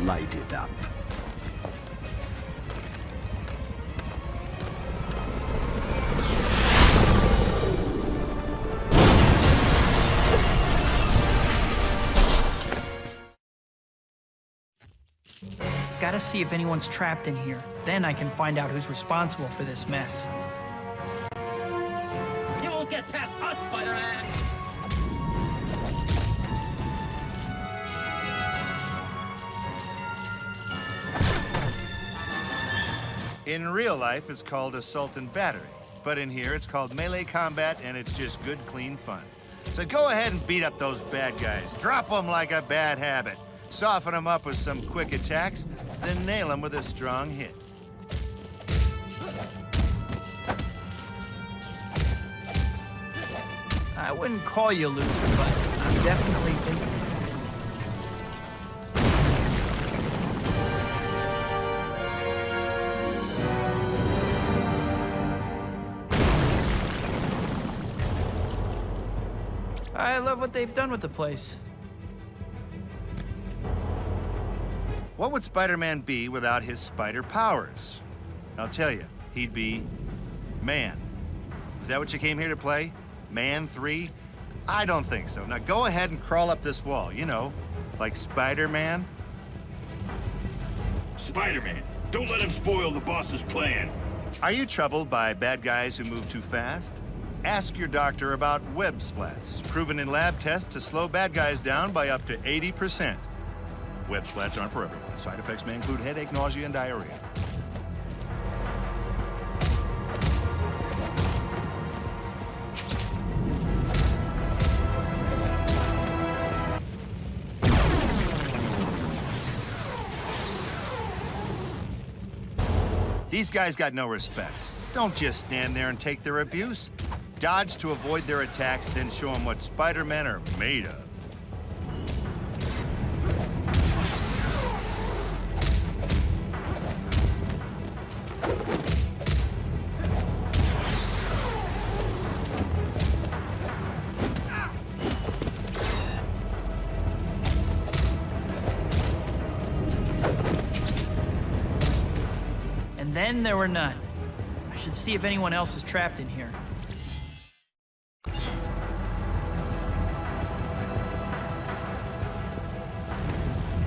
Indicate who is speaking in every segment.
Speaker 1: Light it up.
Speaker 2: Gotta see if anyone's trapped in here. Then I can find out who's responsible for this mess.
Speaker 3: You won't get past us, Spider-Man!
Speaker 4: In real life, it's called assault and battery. But in here, it's called melee combat, and it's just good, clean fun. So go ahead and beat up those bad guys. Drop them like a bad habit. Soften them up with some quick attacks, then nail them with a strong hit.
Speaker 2: I wouldn't call you a loser, but I'm definitely thinking. I love what they've done with the place.
Speaker 4: What would Spider-Man be without his spider powers? I'll tell you, he'd be Man. Is that what you came here to play? Man 3? I don't think so. Now go ahead and crawl up this wall, you know, like Spider-Man.
Speaker 5: Spider-Man, don't let him spoil the boss's plan.
Speaker 4: Are you troubled by bad guys who move too fast? Ask your doctor about web splats, proven in lab tests to slow bad guys down by up to 80%. Web splats aren't for everyone. Side effects may include headache, nausea, and diarrhea. These guys got no respect. Don't just stand there and take their abuse. Dodge to avoid their attacks, then show them what Spider-Men are made of.
Speaker 2: And then there were none. I should see if anyone else is trapped in here.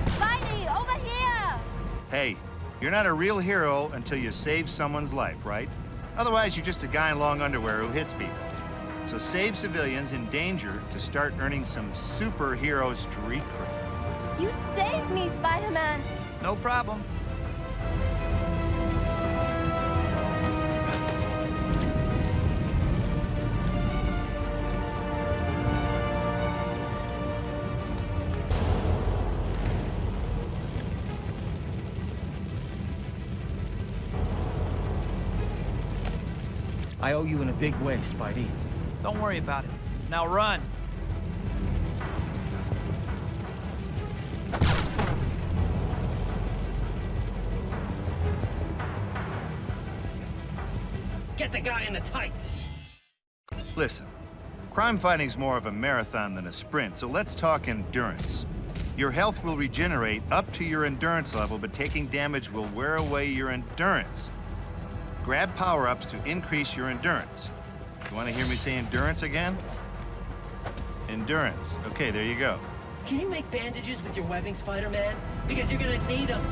Speaker 6: Spidey, over here!
Speaker 4: Hey, you're not a real hero until you save someone's life, right? Otherwise, you're just a guy in long underwear who hits people. So save civilians in danger to start earning some superhero street cred.
Speaker 6: You saved me, Spider-Man!
Speaker 2: No problem.
Speaker 1: I owe you in a big way, Spidey.
Speaker 2: Don't worry about it. Now run.
Speaker 3: Get the guy in the tights!
Speaker 4: Listen, crime fighting's more of a marathon than a sprint, so let's talk endurance. Your health will regenerate up to your endurance level, but taking damage will wear away your endurance. Grab power-ups to increase your endurance. You want to hear me say endurance again? Endurance. Okay, there you go.
Speaker 3: Can you make bandages with your webbing, Spider-Man? Because you're gonna need them.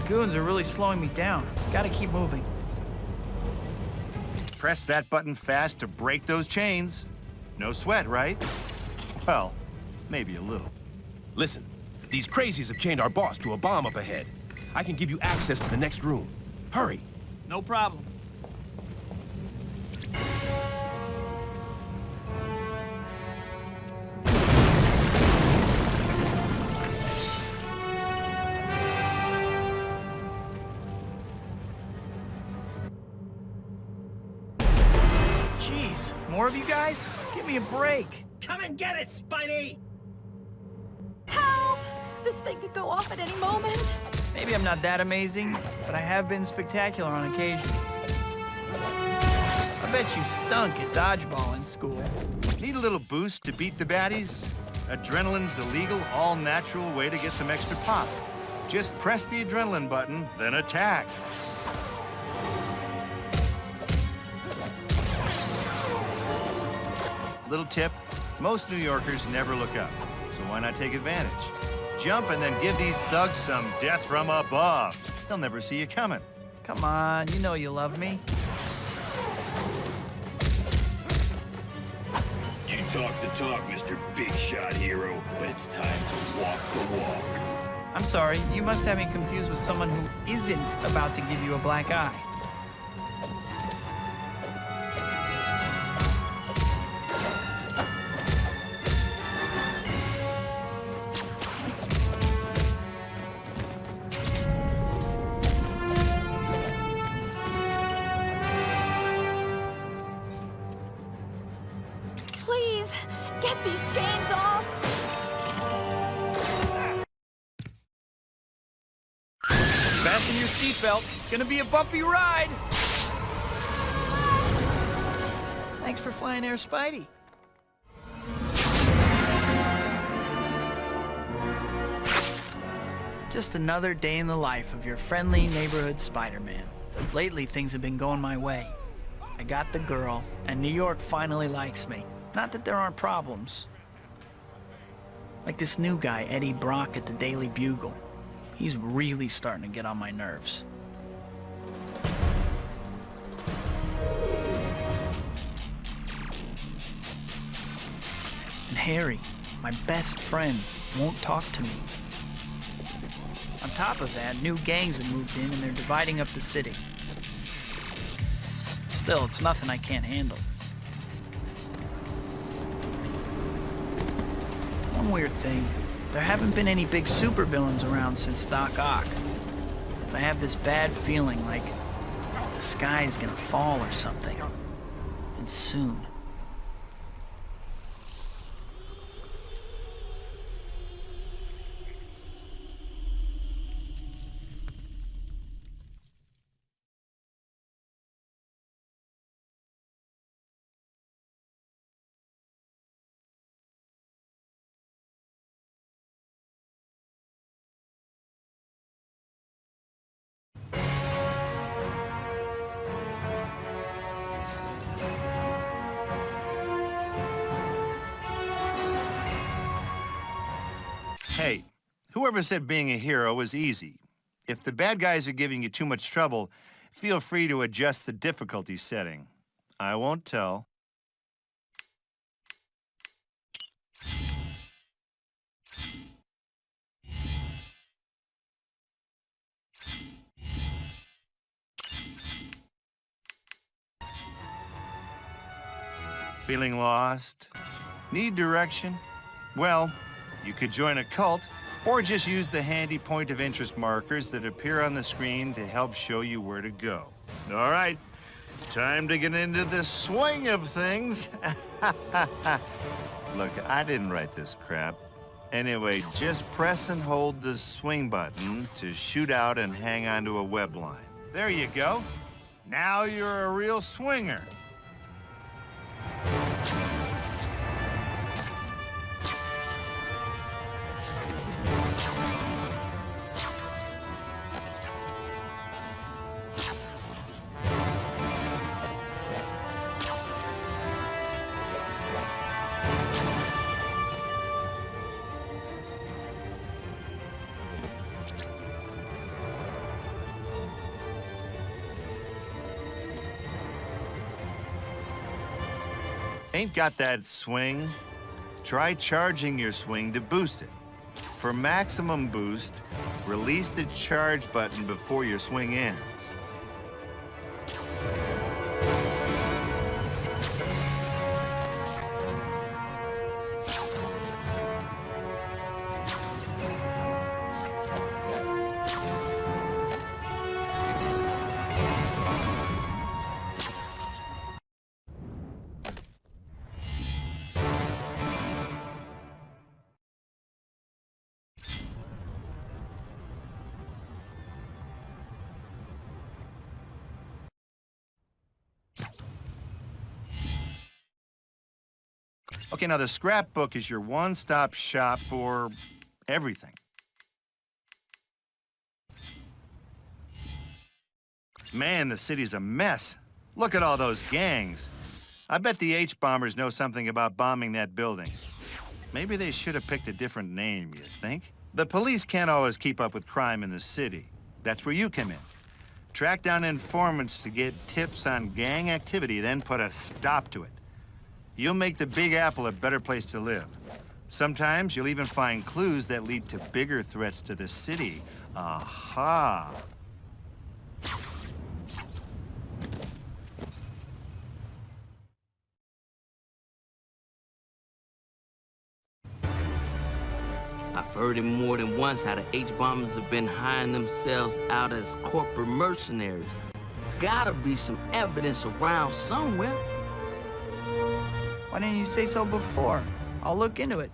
Speaker 2: Goons are really slowing me down. Gotta keep moving.
Speaker 4: Press that button fast to break those chains. No sweat, right? Well, maybe a little.
Speaker 7: Listen, these crazies have chained our boss to a bomb up ahead. I can give you access to the next room. Hurry.
Speaker 2: No problem. Jeez, more of you guys? Give me a break.
Speaker 3: Come and get it, Spidey!
Speaker 6: This thing could go off at any moment.
Speaker 2: Maybe I'm not that amazing, but I have been spectacular on occasion. I bet you stunk at dodgeball in school.
Speaker 4: Need a little boost to beat the baddies? Adrenaline's the legal, all-natural way to get some extra pop. Just press the adrenaline button, then attack. Little tip, most New Yorkers never look up, so why not take advantage? Jump and then give these thugs some death from above. They'll never see you coming.
Speaker 2: Come on, you know you love me.
Speaker 5: You talk the talk, Mr. Big Shot Hero, but it's time to walk the walk.
Speaker 2: I'm sorry, you must have me confused with someone who isn't about to give you a black eye.
Speaker 6: Please, get these chains off.
Speaker 2: Fasten your seatbelt. It's gonna be a bumpy ride.
Speaker 1: Thanks for flying Air Spidey.
Speaker 2: Just another day in the life of your friendly neighborhood Spider-Man. Lately, things have been going my way. I got the girl, and New York finally likes me. Not that there aren't problems. Like this new guy, Eddie Brock at the Daily Bugle. He's really starting to get on my nerves. And Harry, my best friend, won't talk to me. On top of that, new gangs have moved in and they're dividing up the city. Still, it's nothing I can't handle. One weird thing, there haven't been any big supervillains around since Doc Ock. But I have this bad feeling like the sky's gonna fall or something. And soon.
Speaker 4: Hey, whoever said being a hero is easy. If the bad guys are giving you too much trouble, feel free to adjust the difficulty setting. I won't tell. Feeling lost? Need direction? Well, you could join a cult, or just use the handy point of interest markers that appear on the screen to help show you where to go. All right, time to get into the swing of things. Look, I didn't write this crap. Anyway, just press and hold the swing button to shoot out and hang onto a web line. There you go. Now you're a real swinger. Ain't got that swing? Try charging your swing to boost it. For maximum boost, release the charge button before your swing ends. Okay, now the scrapbook is your one-stop shop for everything. Man, the city's a mess. Look at all those gangs. I bet the H-bombers know something about bombing that building. Maybe they should have picked a different name, you think? The police can't always keep up with crime in the city. That's where you come in. Track down informants to get tips on gang activity, then put a stop to it. You'll make the Big Apple a better place to live. Sometimes you'll even find clues that lead to bigger threats to the city. Aha!
Speaker 8: I've heard it more than once how the H-bombers have been hiring themselves out as corporate mercenaries. Gotta be some evidence around somewhere.
Speaker 2: Why didn't you say so before? I'll look into it.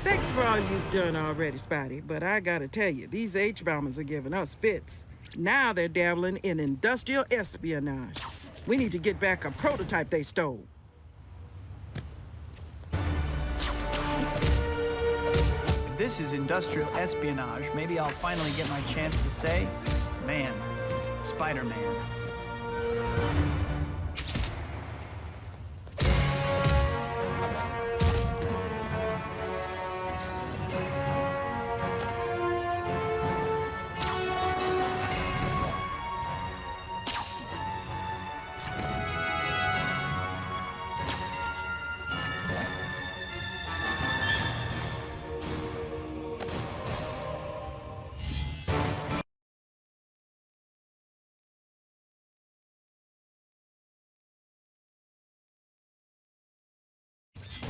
Speaker 9: Thanks for all you've done already, Spidey, but I gotta tell you, these H-bombers are giving us fits. Now they're dabbling in industrial espionage. We need to get back a prototype they stole.
Speaker 2: If this is industrial espionage, maybe I'll finally get my chance to say, man, Spider-Man.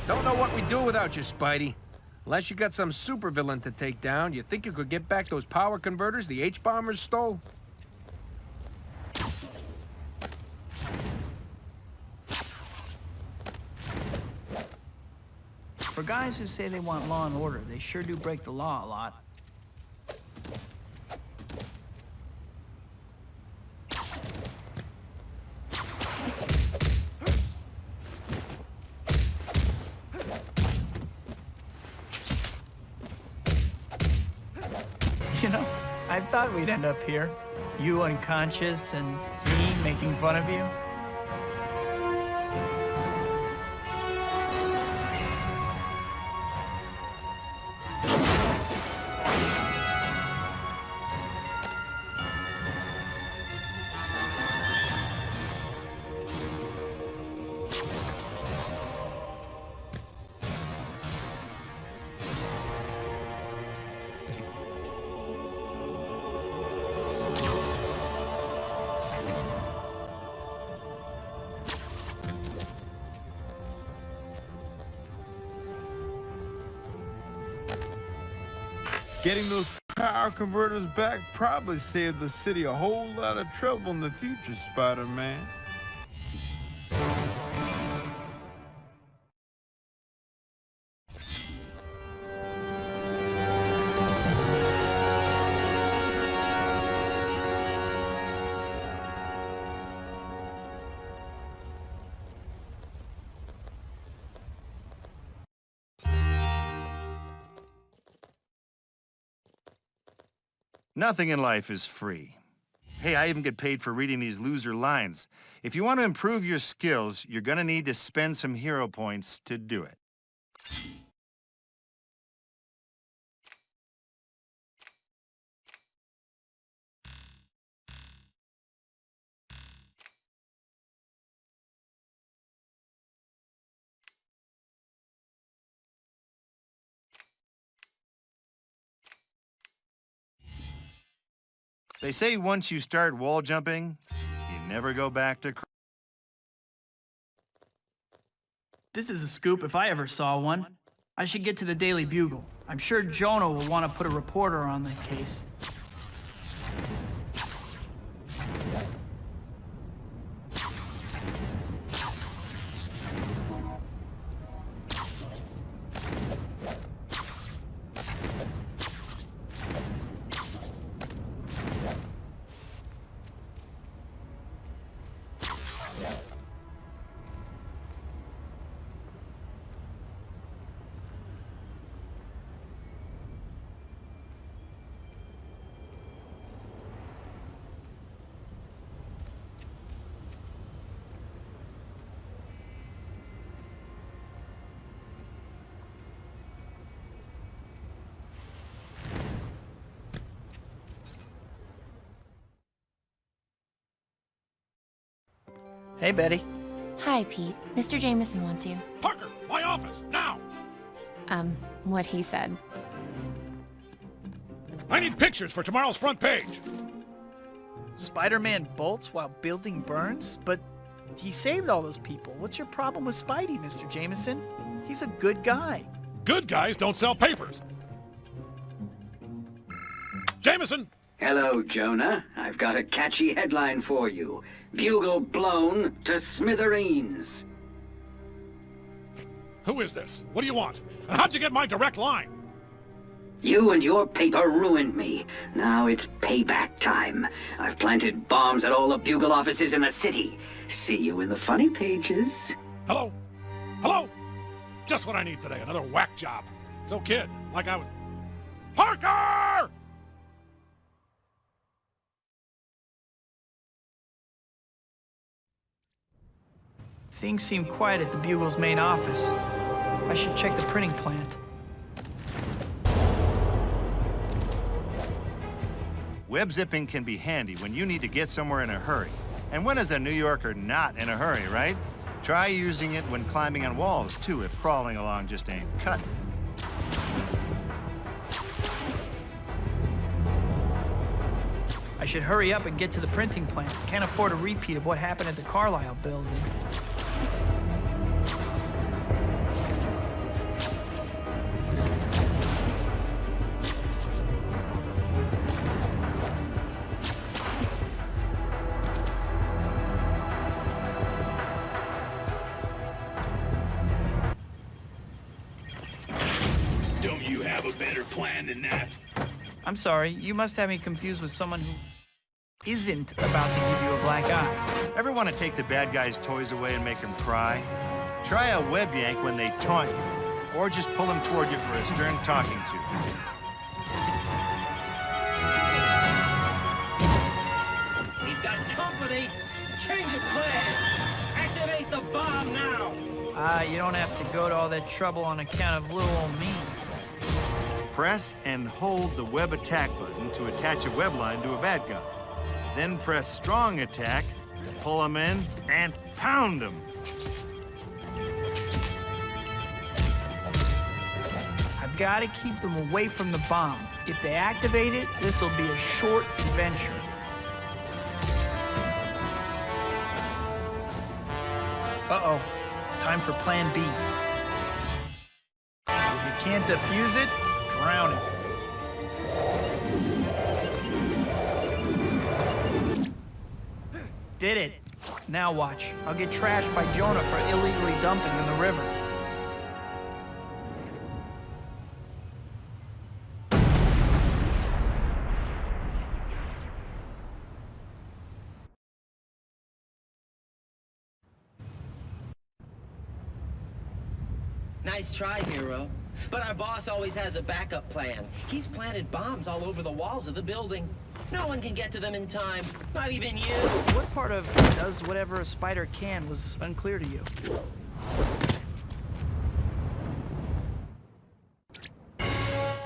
Speaker 10: Don't know what we'd do without you, Spidey. Unless you got some supervillain to take down, you think you could get back those power converters the H-bombers stole?
Speaker 2: For guys who say they want law and order, they sure do break the law a lot. You know, I thought we'd end up here. You unconscious and me making fun of you.
Speaker 11: Getting those power converters back probably saved the city a whole lot of trouble in the future, Spider-Man.
Speaker 4: Nothing in life is free. Hey, I even get paid for reading these loser lines. If you want to improve your skills, you're gonna need to spend some hero points to do it. They say once you start wall jumping, you never go back to
Speaker 2: This is a scoop if I ever saw one. I should get to the Daily Bugle. I'm sure Jonah will want to put a reporter on the case. Hey, Betty.
Speaker 12: Hi, Pete. Mr. Jameson wants you.
Speaker 13: Parker, my office, now!
Speaker 12: What he said.
Speaker 13: I need pictures for tomorrow's front page.
Speaker 2: Spider-Man bolts while building burns? But he saved all those people. What's your problem with Spidey, Mr. Jameson? He's a good guy.
Speaker 13: Good guys don't sell papers. Jameson!
Speaker 14: Hello, Jonah. I've got a catchy headline for you. Bugle blown to smithereens.
Speaker 13: Who is this? What do you want? And how'd you get my direct line?
Speaker 14: You and your paper ruined me. Now it's payback time. I've planted bombs at all the Bugle offices in the city. See you in the funny pages.
Speaker 13: Hello? Hello? Just what I need today, another whack job. So kid, like I was... Parker!
Speaker 2: Things seem quiet at the Bugle's main office. I should check the printing plant.
Speaker 4: Web zipping can be handy when you need to get somewhere in a hurry. And when is a New Yorker not in a hurry, right? Try using it when climbing on walls, too, if crawling along just ain't cutting.
Speaker 2: I should hurry up and get to the printing plant. Can't afford a repeat of what happened at the Carlisle building.
Speaker 5: Don't you have a better plan than that?
Speaker 2: I'm sorry, you must have me confused with someone who isn't about to give you a black eye.
Speaker 4: Ever want to take the bad guy's toys away and make them cry? Try a web yank when they taunt you, or just pull them toward you for a stern talking to.
Speaker 3: We've got company! Change of plans! Activate the bomb now!
Speaker 2: You don't have to go to all that trouble on account of little old me.
Speaker 4: Press and hold the web attack button to attach a web line to a bad guy. Then press strong attack to pull them in and pound them.
Speaker 2: I've got to keep them away from the bomb. If they activate it, this'll be a short adventure. Uh-oh. Time for plan B. If you can't defuse it, drown it. Did it. Now watch. I'll get trashed by Jonah for illegally dumping in the river.
Speaker 3: Nice try, hero. But our boss always has a backup plan. He's planted bombs all over the walls of the building. No one can get to them in time, not even you.
Speaker 2: What part of does whatever a spider can was unclear to you?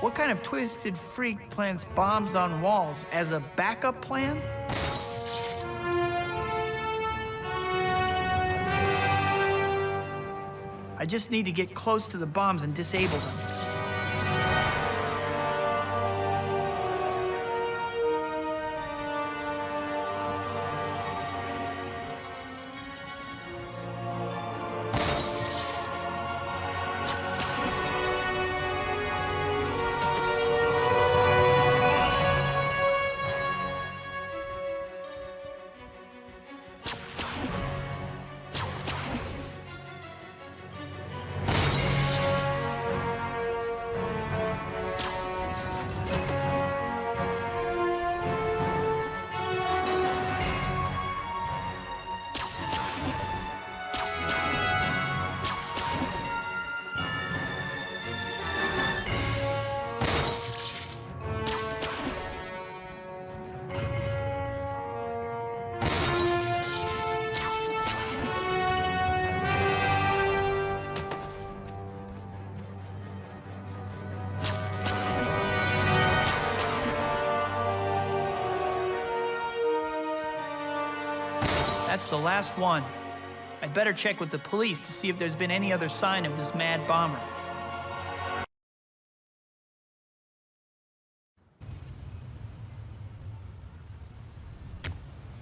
Speaker 2: What kind of twisted freak plants bombs on walls as a backup plan? I just need to get close to the bombs and disable them. That's the last one. I'd better check with the police to see if there's been any other sign of this mad bomber.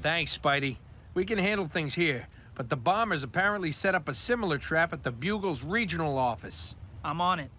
Speaker 10: Thanks, Spidey. We can handle things here, but the bombers apparently set up a similar trap at the Bugle's regional office.
Speaker 2: I'm on it.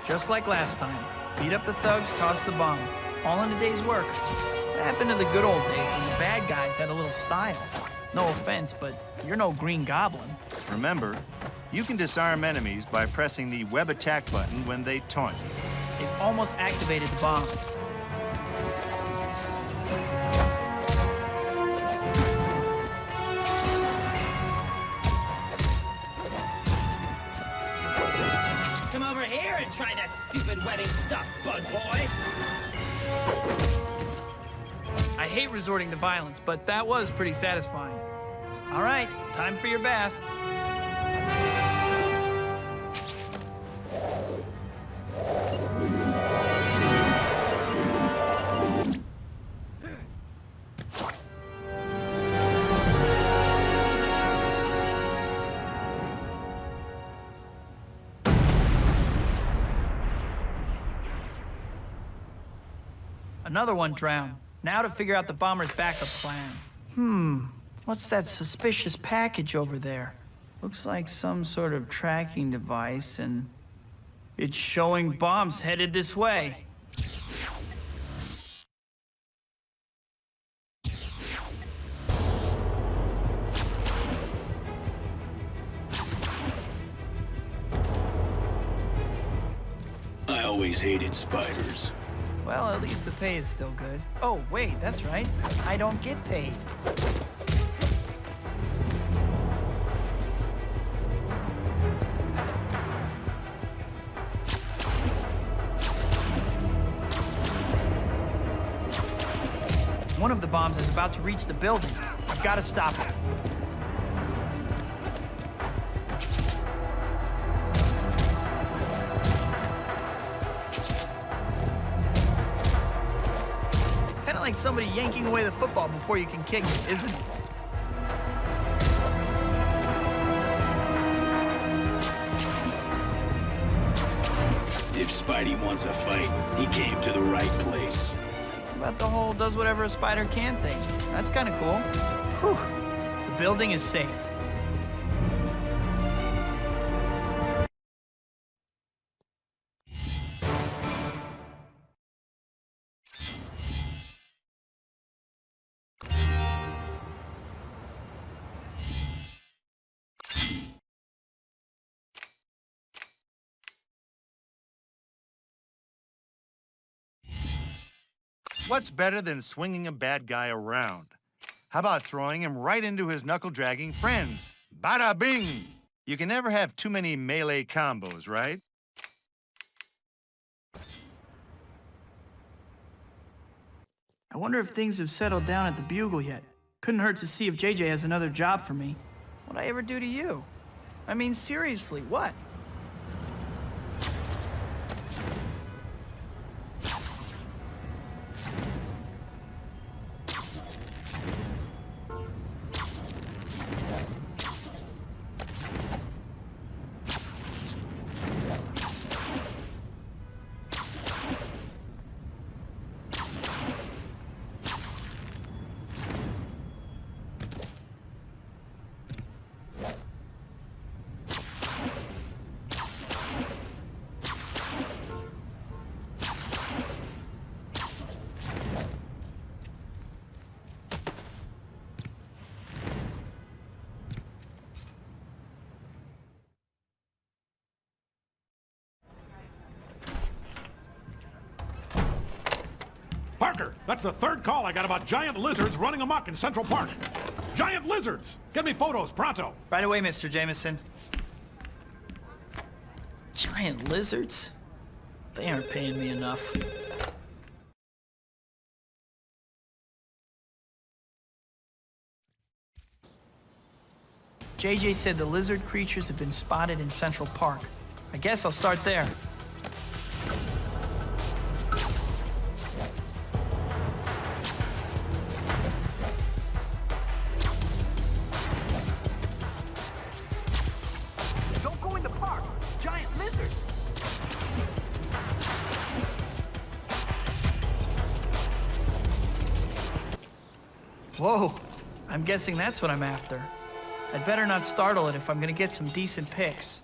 Speaker 2: Just like last time. Beat up the thugs, toss the bomb. All in a day's work. It happened in the good old days when the bad guys had a little style. No offense, but you're no Green Goblin.
Speaker 4: Remember, you can disarm enemies by pressing the web attack button when they taunt you.
Speaker 2: They've almost activated the bomb.
Speaker 3: Come over here and try that stupid wedding stuff, bug boy.
Speaker 2: I hate resorting to violence, but that was pretty satisfying. All right, time for your bath. Another one drowned. Now to figure out the bomber's backup plan. What's that suspicious package over there? Looks like some sort of tracking device, and it's showing bombs headed this way.
Speaker 5: I always hated spiders.
Speaker 2: Well, at least the pay is still good. Oh, wait, that's right. I don't get paid. One of the bombs is about to reach the building. I've got to stop it. Like somebody yanking away the football before you can kick it, isn't it?
Speaker 5: If Spidey wants a fight, he came to the right place.
Speaker 2: What about the whole does whatever a spider can thing? That's kind of cool. Whew. The building is safe.
Speaker 4: What's better than swinging a bad guy around? How about throwing him right into his knuckle-dragging friends? Bada bing! You can never have too many melee combos, right?
Speaker 2: I wonder if things have settled down at the Bugle yet. Couldn't hurt to see if JJ has another job for me. What'd I ever do to you? I mean, seriously, what?
Speaker 13: Parker, that's the third call I got about giant lizards running amok in Central Park. Giant lizards! Get me photos, pronto!
Speaker 2: Right away, Mr. Jameson. Giant lizards? They aren't paying me enough. JJ said the lizard creatures have been spotted in Central Park. I guess I'll start there.
Speaker 1: Don't go in the park! Giant lizards!
Speaker 2: Whoa, I'm guessing that's what I'm after. I'd better not startle it if I'm gonna get some decent pics.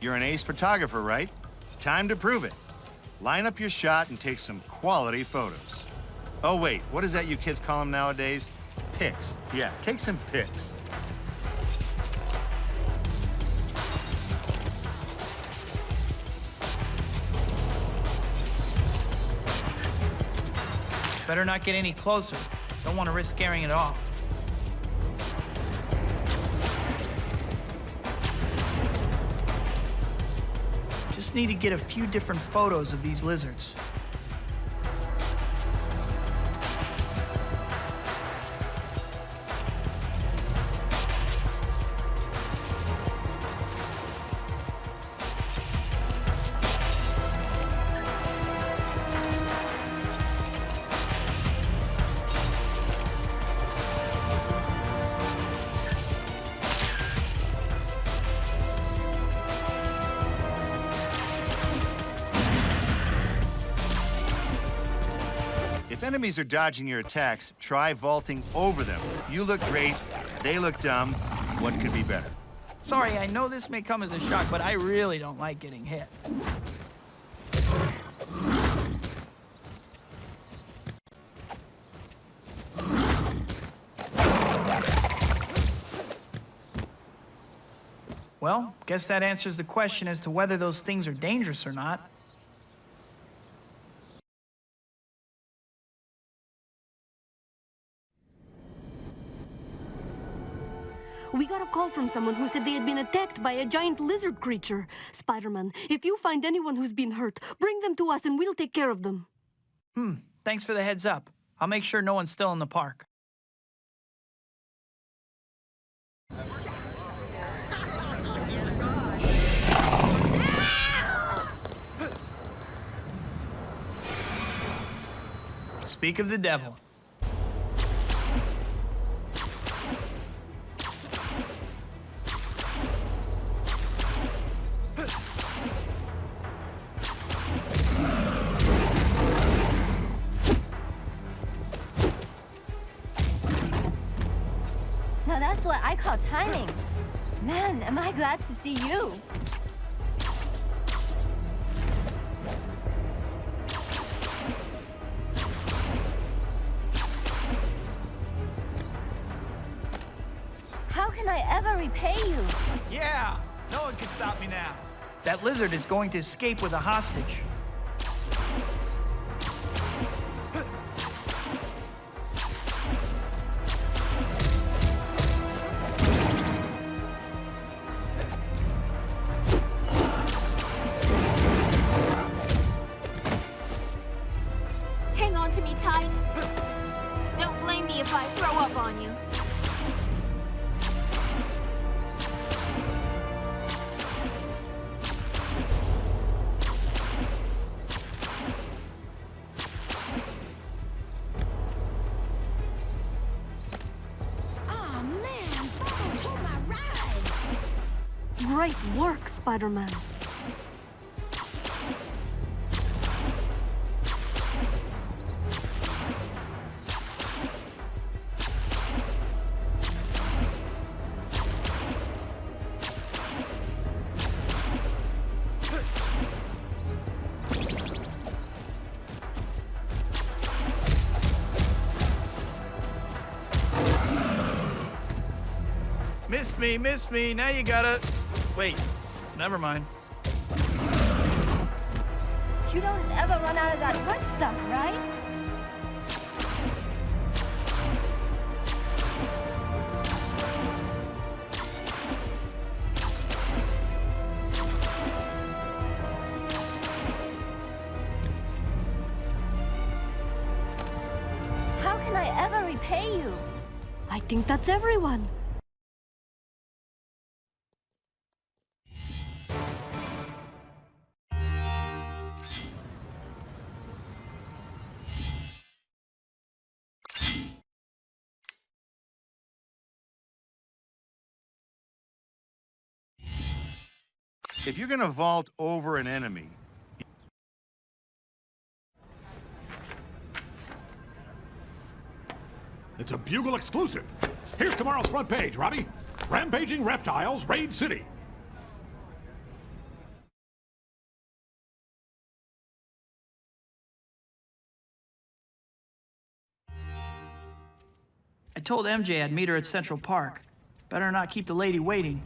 Speaker 4: You're an ace photographer, right? Time to prove it. Line up your shot and take some quality photos. Oh wait, what is that you kids call them nowadays? Pics. Yeah, take some pics.
Speaker 2: Better not get any closer. Don't want to risk scaring it off. Just need to get a few different photos of these lizards.
Speaker 4: If enemies are dodging your attacks, try vaulting over them. You look great, they look dumb. What could be better?
Speaker 2: Sorry, I know this may come as a shock, but I really don't like getting hit. Well, guess that answers the question as to whether those things are dangerous or not.
Speaker 6: We got a call from someone who said they had been attacked by a giant lizard creature. Spider-Man, if you find anyone who's been hurt, bring them to us and we'll take care of them.
Speaker 2: Thanks for the heads up. I'll make sure no one's still in the park. Speak of the devil.
Speaker 15: That's what I call timing. Man, am I glad to see you. How can I ever repay you?
Speaker 2: Yeah, no one can stop me now. That lizard is going to escape with a hostage.
Speaker 15: Hang on to me tight. Don't blame me if I throw up on you.
Speaker 6: Great work, Spider-Man.
Speaker 2: Missed me, now you gotta... Wait, never mind.
Speaker 15: You don't ever run out of that good stuff, right? How can I ever repay you?
Speaker 6: I think that's everyone.
Speaker 4: If you're gonna vault over an enemy,
Speaker 13: It's a Bugle exclusive. Here's tomorrow's front page, Robbie. Rampaging reptiles raid city.
Speaker 2: I told MJ I'd meet her at Central Park. Better not keep the lady waiting.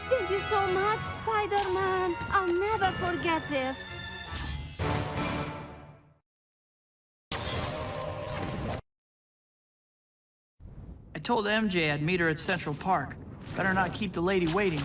Speaker 6: Thank you so much, Spider-Man. I'll never forget this.
Speaker 2: I told MJ I'd meet her at Central Park. Better not keep the lady waiting.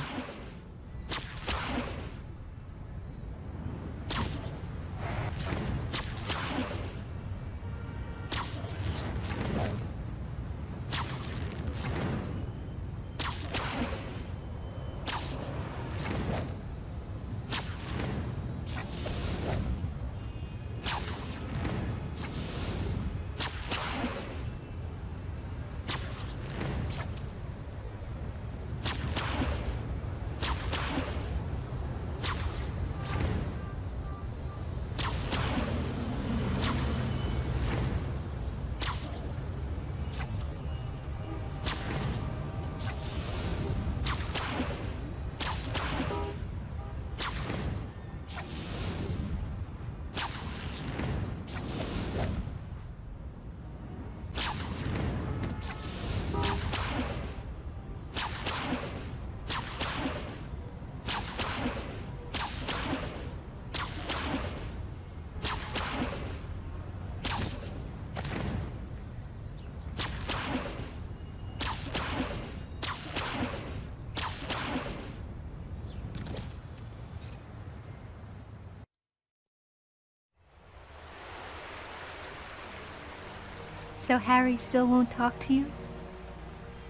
Speaker 16: So Harry still won't talk to you?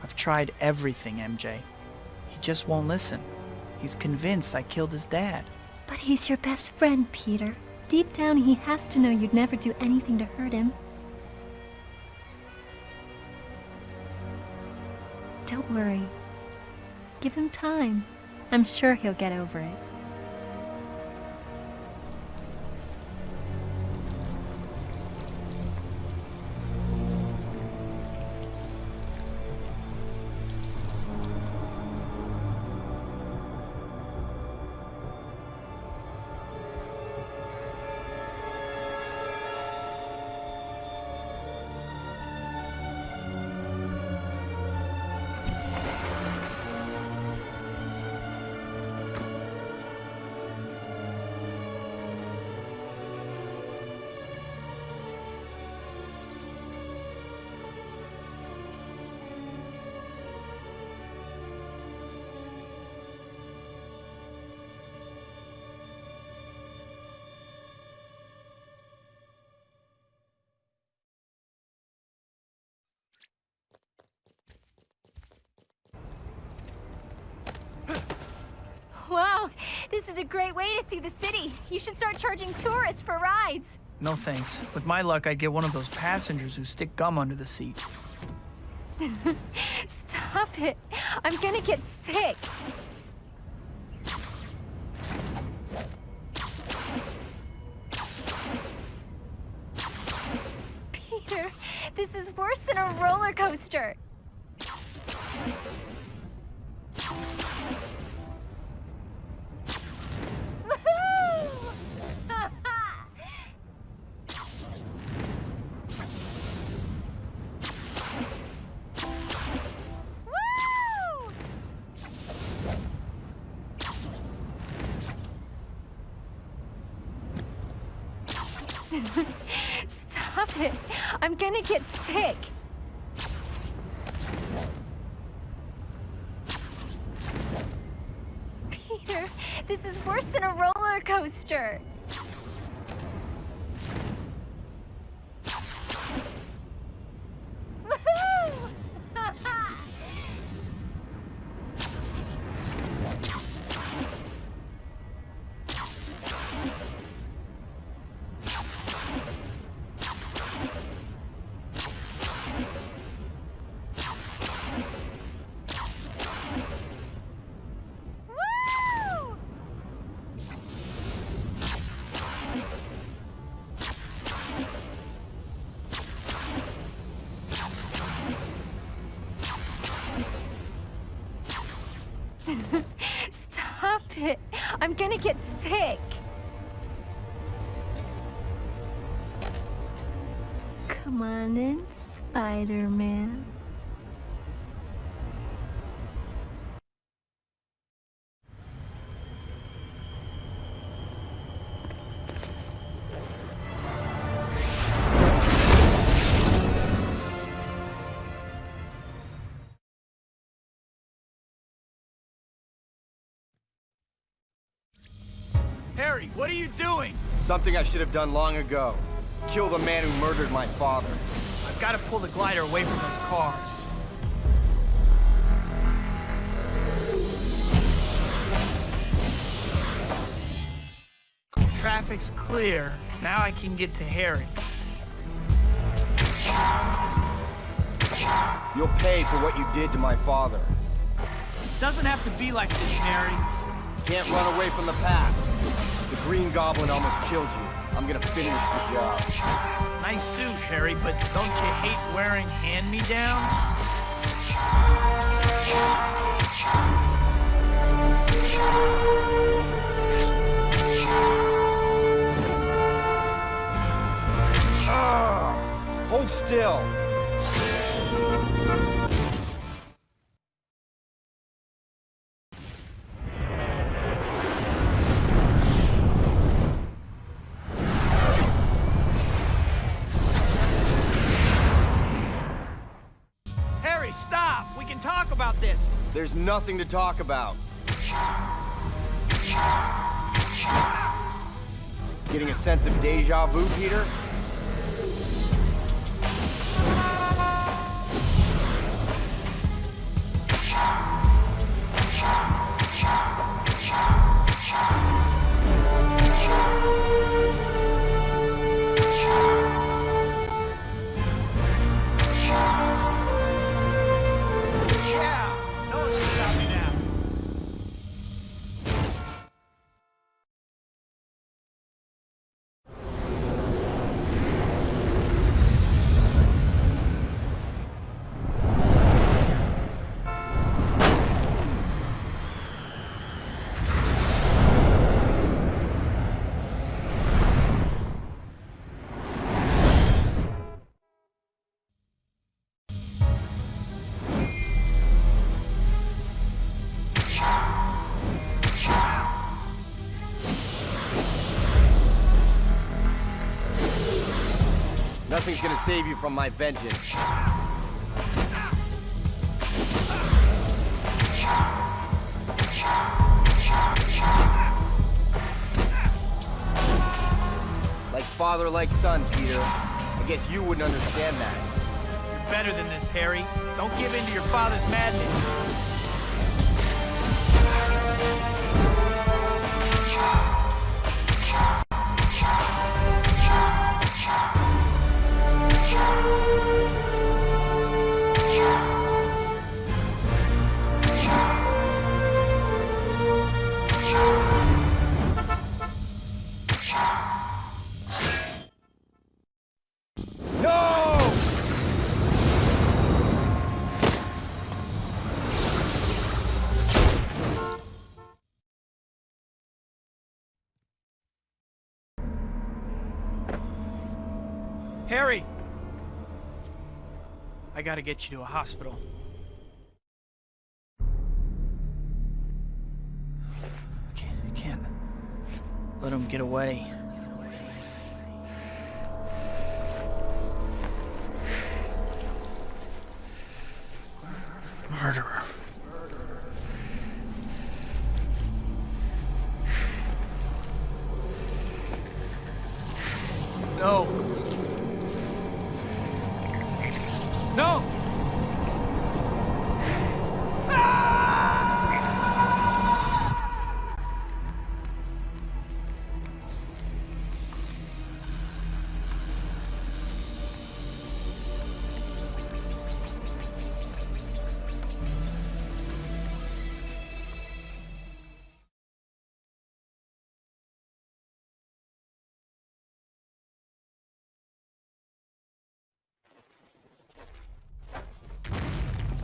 Speaker 2: I've tried everything, MJ. He just won't listen. He's convinced I killed his dad.
Speaker 16: But he's your best friend, Peter. Deep down, he has to know you'd never do anything to hurt him. Don't worry. Give him time. I'm sure he'll get over it.
Speaker 15: Wow, this is a great way to see the city. You should start charging tourists for rides.
Speaker 2: No thanks. With my luck, I'd get one of those passengers who stick gum under the seat.
Speaker 15: Stop it. I'm gonna get sick. Peter, this is worse than a roller coaster. Stop it. I'm gonna get sick. Peter, this is worse than a roller coaster. Woohoo! Stop it. I'm gonna get sick. Come on in, Spider-Man.
Speaker 2: Harry, what are you doing?
Speaker 17: Something I should have done long ago. Kill the man who murdered my father.
Speaker 2: I've got to pull the glider away from those cars. Traffic's clear. Now I can get to Harry.
Speaker 17: You'll pay for what you did to my father.
Speaker 2: Doesn't have to be like this, Harry.
Speaker 17: Can't run away from the past. The Green Goblin almost killed you. I'm gonna finish the job.
Speaker 2: Nice suit, Harry, but don't you hate wearing hand-me-downs?
Speaker 17: Hold still.
Speaker 2: Harry, stop! We can talk about this!
Speaker 17: There's nothing to talk about. Getting a sense of deja vu, Peter? Nothing's gonna save you from my vengeance. Like father, like son, Peter. I guess you wouldn't understand that.
Speaker 2: You're better than this, Harry. Don't give in to your father's madness. Harry! I gotta get you to a hospital. I can't let him get away. Murderer. No. No!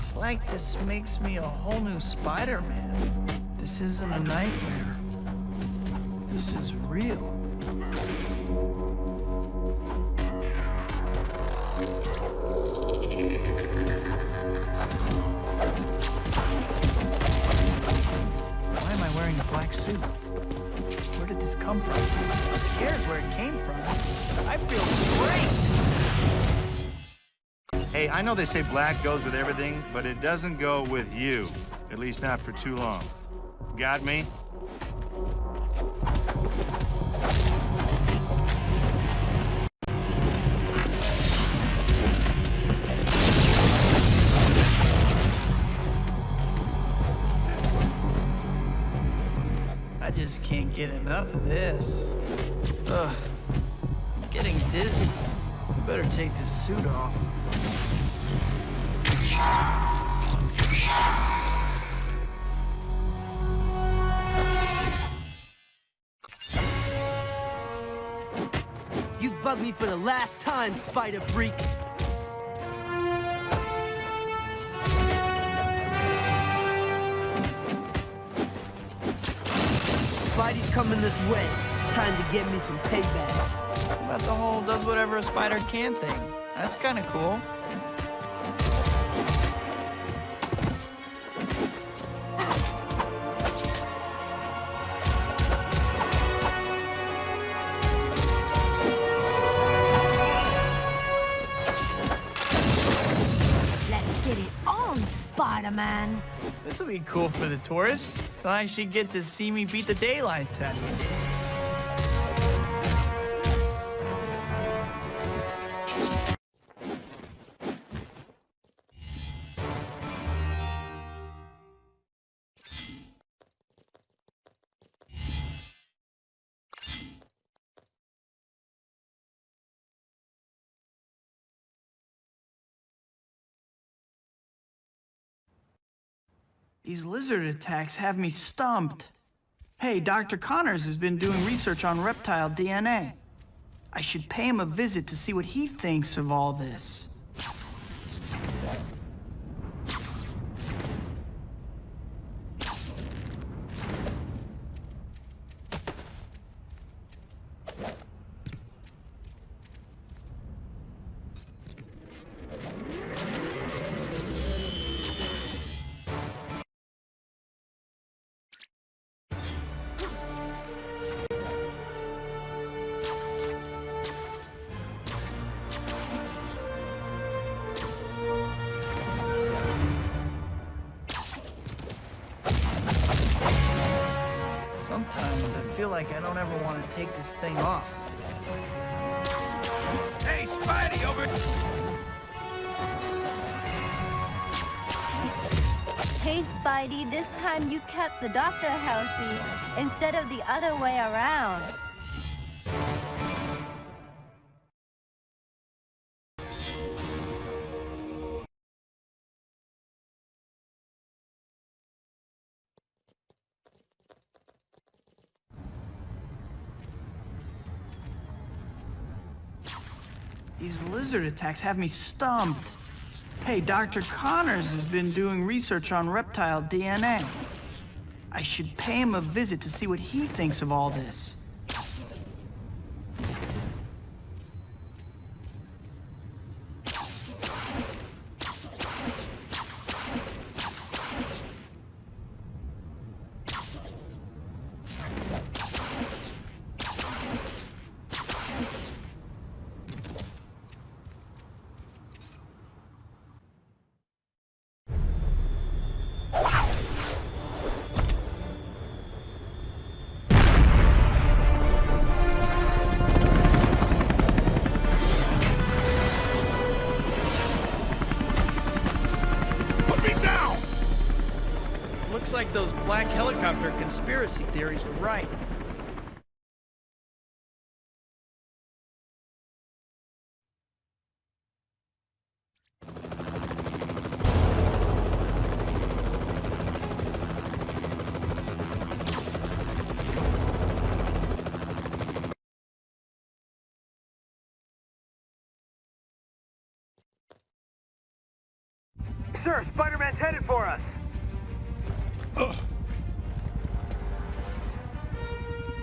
Speaker 2: It's like this makes me a whole new Spider-Man. This isn't a nightmare. This is real. Why am I wearing a black suit? Where did this come from? Who cares where it came from? I feel great!
Speaker 4: Hey, I know they say black goes with everything, but it doesn't go with you. At least not for too long. Got me?
Speaker 2: I just can't get enough of this. Ugh, I'm getting dizzy. I better take this suit off.
Speaker 1: You've bugged me for the last time, Spider Freak. Spidey's coming this way. Time to get me some payback.
Speaker 2: What about the whole does whatever a spider can thing? That's kind of cool.
Speaker 15: Let's get it on, Spider-Man.
Speaker 2: This will be cool for the tourists. They'll actually get to see me beat the daylights out of you. These lizard attacks have me stumped. Hey, Dr. Connors has been doing research on reptile DNA. I should pay him a visit to see what he thinks of all this. Sometimes I feel like I don't ever want to take this thing off.
Speaker 7: Hey, Spidey, over...
Speaker 18: Hey, Spidey, this time you kept the doctor healthy instead of the other way around.
Speaker 2: These lizard attacks have me stumped. Hey, Dr. Connors has been doing research on reptile DNA. I should pay him a visit to see what he thinks of all this. Looks like those black helicopter conspiracy theories were right.
Speaker 17: Sir, Spider-Man's headed for us.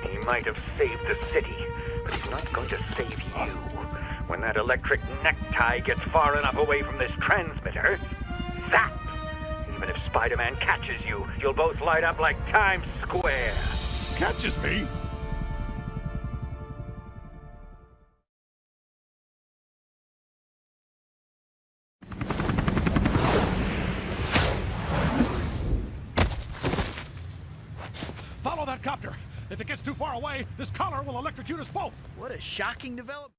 Speaker 19: He might have saved the city, but he's not going to save you. When that electric necktie gets far enough away from this transmitter, zap! Even if Spider-Man catches you, you'll both light up like Times Square.
Speaker 13: Catches me? Follow that copter. If it gets too far away, this collar will electrocute us both.
Speaker 2: What a shocking development.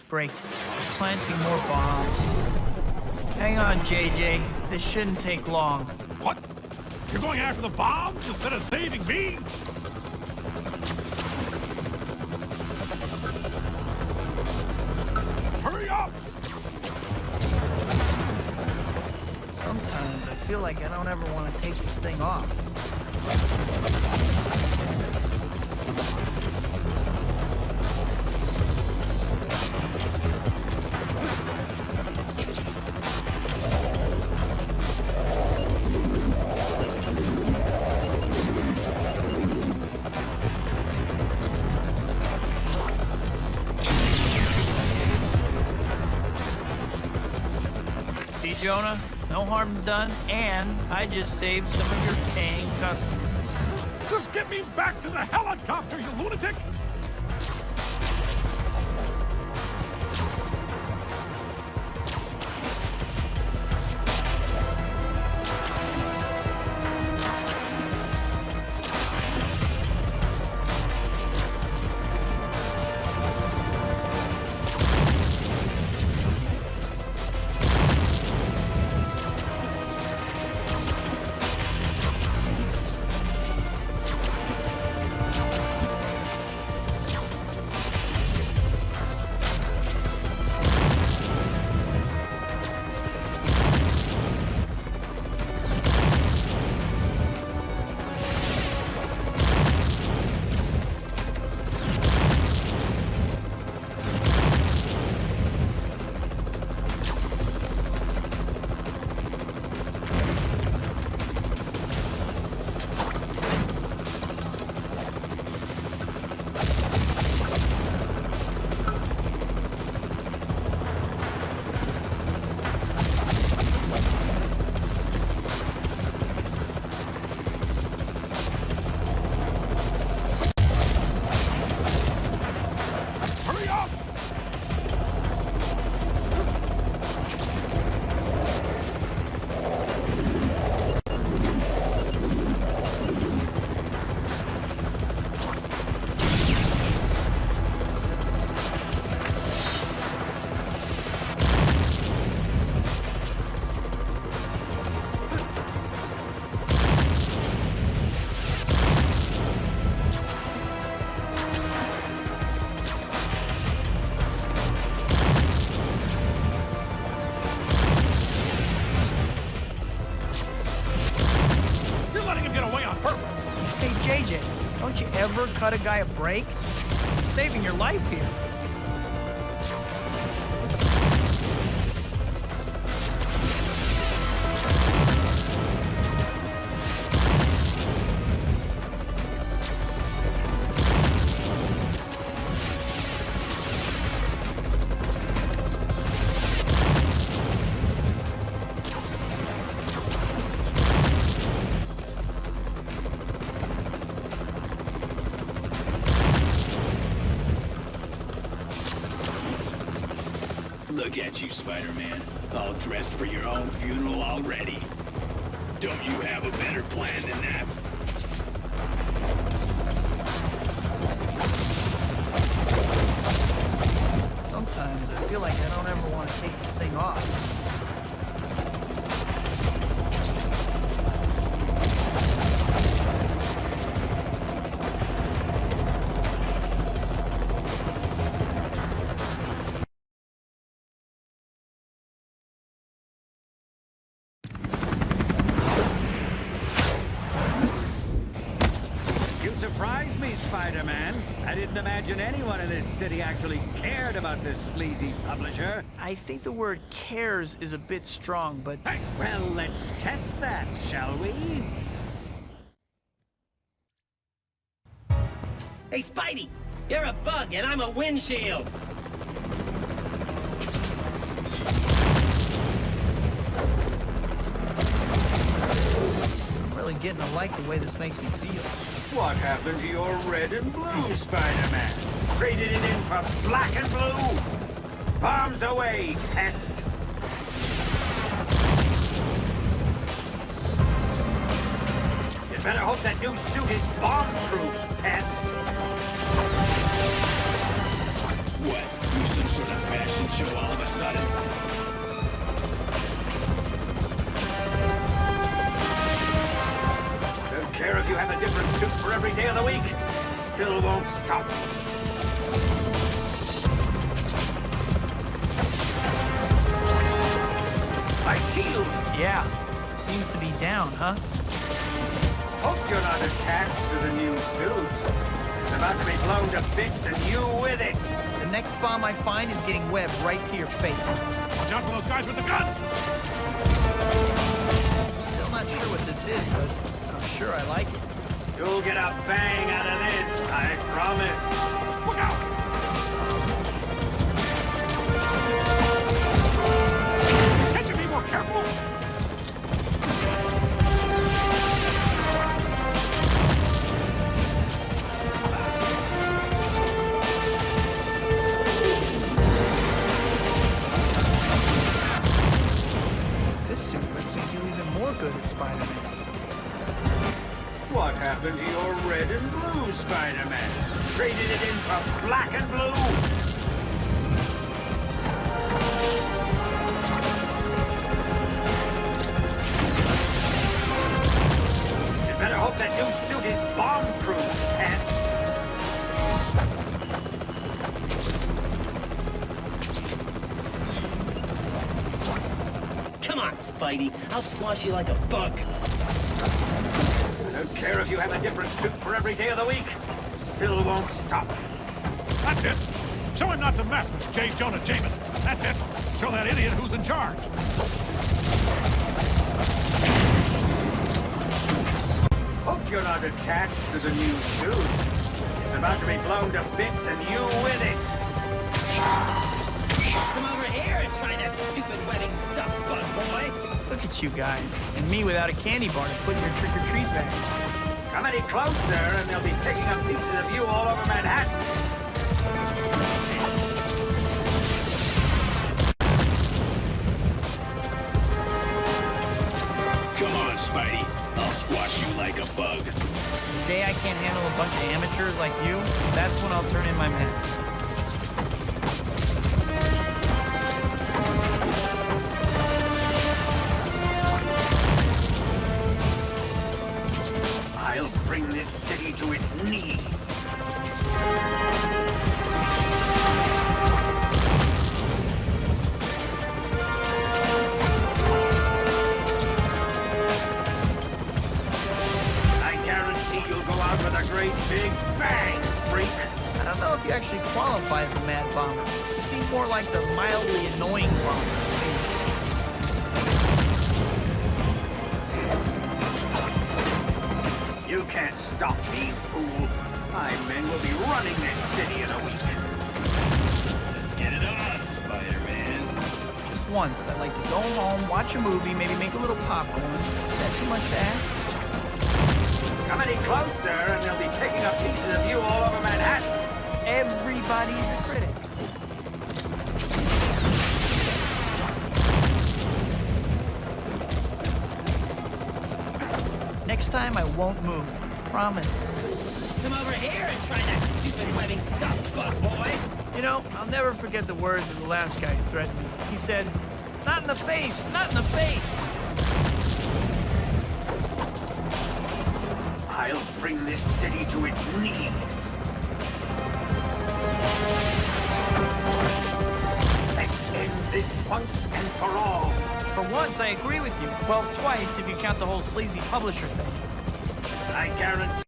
Speaker 2: Great. Planting more bombs. Hang on, JJ. This shouldn't take long.
Speaker 13: What? You're going after the bombs instead of saving me? Hurry up!
Speaker 2: Sometimes I feel like I don't ever want to take this thing off. See, Jonah? No harm done, and I just saved some of your paying customers.
Speaker 13: Just get me back to the helicopter, you lunatic!
Speaker 2: ever cut a guy a break? I'm saving your life here.
Speaker 5: Look at you, Spider-Man. All dressed for your own funeral already. Don't you have a better plan than that?
Speaker 2: Sometimes I feel like I don't ever want to take this thing off.
Speaker 20: You surprised me, Spider-Man. I didn't imagine anyone in this city actually cared about this sleazy publisher.
Speaker 2: I think the word cares is a bit strong, but...
Speaker 20: Hey, well, let's test that, shall we?
Speaker 3: Hey, Spidey! You're a bug and I'm a windshield!
Speaker 2: I'm really getting to like the way this makes me feel.
Speaker 20: What happened to your red and blue, Spider-Man? Traded it in for black and blue? Bombs away, pest! You better hope that new suit is bomb-proof, pest!
Speaker 5: What? You some sort of fashion show all of a sudden?
Speaker 20: Don't care if you have a different suit for every day of the week. Still won't stop. My shield!
Speaker 2: Yeah. Seems to be down, huh?
Speaker 20: Hope you're not attached to the new suit. It's about to be blown to bits and you with it.
Speaker 2: The next bomb I find is getting webbed right to your face.
Speaker 13: Watch out for those guys with the guns!
Speaker 2: Still not sure what this is, but I'm sure I like it.
Speaker 20: You'll get a bang out of this, I promise.
Speaker 13: Look out! Can't you be more careful?
Speaker 2: This suit lets me do even more good as Spider-Man.
Speaker 20: What happened to your red and blue, Spider-Man? Traded it in for black and blue? You better hope that new suit is bomb-proof, pest.
Speaker 3: Come on, Spidey. I'll squash you like a bug.
Speaker 20: I don't care if you have a different suit for every day of the week. Still won't stop.
Speaker 13: That's it. Show him not to mess with J. Jonah Jameson. That's it. Show that idiot who's in charge.
Speaker 20: Hope you're not attached to the new suit. It's about to be blown to bits and you with it.
Speaker 3: Come over here and try that stupid wedding stuff, bug boy.
Speaker 2: Look at you guys, and me without a candy bar to put in your trick-or-treat bags.
Speaker 20: Come any closer and they'll be picking up pieces of you all over Manhattan.
Speaker 5: Come on, Spidey. I'll squash you like a bug.
Speaker 2: The day I can't handle a bunch of amateurs like you, that's when I'll turn in my meds.
Speaker 20: I'll bring this city to its knees. I guarantee you'll go out with a great big
Speaker 2: actually qualify as a mad bomber. You seem more like the mildly annoying bomber.
Speaker 20: You can't stop me, fool. My men will be running this city in a week.
Speaker 5: Let's get it on, Spider-Man.
Speaker 2: Just once, I'd like to go home, watch a movie, maybe make a little popcorn. Is that too much to ask?
Speaker 20: Come any closer and they'll be picking up pieces of you all over Manhattan.
Speaker 2: Everybody's a critic. Next time I won't move. Promise.
Speaker 3: Come over here and try that stupid webbing stuff, bug boy.
Speaker 2: You know, I'll never forget the words of the last guy who threatened me. He said, "Not in the face, not in the face."
Speaker 20: I'll bring this city to its knees. Let's end this once and for all.
Speaker 2: For once, I agree with you. Well, twice if you count the whole sleazy publisher thing.
Speaker 20: I guarantee.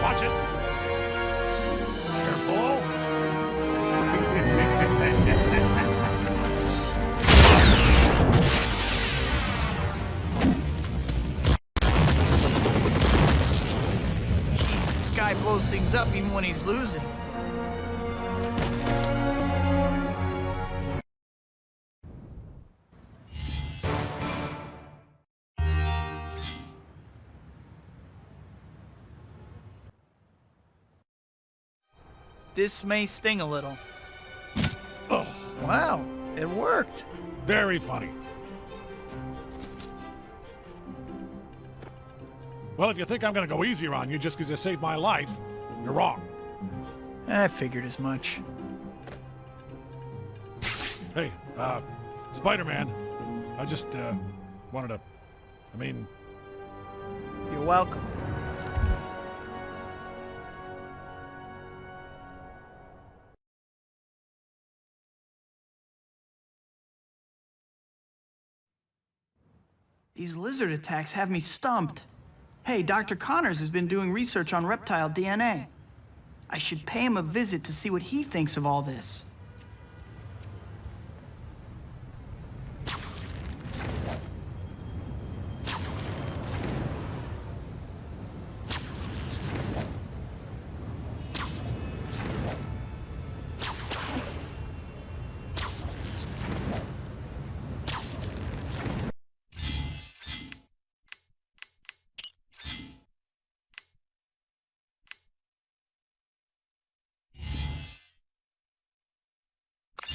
Speaker 13: Watch it. Careful.
Speaker 2: Jeez, this guy blows things up even when he's losing. This may sting a little.
Speaker 13: Oh.
Speaker 2: Wow, it worked.
Speaker 13: Very funny. Well, if you think I'm gonna go easier on you just because you saved my life, you're wrong.
Speaker 2: I figured as much.
Speaker 13: Hey, Spider-Man, I just, wanted to,
Speaker 2: You're welcome. These lizard attacks have me stumped. Hey, Dr. Connors has been doing research on reptile DNA. I should pay him a visit to see what he thinks of all this.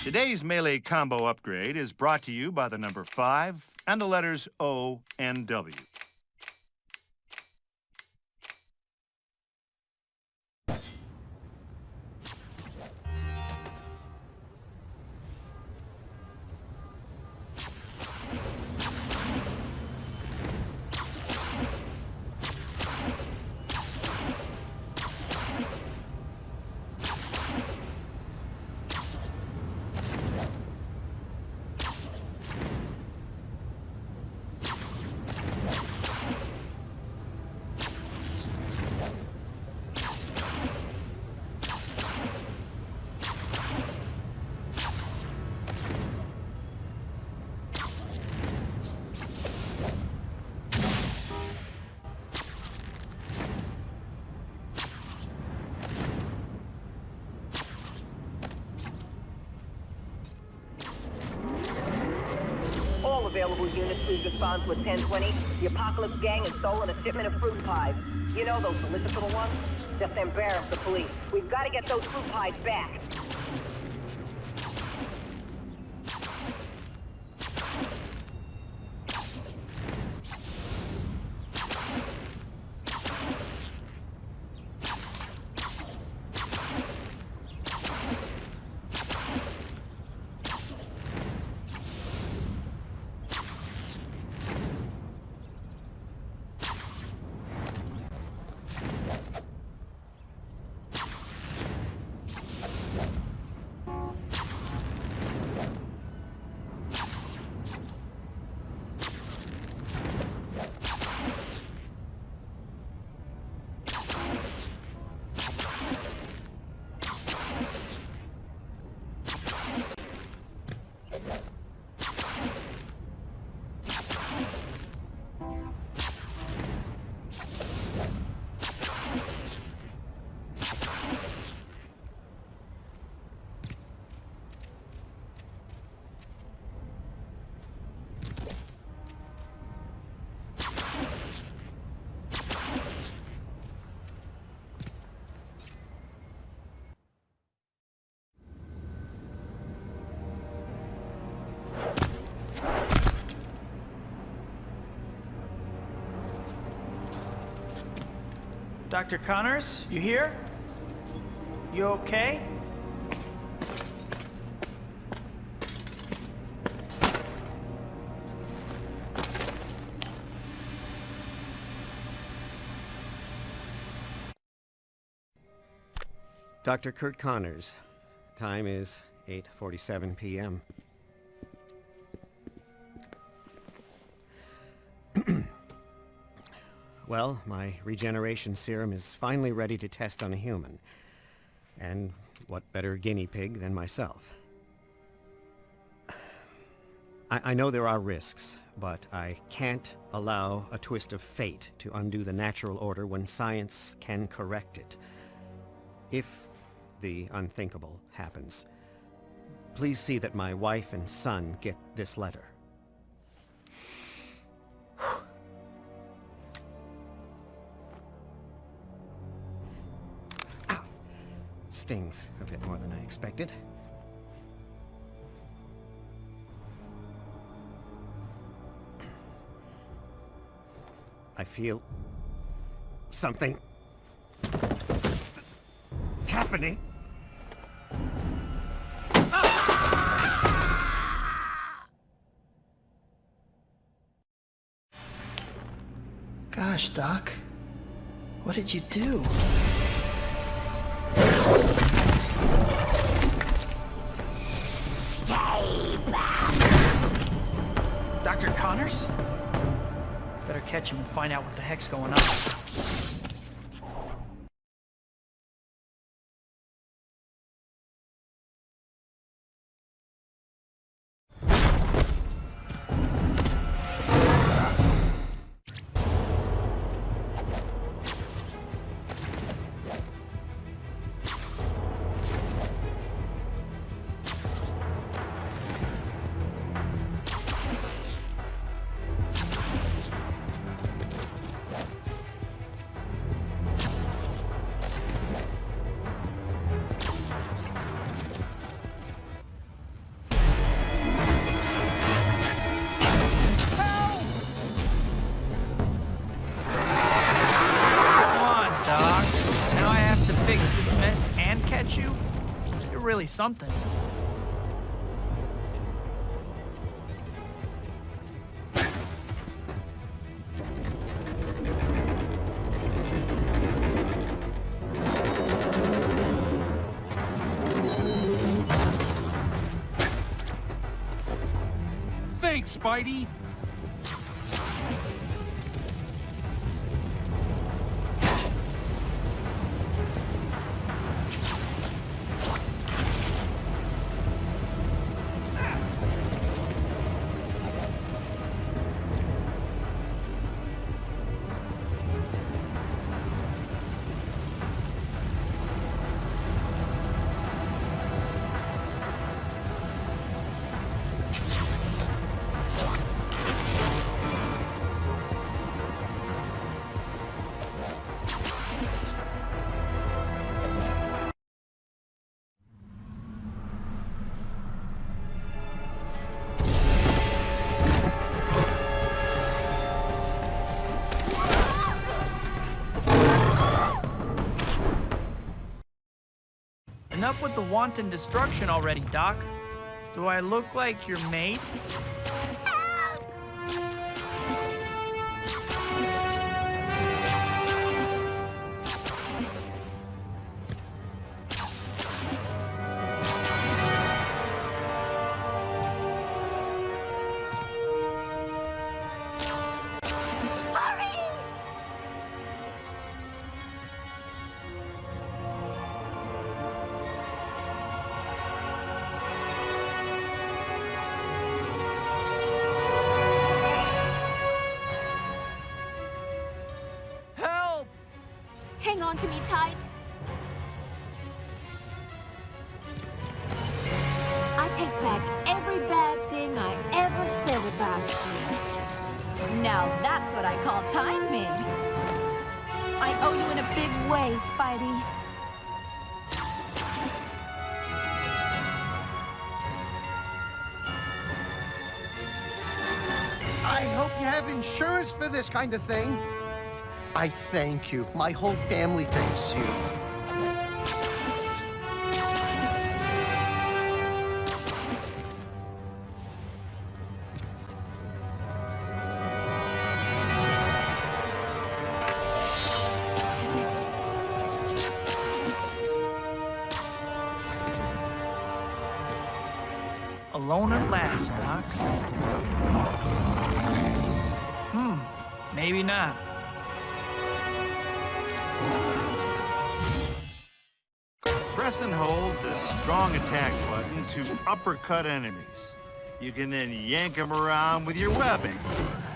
Speaker 4: Today's melee combo upgrade is brought to you by the number 5 and the letters O and W.
Speaker 21: Available units, please respond to a 1020. The Apocalypse Gang has stolen a shipment of fruit pies. You know those delicious little ones? Just embarrass the police. We've got to get those fruit pies back.
Speaker 2: Dr. Connors, you here? You okay?
Speaker 8: Dr. Kurt Connors. Time is 8:47 p.m. Well, my regeneration serum is finally ready to test on a human. And what better guinea pig than myself? I know there are risks, but I can't allow a twist of fate to undo the natural order when science can correct it. If the unthinkable happens, please see that my wife and son get this letter. Ow! Stings a bit more than I expected. I feel something happening.
Speaker 2: Gosh, Doc. What did you do?
Speaker 1: Stay back!
Speaker 2: Dr. Connors? Better catch him and find out what the heck's going on. Really something.
Speaker 10: Thanks, Spidey.
Speaker 2: Enough with the wanton destruction already, Doc. Do I look like your mate?
Speaker 15: Hang on to me tight. I take back every bad thing I ever said about you.
Speaker 22: Now that's what I call timing. I owe you in a big way, Spidey.
Speaker 8: I hope you have insurance for this kind of thing.
Speaker 9: I thank you. My whole family thanks you.
Speaker 2: Alone at last, Doc. Maybe not.
Speaker 4: Press and hold the strong attack button to uppercut enemies. You can then yank them around with your webbing.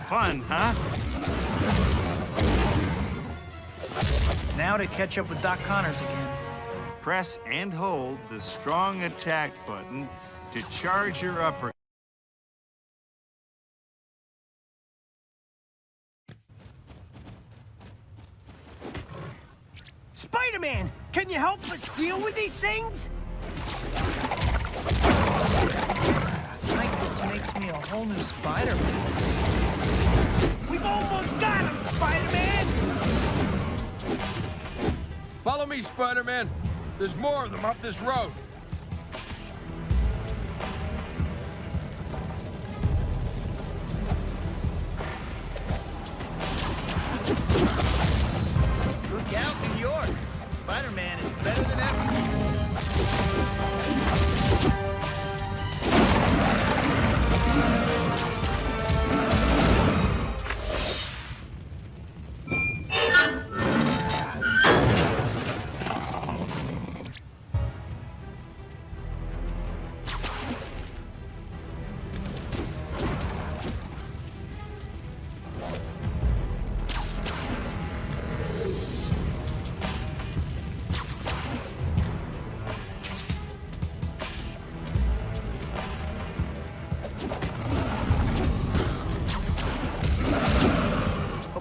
Speaker 4: Fun, huh?
Speaker 2: Now to catch up with Doc Connors again.
Speaker 4: Press and hold the strong attack button to charge your uppercut.
Speaker 1: Spider-Man, can you help us deal with these things?
Speaker 2: It's like this makes me a whole new Spider-Man.
Speaker 1: We've almost got him, Spider-Man!
Speaker 10: Follow me, Spider-Man. There's more of them up this road.
Speaker 2: Look out, New York! Spider-Man is better than ever.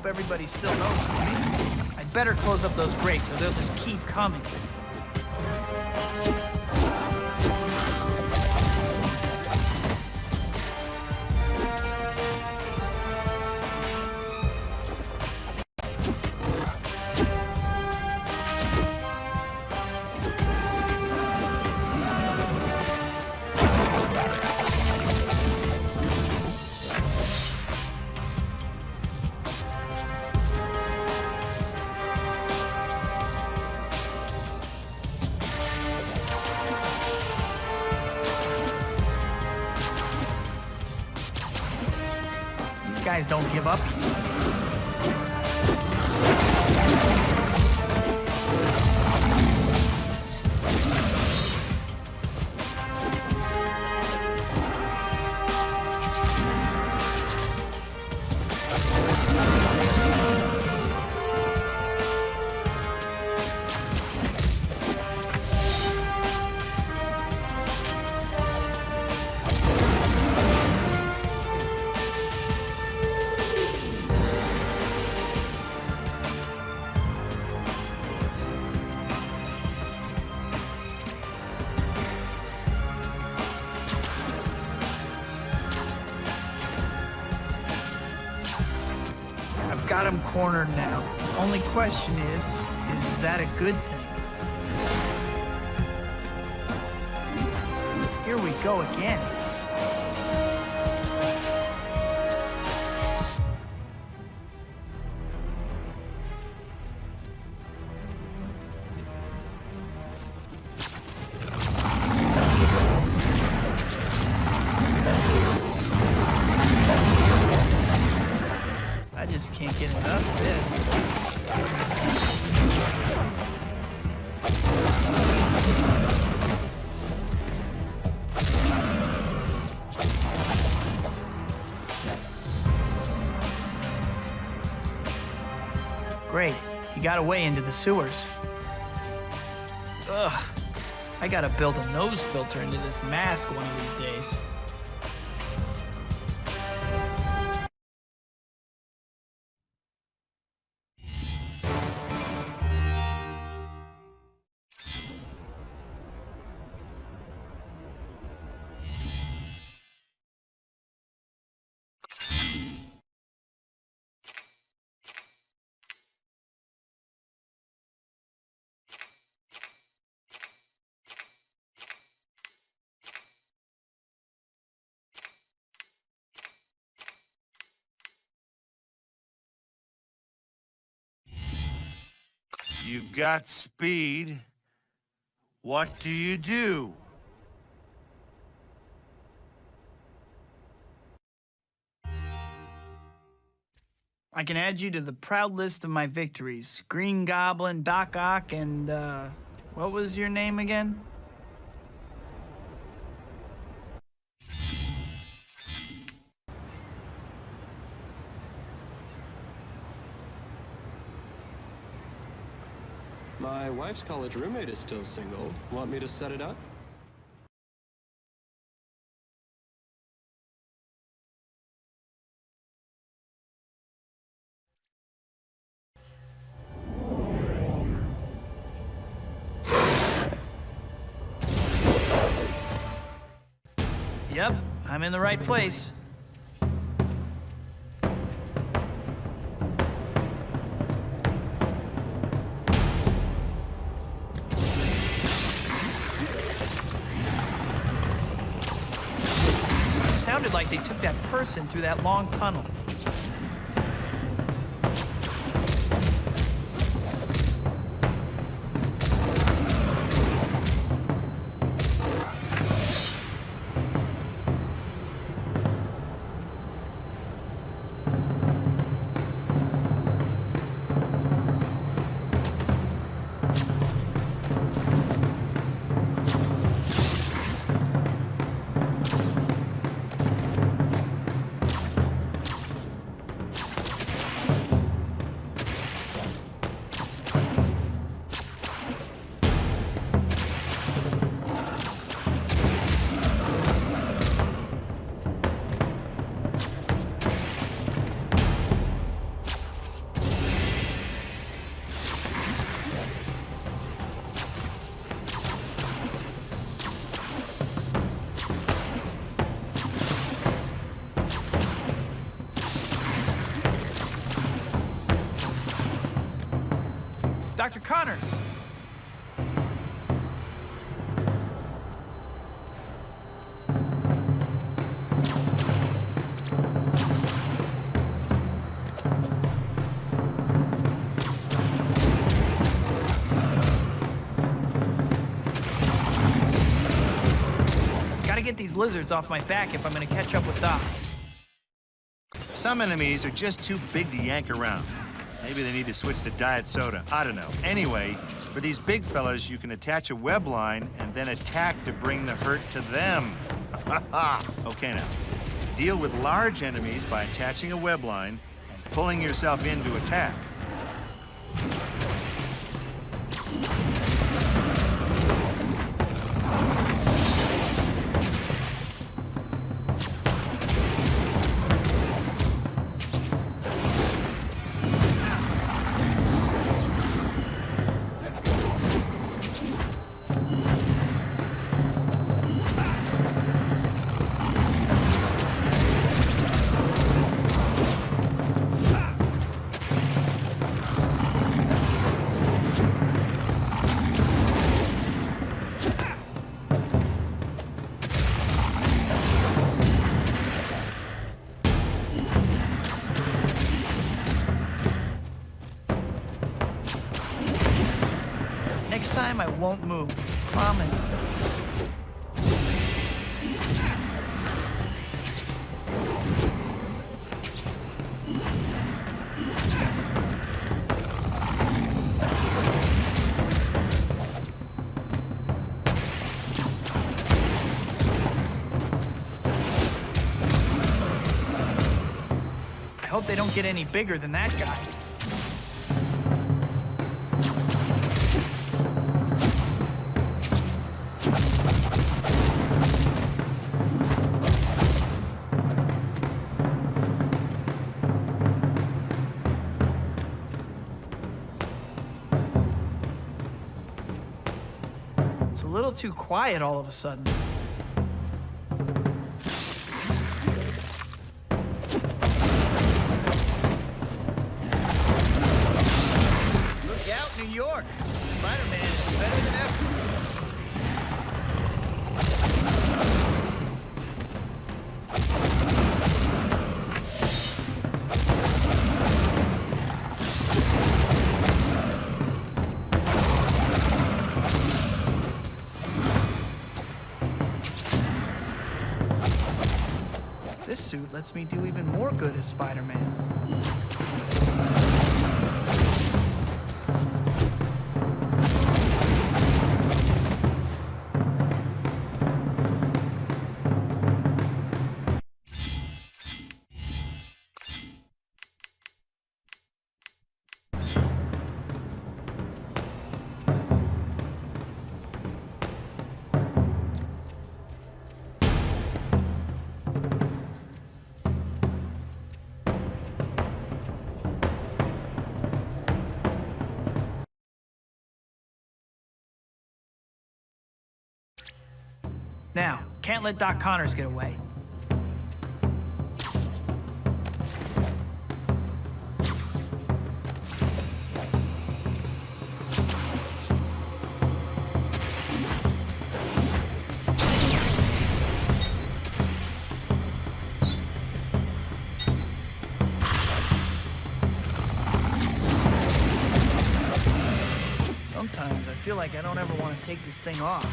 Speaker 2: Everybody still knows it's me. I'd better close up those grates or they'll just keep coming. These guys don't give up easy. Got him cornered now. Only question is that a good thing? Here we go again. I just can't get enough of this. Great, he got away into the sewers. Ugh, I gotta build a nose filter into this mask one of these days.
Speaker 4: You've got speed. What do you do?
Speaker 2: I can add you to the proud list of my victories. Green Goblin, Doc Ock, and, what was your name again?
Speaker 11: My wife's college roommate is still single. Want me to set it up?
Speaker 2: Yep, I'm in the right place. Sounded like they took that person through that long tunnel. Dr. Connors! Gotta get these lizards off my back if I'm gonna catch up with Doc.
Speaker 4: Some enemies are just too big to yank around. Maybe they need to switch to diet soda. I don't know. Anyway, for these big fellas, you can attach a web line and then attack to bring the hurt to them. Okay, now. Deal with large enemies by attaching a web line and pulling yourself in to attack.
Speaker 2: Next time, I won't move. Promise. I hope they don't get any bigger than that guy. It's a little too quiet all of a sudden. Look out, New York! Spider-Man is better than ever. This suit lets me do even more good as Spider-Man. Now, can't let Doc Connors get away. Sometimes I feel like I don't ever want to take this thing off.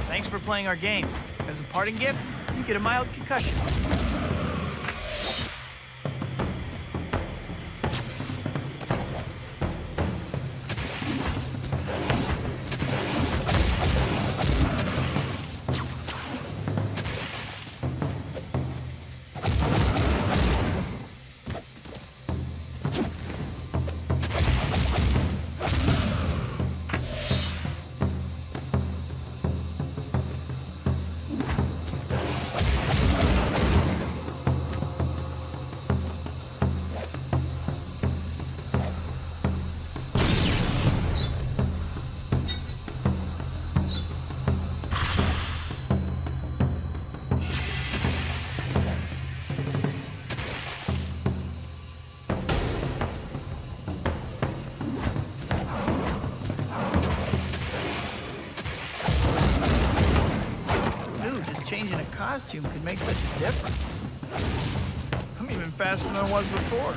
Speaker 2: Thanks for playing our game. As a parting gift, you get a mild concussion. Changing a costume could make such a difference. I'm even faster than I was before.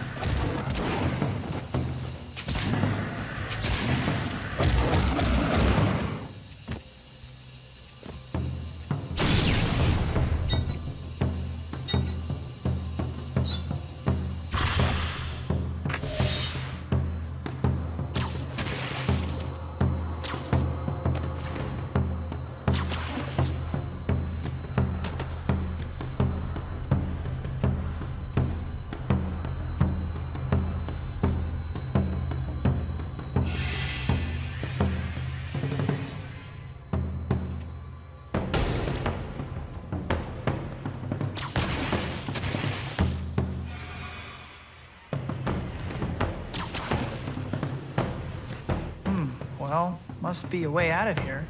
Speaker 2: Well, must be a way out of here.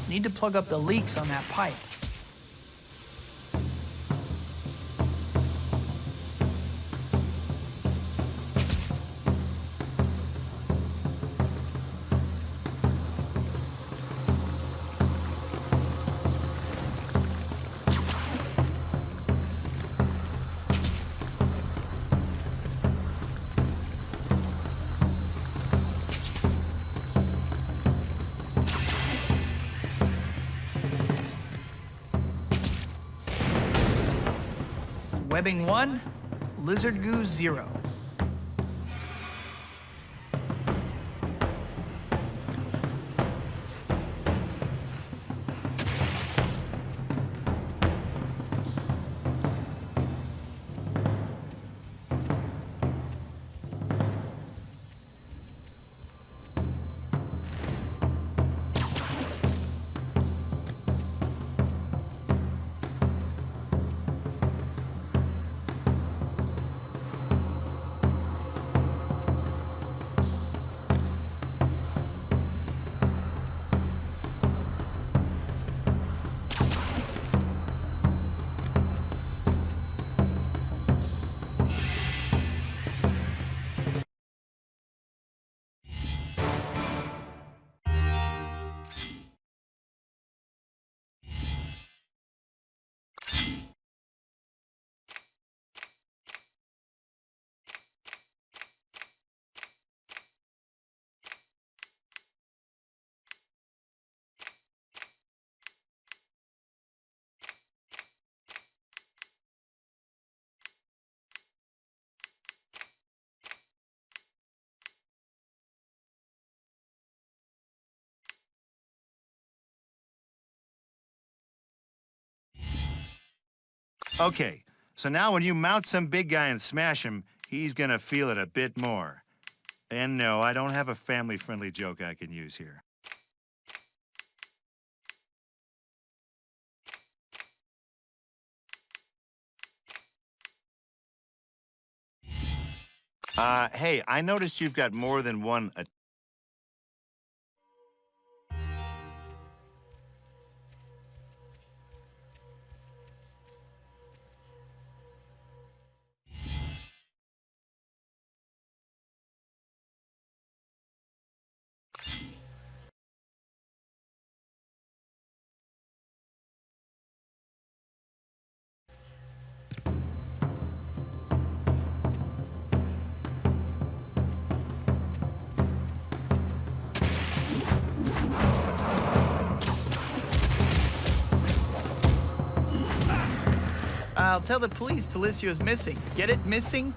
Speaker 2: Need to plug up the leaks on that pipe. Webbing 1, lizard goo 0.
Speaker 4: Okay, so now when you mount some big guy and smash him, he's gonna feel it a bit more. And no, I don't have a family-friendly joke I can use here. Hey, I noticed you've got more than one...
Speaker 2: I'll tell the police to list you as missing. Get it? Missing?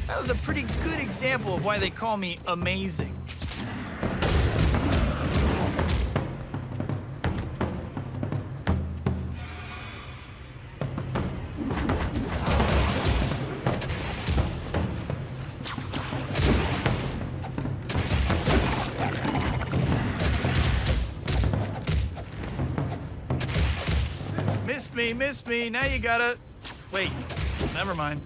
Speaker 2: That was a pretty good example of why they call me amazing. Missed me, now you gotta... Wait, never mind.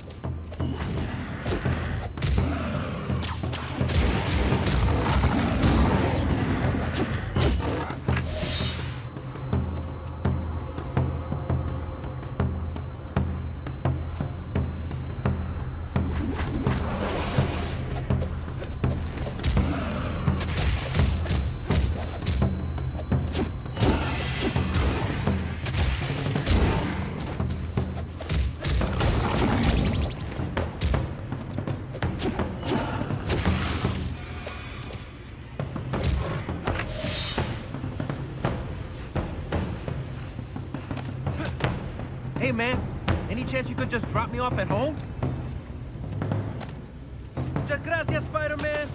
Speaker 17: Hey, man, any chance you could just drop me off at home? Muchas gracias, Spider-Man.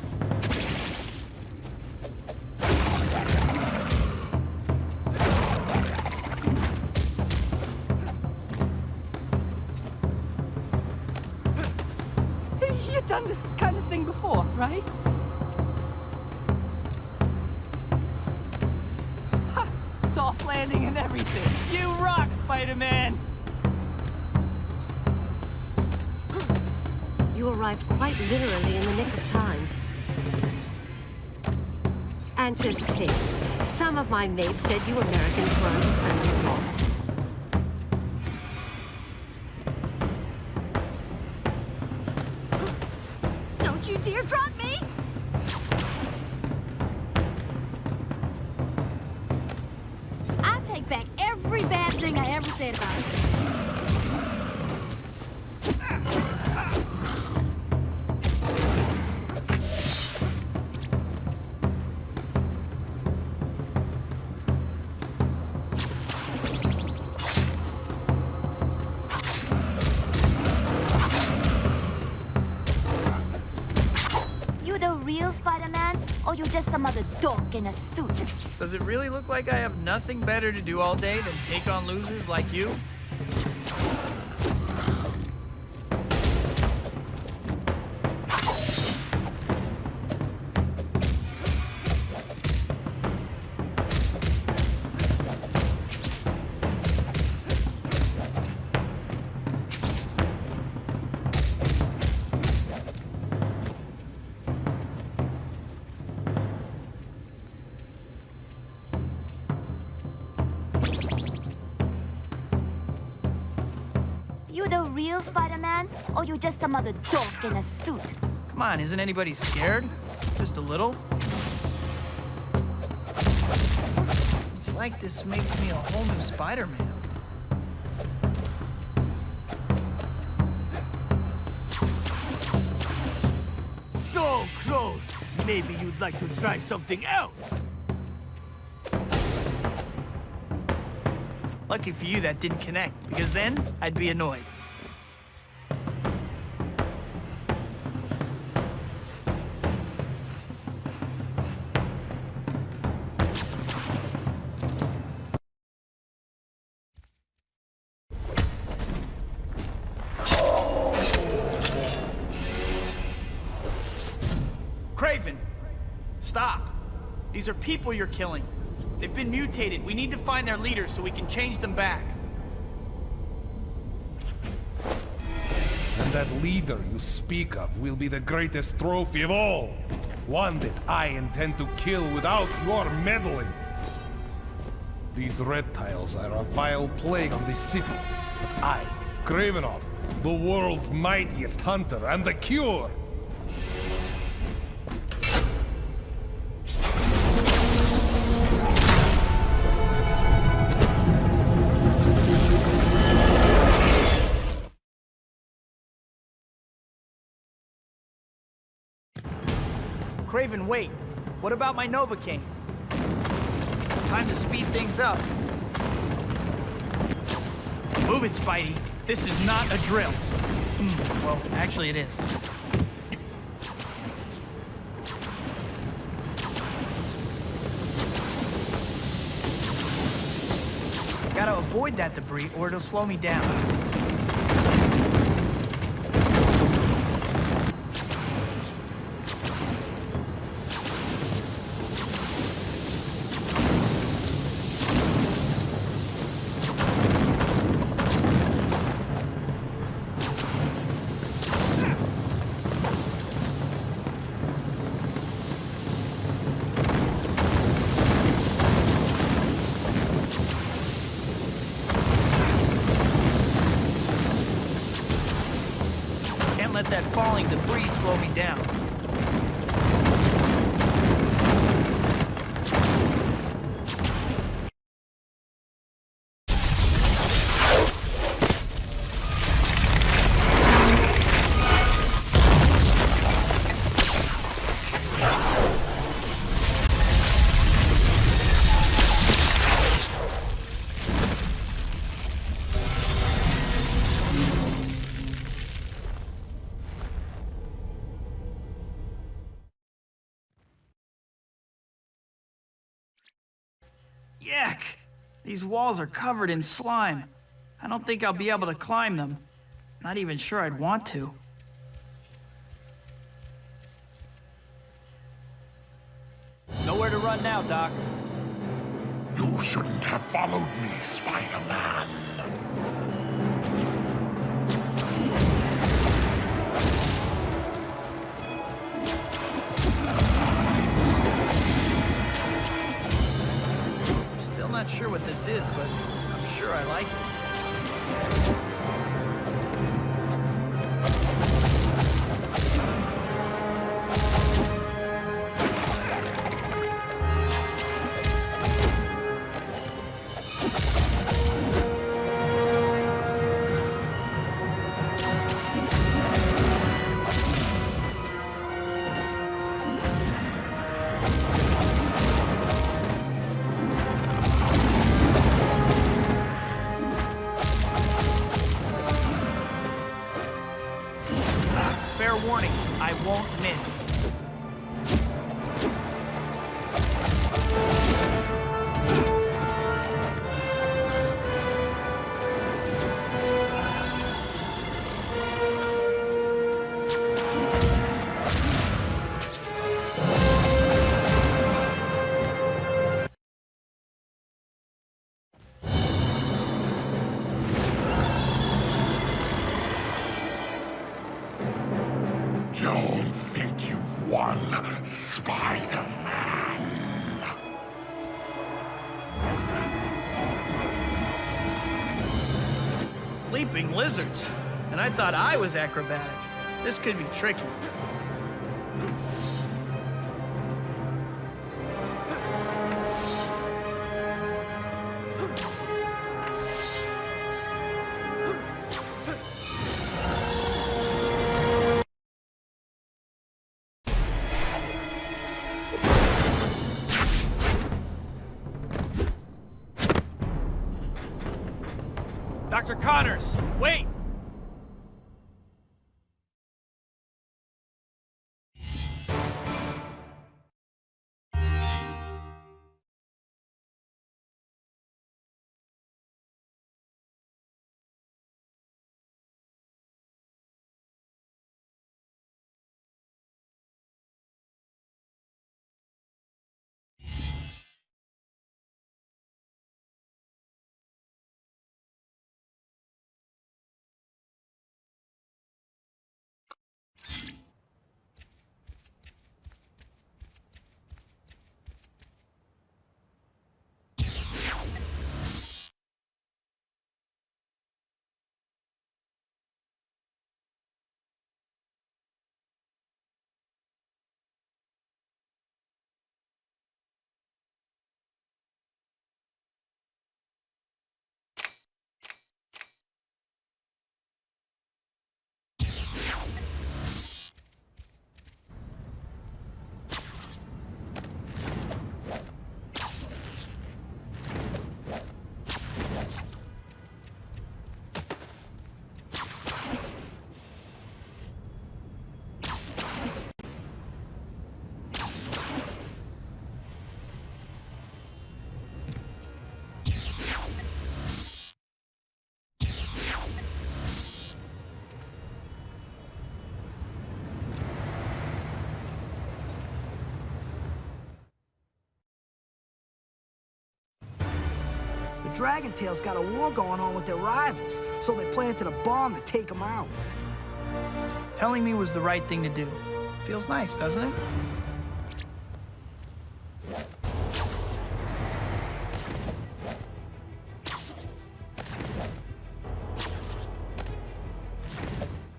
Speaker 2: You've done this kind of thing before, right? Ha! Soft landing and everything. You rock, Spider-Man!
Speaker 6: You arrived quite literally in the nick of time. And to think, some of my mates said you Americans were unfriendly lot.
Speaker 22: Don't you dare drop me! I take back every bad thing I ever said about you.
Speaker 15: You the real Spider-Man, or you just some other dork in a suit?
Speaker 2: Does it really look like I have nothing better to do all day than take on losers like you?
Speaker 15: You the real Spider-Man, or you just some other dork in a suit?
Speaker 2: Come on, isn't anybody scared? Just a little? It's like this makes me a whole new Spider-Man.
Speaker 1: So close! Maybe you'd like to try something else!
Speaker 2: Lucky for you that didn't connect, because then I'd be annoyed. These are people you're killing. They've been mutated. We need to find their leaders so we can change them back.
Speaker 13: And that leader you speak of will be the greatest trophy of all. One that I intend to kill without your meddling. These reptiles are a vile plague on this city. But I, Kravenov, the world's mightiest hunter, am the cure.
Speaker 2: Craven, wait. What about my Novocaine? Time to speed things up. Move it, Spidey. This is not a drill. Well, actually it is. Gotta avoid that debris or it'll slow me down. Let that falling debris slow me down. Yuck! These walls are covered in slime. I don't think I'll be able to climb them. Not even sure I'd want to. Nowhere to run now, Doc.
Speaker 12: You shouldn't have followed me, Spider-Man.
Speaker 2: Not sure what this is, but I'm sure I like it. Fair warning, I won't miss.
Speaker 12: Don't think you've won, Spider-Man.
Speaker 2: Leaping lizards. And I thought I was acrobatic. This could be tricky. Dr. Connors, wait!
Speaker 14: Dragon Tails got a war going on with their rivals, so they planted a bomb to take them out.
Speaker 2: Telling me was the right thing to do. Feels nice, doesn't it?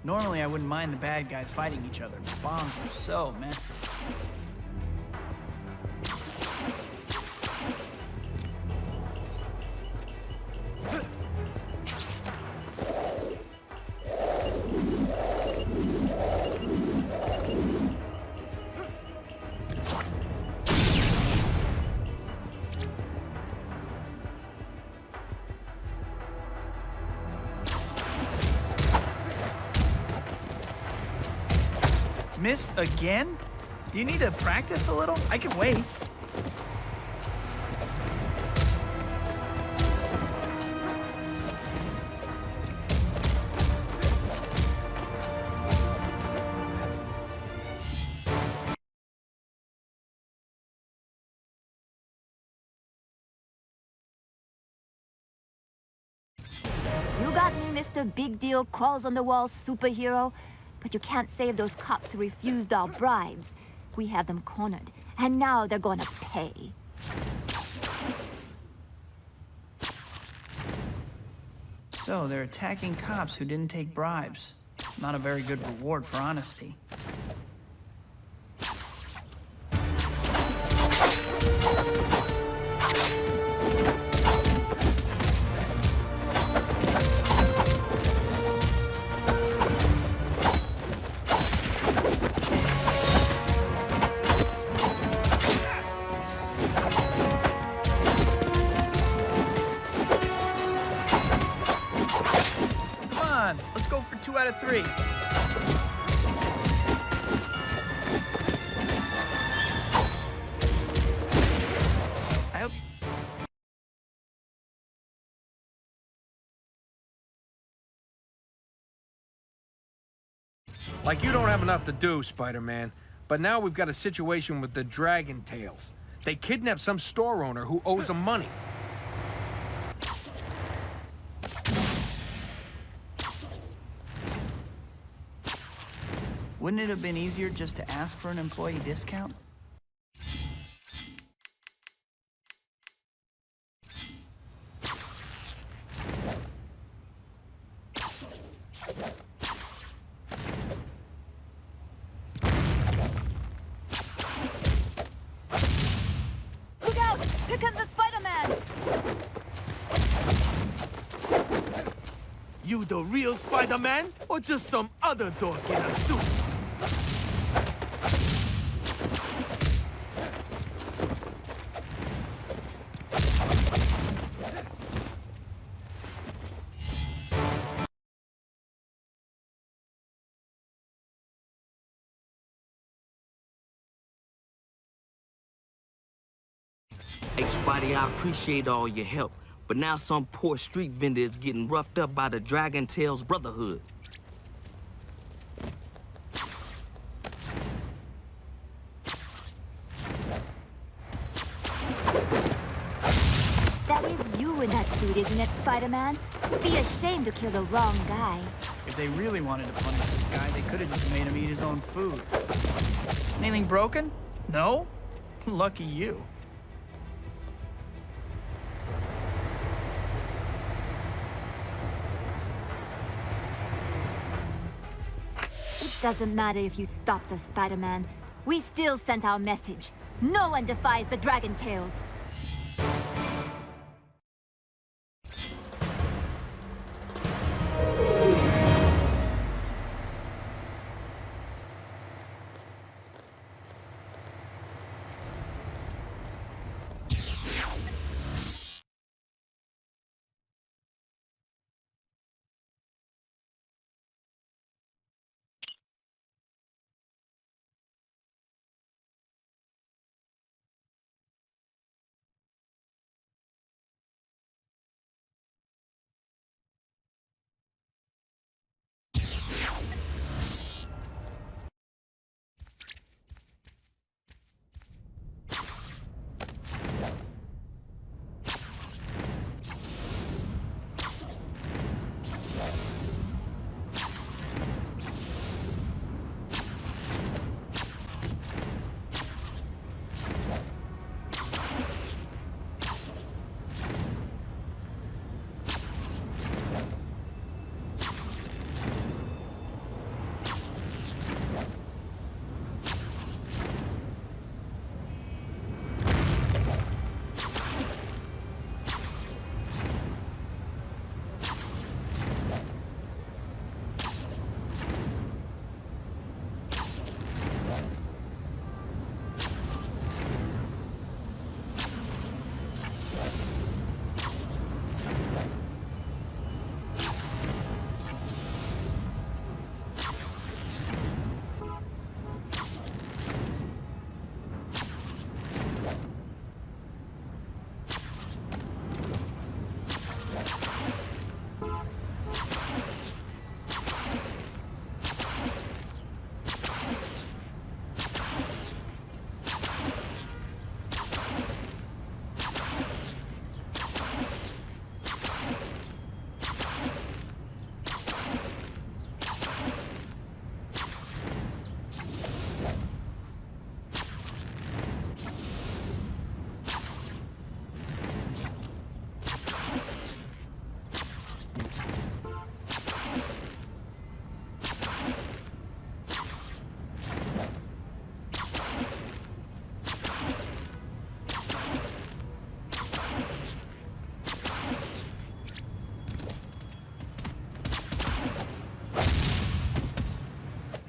Speaker 2: Normally, I wouldn't mind the bad guys fighting each other, but bombs are so messy. Missed again? Do you need to practice a little? I can wait.
Speaker 22: You got me, Mr. Big Deal Crawls on the Wall superhero. But you can't save those cops who refused our bribes. We have them cornered, and now they're gonna pay.
Speaker 2: So they're attacking cops who didn't take bribes. Not a very good reward for honesty. Let's go for 2 out of 3. I hope...
Speaker 10: Like you don't have enough to do, Spider-Man. But now we've got a situation with the Dragon Tails. They kidnapped some store owner who owes them money.
Speaker 2: Wouldn't it have been easier just to ask for an employee discount?
Speaker 22: Look out! Here comes the Spider-Man!
Speaker 1: You the real Spider-Man, or just some other dork in a suit?
Speaker 16: Hey, Spidey, I appreciate all your help, but now some poor street vendor is getting roughed up by the Dragon Tails Brotherhood.
Speaker 22: That is you in that suit, isn't it, Spider-Man? Be ashamed to kill the wrong guy.
Speaker 2: If they really wanted to punish this guy, they could have just made him eat his own food. Anything broken? No? Lucky you.
Speaker 22: It doesn't matter if you stopped us, Spider-Man. We still sent our message. No one defies the Dragon Tails.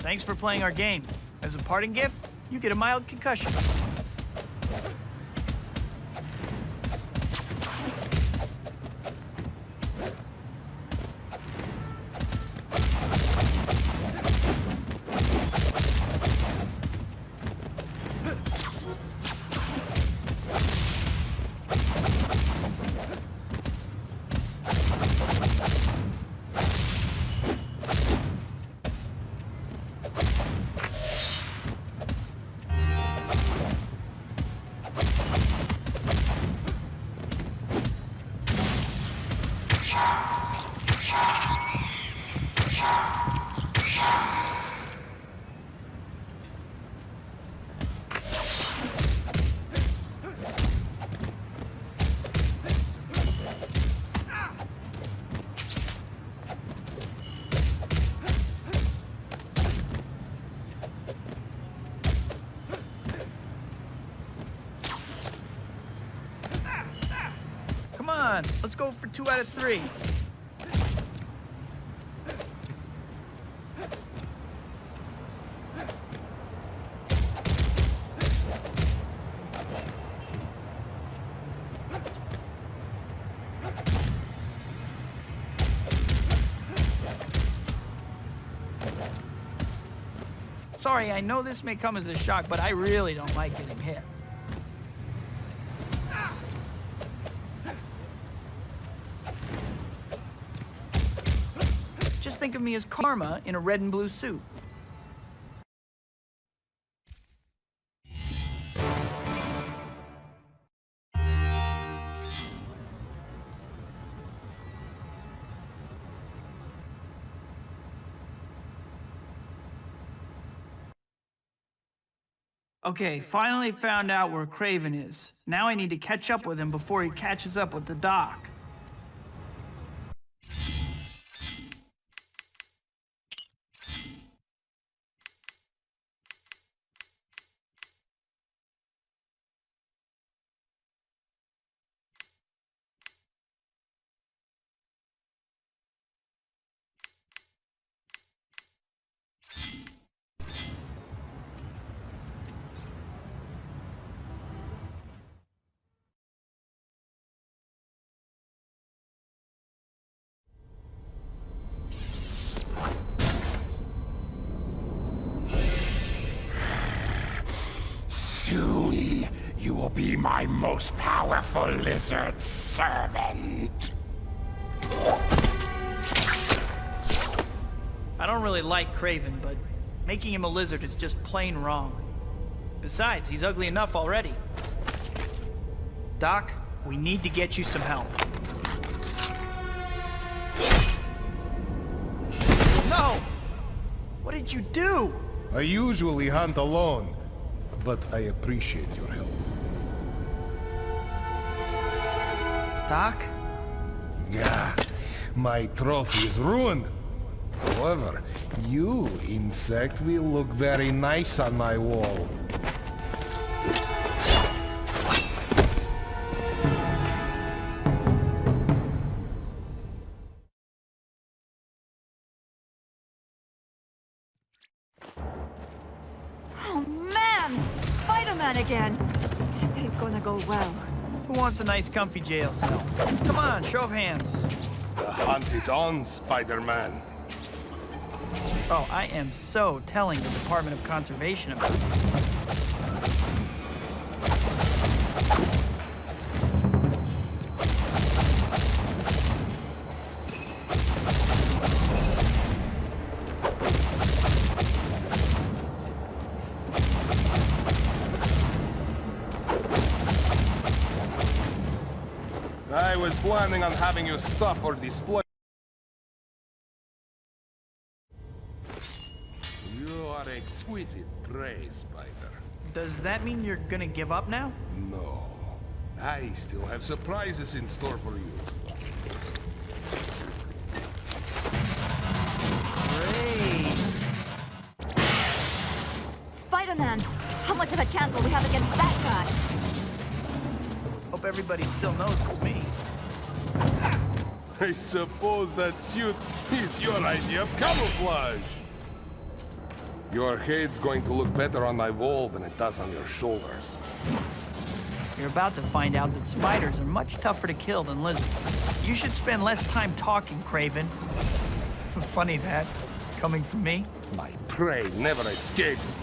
Speaker 2: Thanks for playing our game. As a parting gift, you get a mild concussion. Come on, let's go for 2 out of 3. Sorry, I know this may come as a shock, but I really don't like getting hit. Just think of me as Karma in a red and blue suit. Okay, finally found out where Craven is. Now I need to catch up with him before he catches up with the Doc.
Speaker 12: Soon, you will be my most powerful lizard servant.
Speaker 2: I don't really like Craven, but making him a lizard is just plain wrong. Besides, he's ugly enough already. Doc, we need to get you some help. No! What did you do?
Speaker 13: I usually hunt alone, but I appreciate your help.
Speaker 2: Doc?
Speaker 13: Yeah, my trophy is ruined. However, you, insect, will look very nice on my wall.
Speaker 22: Oh man! Spider-Man again! This ain't gonna go well.
Speaker 2: Who wants a nice comfy jail cell? Come on, show of hands.
Speaker 13: The hunt is on, Spider-Man.
Speaker 2: Oh, I am so telling the Department of Conservation about it.
Speaker 13: I was planning on having you stop or display. You are exquisite prey, Spider.
Speaker 2: Does that mean you're gonna give up now?
Speaker 13: No. I still have surprises in store for you.
Speaker 2: Great.
Speaker 22: Spider-Man! How much of a chance will we have against that guy?
Speaker 2: Hope everybody still knows it's me.
Speaker 13: I suppose that suit is your idea of camouflage. Your head's going to look better on my wall than it does on your shoulders.
Speaker 2: You're about to find out that spiders are much tougher to kill than lizards. You should spend less time talking, Craven. Funny that, coming from me.
Speaker 13: My prey never escapes.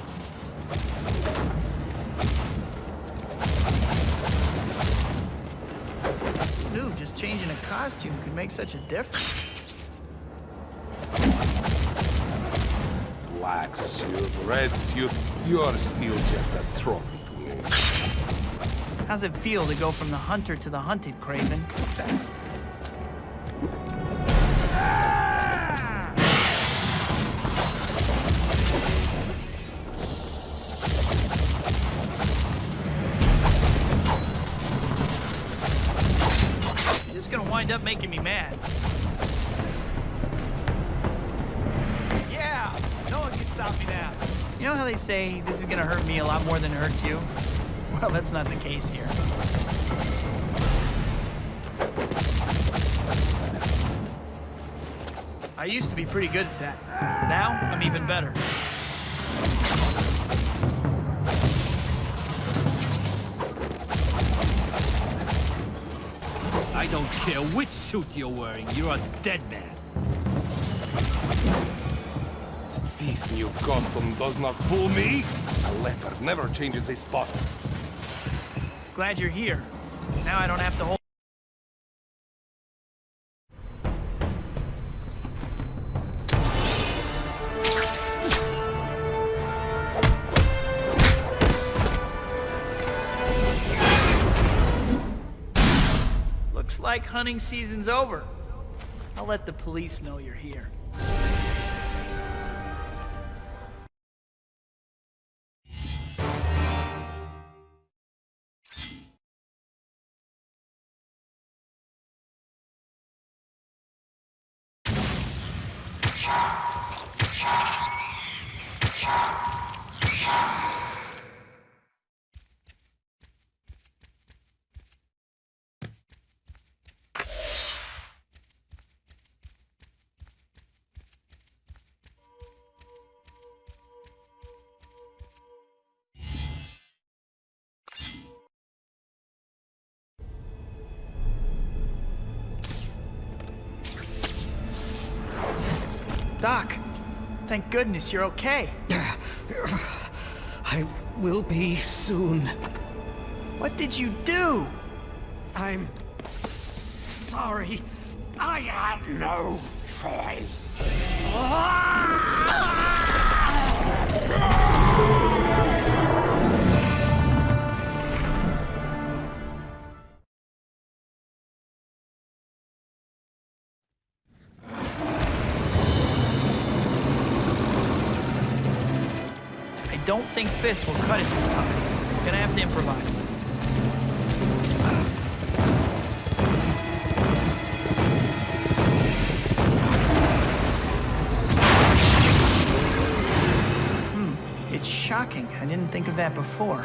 Speaker 2: Ooh, just changing a costume could make such a difference.
Speaker 13: Black suit, red suit, you're still just a trophy to me.
Speaker 2: How's it feel to go from the hunter to the hunted, Craven? It's gonna wind up making me mad. Yeah! No one can stop me now. You know how they say this is gonna hurt me a lot more than it hurts you? Well, that's not the case here. I used to be pretty good at that. Now, I'm even better.
Speaker 1: I don't care which suit you're wearing, you're a dead man.
Speaker 13: This new costume does not fool me. A leopard never changes his spots.
Speaker 2: Glad you're here. Now I don't have to hold... Looks like hunting season's over. I'll let the police know you're here. Doc, thank goodness you're okay.
Speaker 8: I will be soon.
Speaker 2: What did you do?
Speaker 8: I'm sorry. I had no choice.
Speaker 2: I don't think fists will cut it this time. Gonna have to improvise. It's shocking. I didn't think of that before.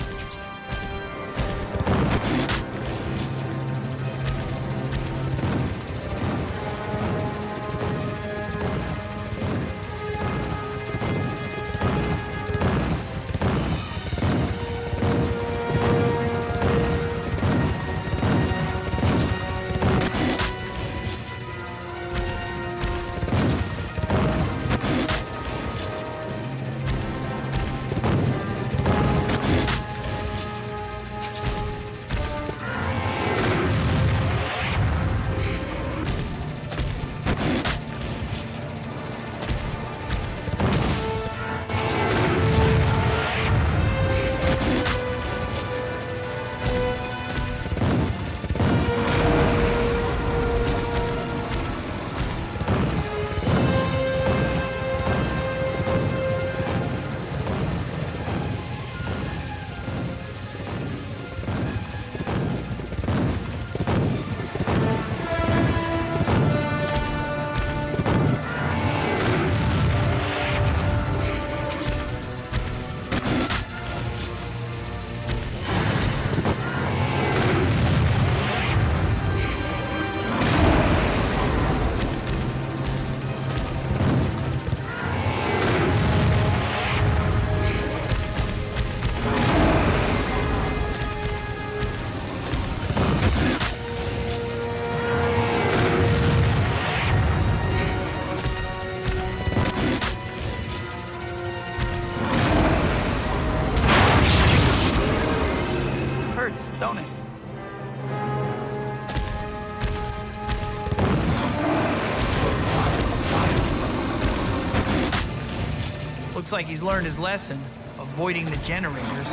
Speaker 2: Looks like he's learned his lesson, avoiding the generators.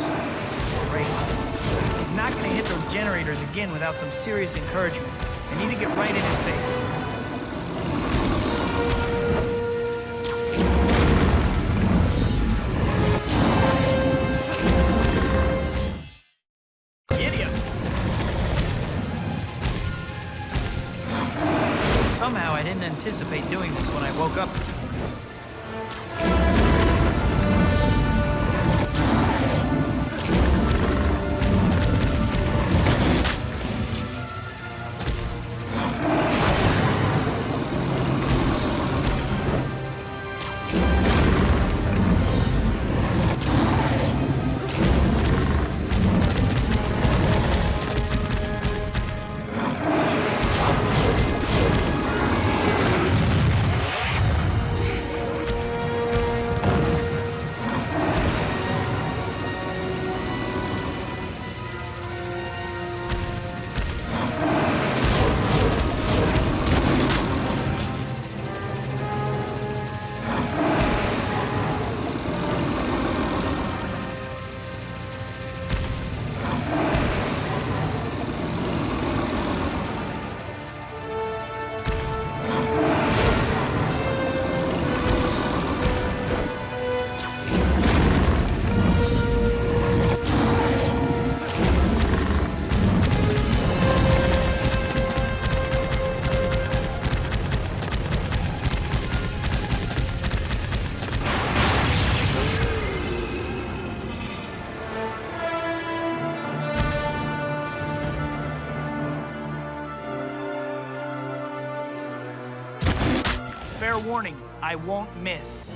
Speaker 2: Great. He's not gonna hit those generators again without some serious encouragement. I need to get right in his face. Somehow I didn't anticipate doing this when I woke up this morning. Fair warning, I won't miss.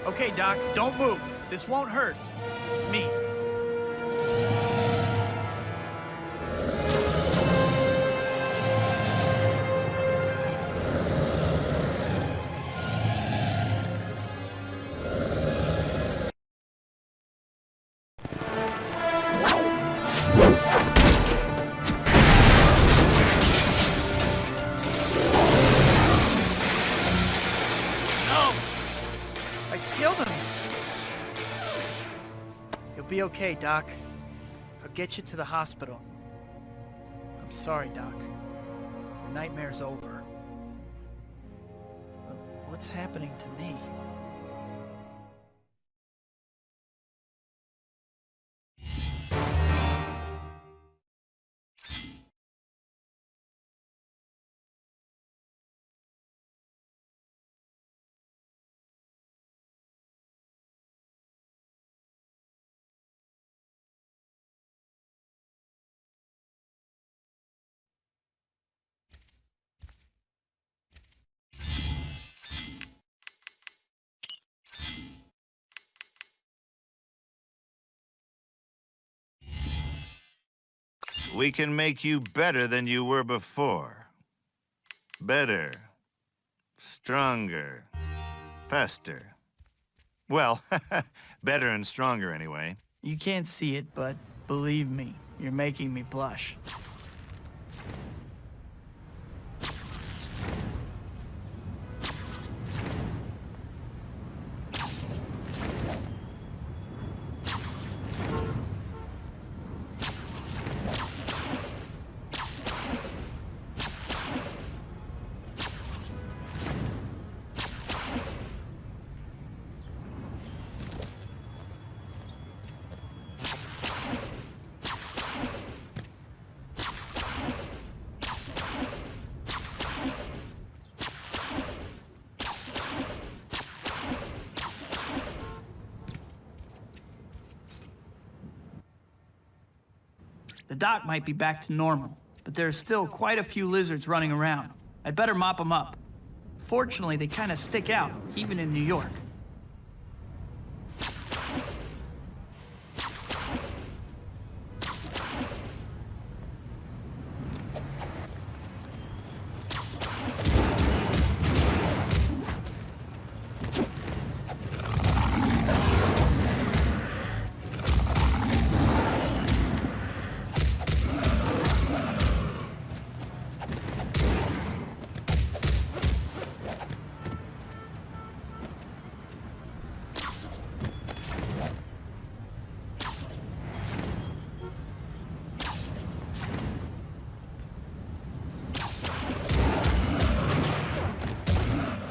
Speaker 2: Okay, Doc, don't move. This won't hurt me. Be okay, Doc. I'll get you to the hospital. I'm sorry, Doc. The nightmare's over. But what's happening to me?
Speaker 4: We can make you better than you were before. Better. Stronger. Faster. Well, better and stronger anyway.
Speaker 2: You can't see it, but believe me, you're making me blush. The dock might be back to normal, but there are still quite a few lizards running around. I'd better mop them up. Fortunately, they kind of stick out, even in New York.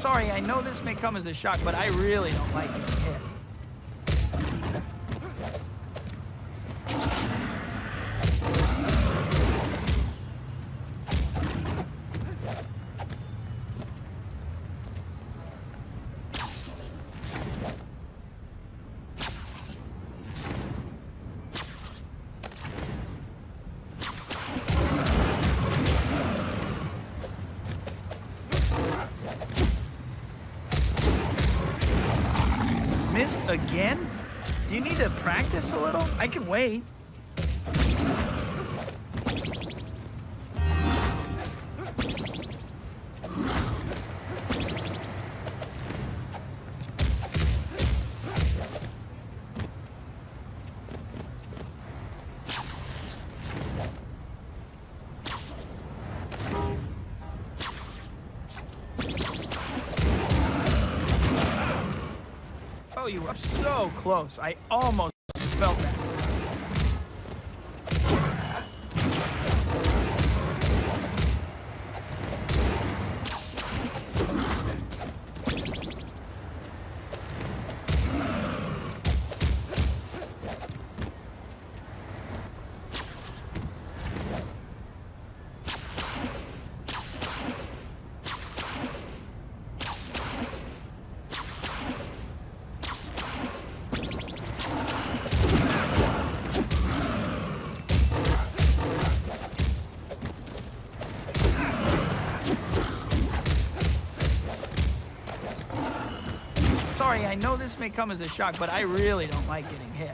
Speaker 2: Sorry, I know this may come as a shock, but I really don't like getting hit. Missed again? Do you need to practice a little? I can wait. Oh, you were so close. I almost felt that. Sorry, I know this may come as a shock, but I really don't like getting hit.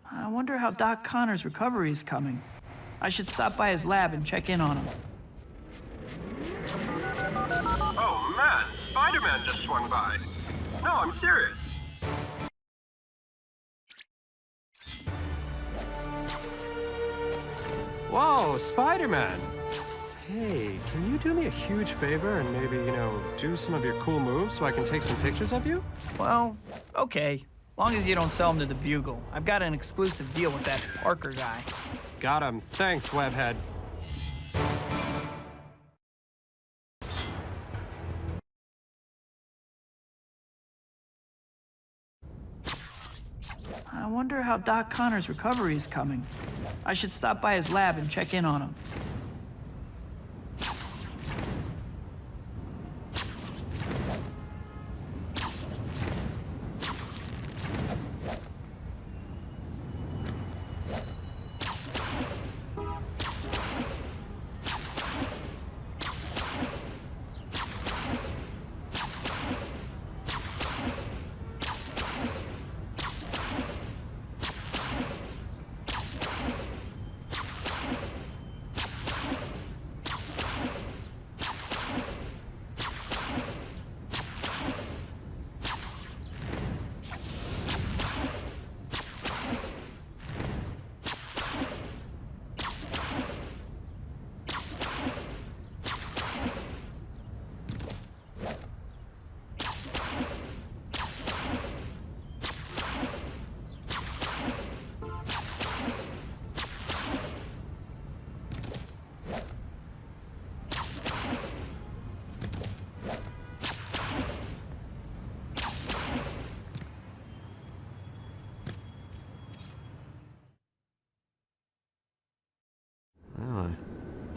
Speaker 2: I wonder how Doc Connor's recovery is coming. I should stop by his lab and check in on him.
Speaker 7: Oh man, Spider-Man just swung by. No, I'm serious. Whoa, Spider-Man! Hey, can you do me a huge favor and maybe, do some of your cool moves so I can take some pictures of you?
Speaker 2: Well, okay. Long as you don't sell him to the Bugle. I've got an exclusive deal with that Parker guy.
Speaker 7: Got him. Thanks, Webhead.
Speaker 2: I wonder how Doc Connor's recovery is coming. I should stop by his lab and check in on him.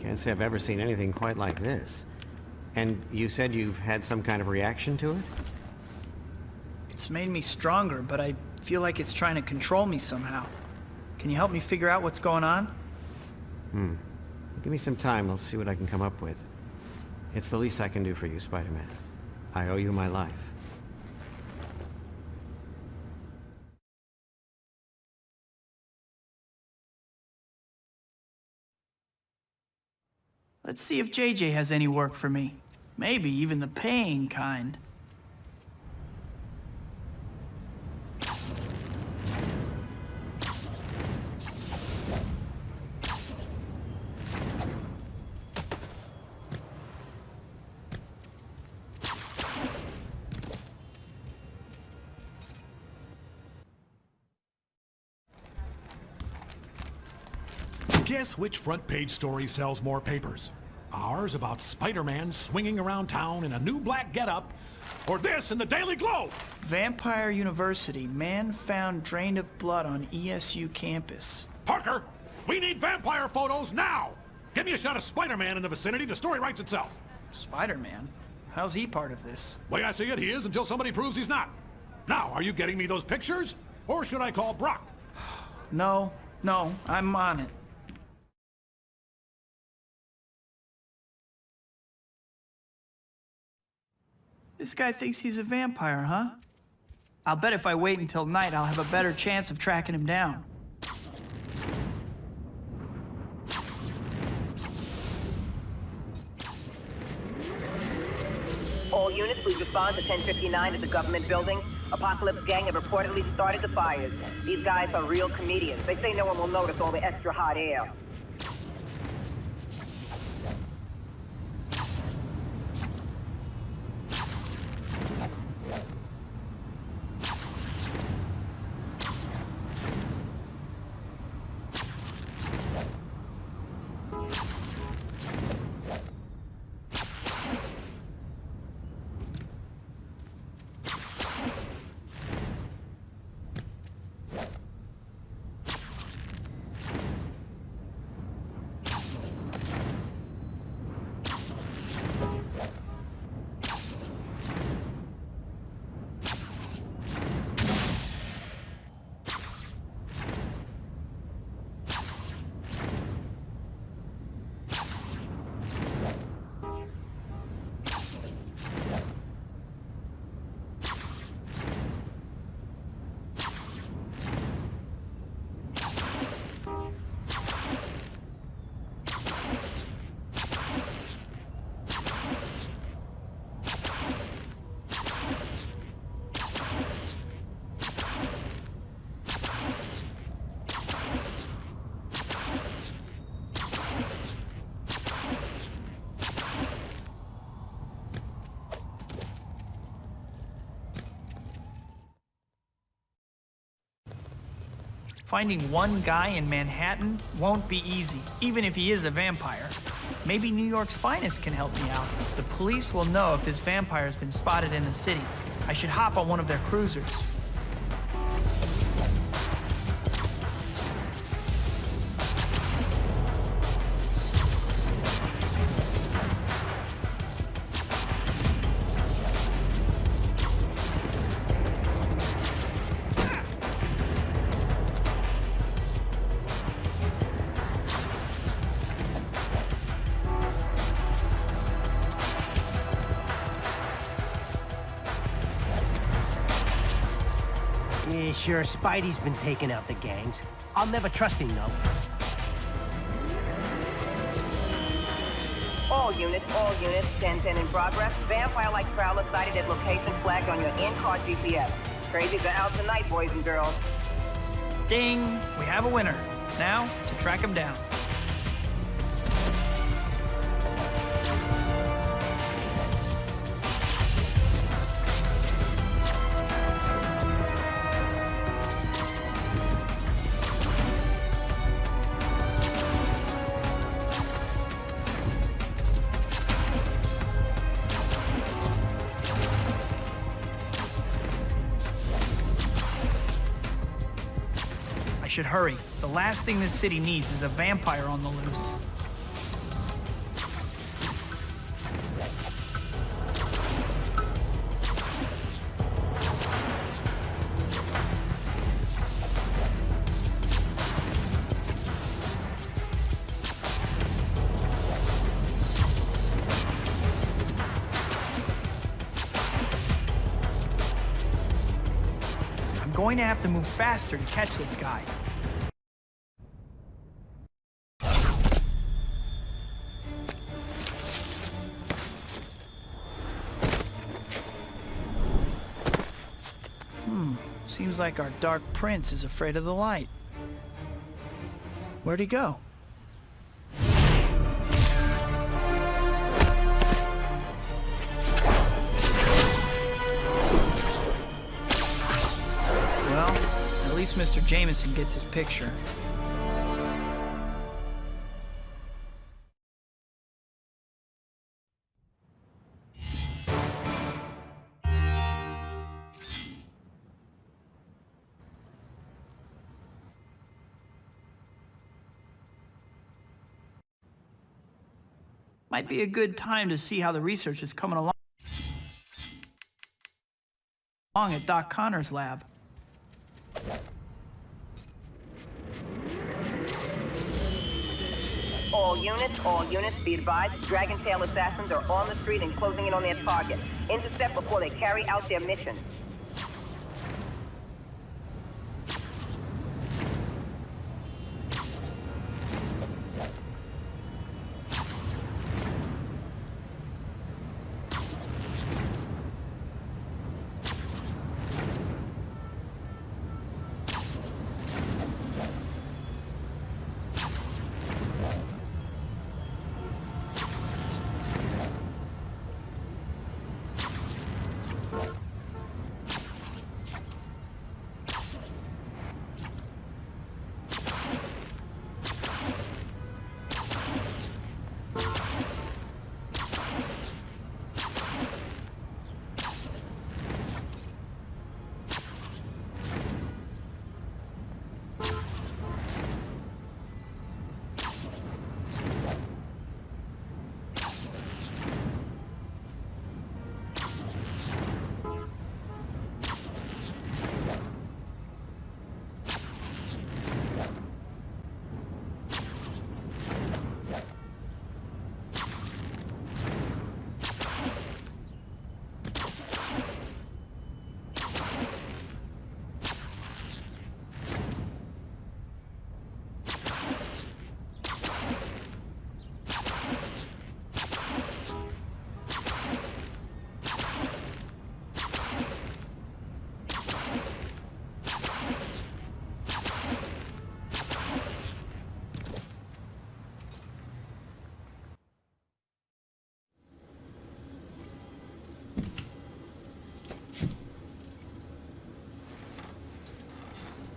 Speaker 8: Can't say I've ever seen anything quite like this. And you said you've had some kind of reaction to it?
Speaker 2: It's made me stronger, but I feel like it's trying to control me somehow. Can you help me figure out what's going on?
Speaker 8: Give me some time, I'll see what I can come up with. It's the least I can do for you, Spider-Man. I owe you my life.
Speaker 2: Let's see if JJ has any work for me. Maybe even the paying kind.
Speaker 18: Guess which front page story sells more papers? Ours about Spider-Man swinging around town in a new black getup, or this in the Daily Globe?
Speaker 2: Vampire University. Man found drained of blood on ESU campus.
Speaker 18: Parker, we need vampire photos now! Give me a shot of Spider-Man in the vicinity, the story writes itself.
Speaker 2: Spider-Man? How's he part of this?
Speaker 18: Way I see it, he is until somebody proves he's not. Now, are you getting me those pictures? Or should I call Brock?
Speaker 2: No, I'm on it. This guy thinks he's a vampire, huh? I'll bet if I wait until night, I'll have a better chance of tracking him down.
Speaker 21: All units, please respond to 1059 at the government building. Apocalypse Gang have reportedly started the fires. These guys are real comedians. They say no one will notice all the extra hot air.
Speaker 2: Finding one guy in Manhattan won't be easy, even if he is a vampire. Maybe New York's finest can help me out. The police will know if this vampire's been spotted in the city. I should hop on one of their cruisers.
Speaker 5: Yeah, sure, Spidey's been taking out the gangs. I'll never trust him, though.
Speaker 21: All units, 10-10 in progress. Vampire-like prowler sighted at location flagged on your in-car GPS. Crazies are out tonight, boys and girls.
Speaker 2: Ding! We have a winner. Now, to track him down. I should hurry. The last thing this city needs is a vampire on the loose. I'm going to have to move faster to catch this guy. Seems like our Dark Prince is afraid of the light. Where'd he go? Well, at least Mr. Jameson gets his picture. Might be a good time to see how the research is coming along at Doc Connor's lab.
Speaker 21: All units, be advised, Dragon Tail assassins are on the street and closing in on their target. Intercept before they carry out their mission.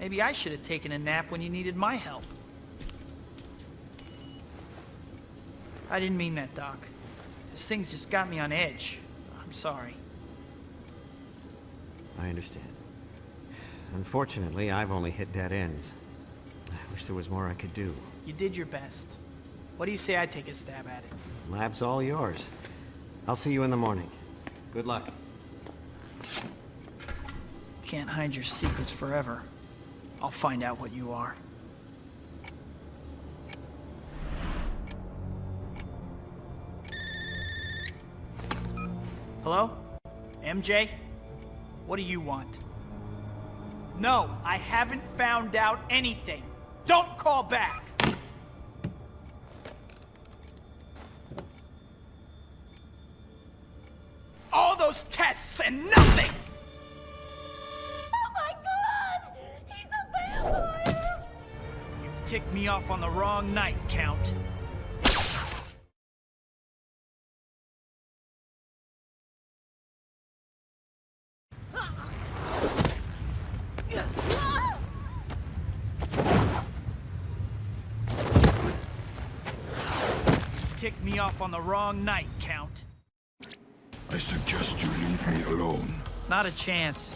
Speaker 2: Maybe I should have taken a nap when you needed my help. I didn't mean that, Doc. This thing's just got me on edge. I'm sorry.
Speaker 8: I understand. Unfortunately, I've only hit dead ends. I wish there was more I could do.
Speaker 2: You did your best. What do you say I take a stab at it?
Speaker 8: Lab's all yours. I'll see you in the morning. Good luck.
Speaker 2: Can't hide your secrets forever. I'll find out what you are. Hello? MJ? What do you want? No, I haven't found out anything. Don't call back! All those tests and nothing!
Speaker 15: Oh my god! He's a vampire!
Speaker 2: You've ticked me off on the wrong night, Count. Ticked me off on the wrong night, Count.
Speaker 12: I suggest you leave me alone.
Speaker 2: Not a chance.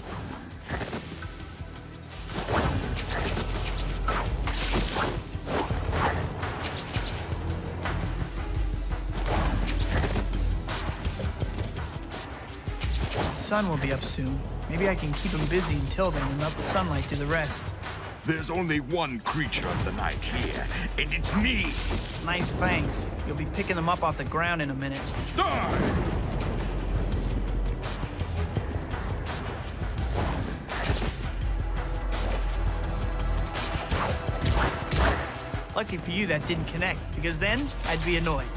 Speaker 2: The sun will be up soon. Maybe I can keep him busy until then and let the sunlight do the rest.
Speaker 12: There's only one creature of the night here, and it's me!
Speaker 2: Nice fangs. You'll be picking them up off the ground in a minute.
Speaker 12: Die!
Speaker 2: Lucky for you that didn't connect, because then I'd be annoyed.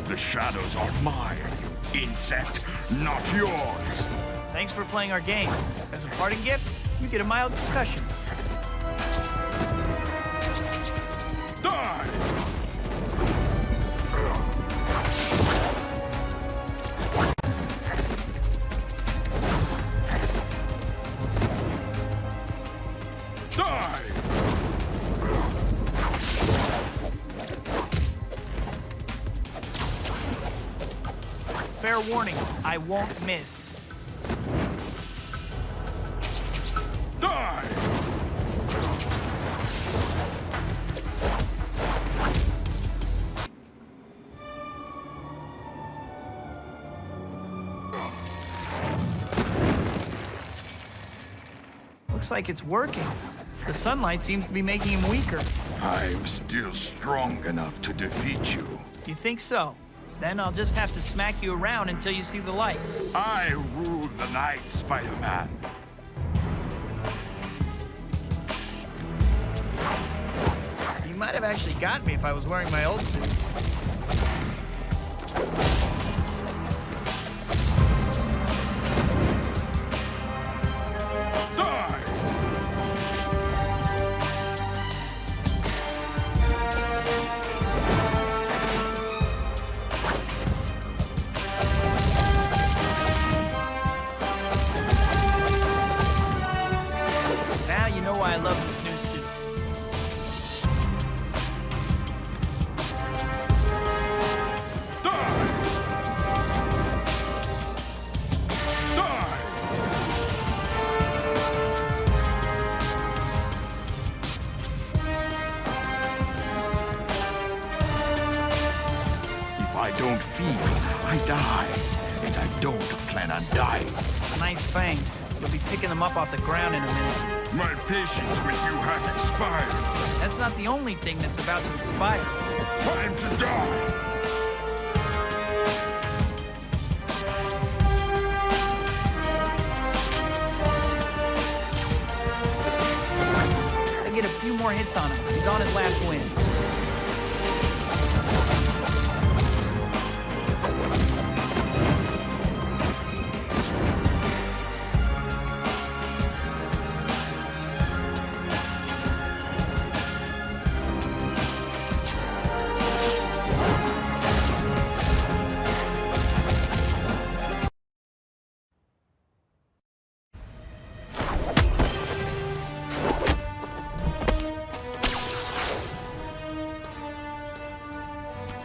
Speaker 12: The shadows are mine, you insect, not yours.
Speaker 2: Thanks for playing our game. As a parting gift, you get a mild concussion.
Speaker 12: Die! Die!
Speaker 2: Fair warning, I won't miss.
Speaker 12: Die!
Speaker 2: Looks like it's working. The sunlight seems to be making him weaker.
Speaker 12: I'm still strong enough to defeat you.
Speaker 2: You think so? Then I'll just have to smack you around until you see the light.
Speaker 12: I rule the night, Spider-Man.
Speaker 2: You might have actually got me if I was wearing my old suit. Now you know why I love this new suit.
Speaker 12: If I don't feel, I die. And I don't plan on dying.
Speaker 2: Nice fangs. You'll be picking them up off the ground in a minute.
Speaker 12: My patience with you has expired.
Speaker 2: That's not the only thing that's about to expire.
Speaker 12: Time to die!
Speaker 2: I get a few more hits on him. He's on his last win.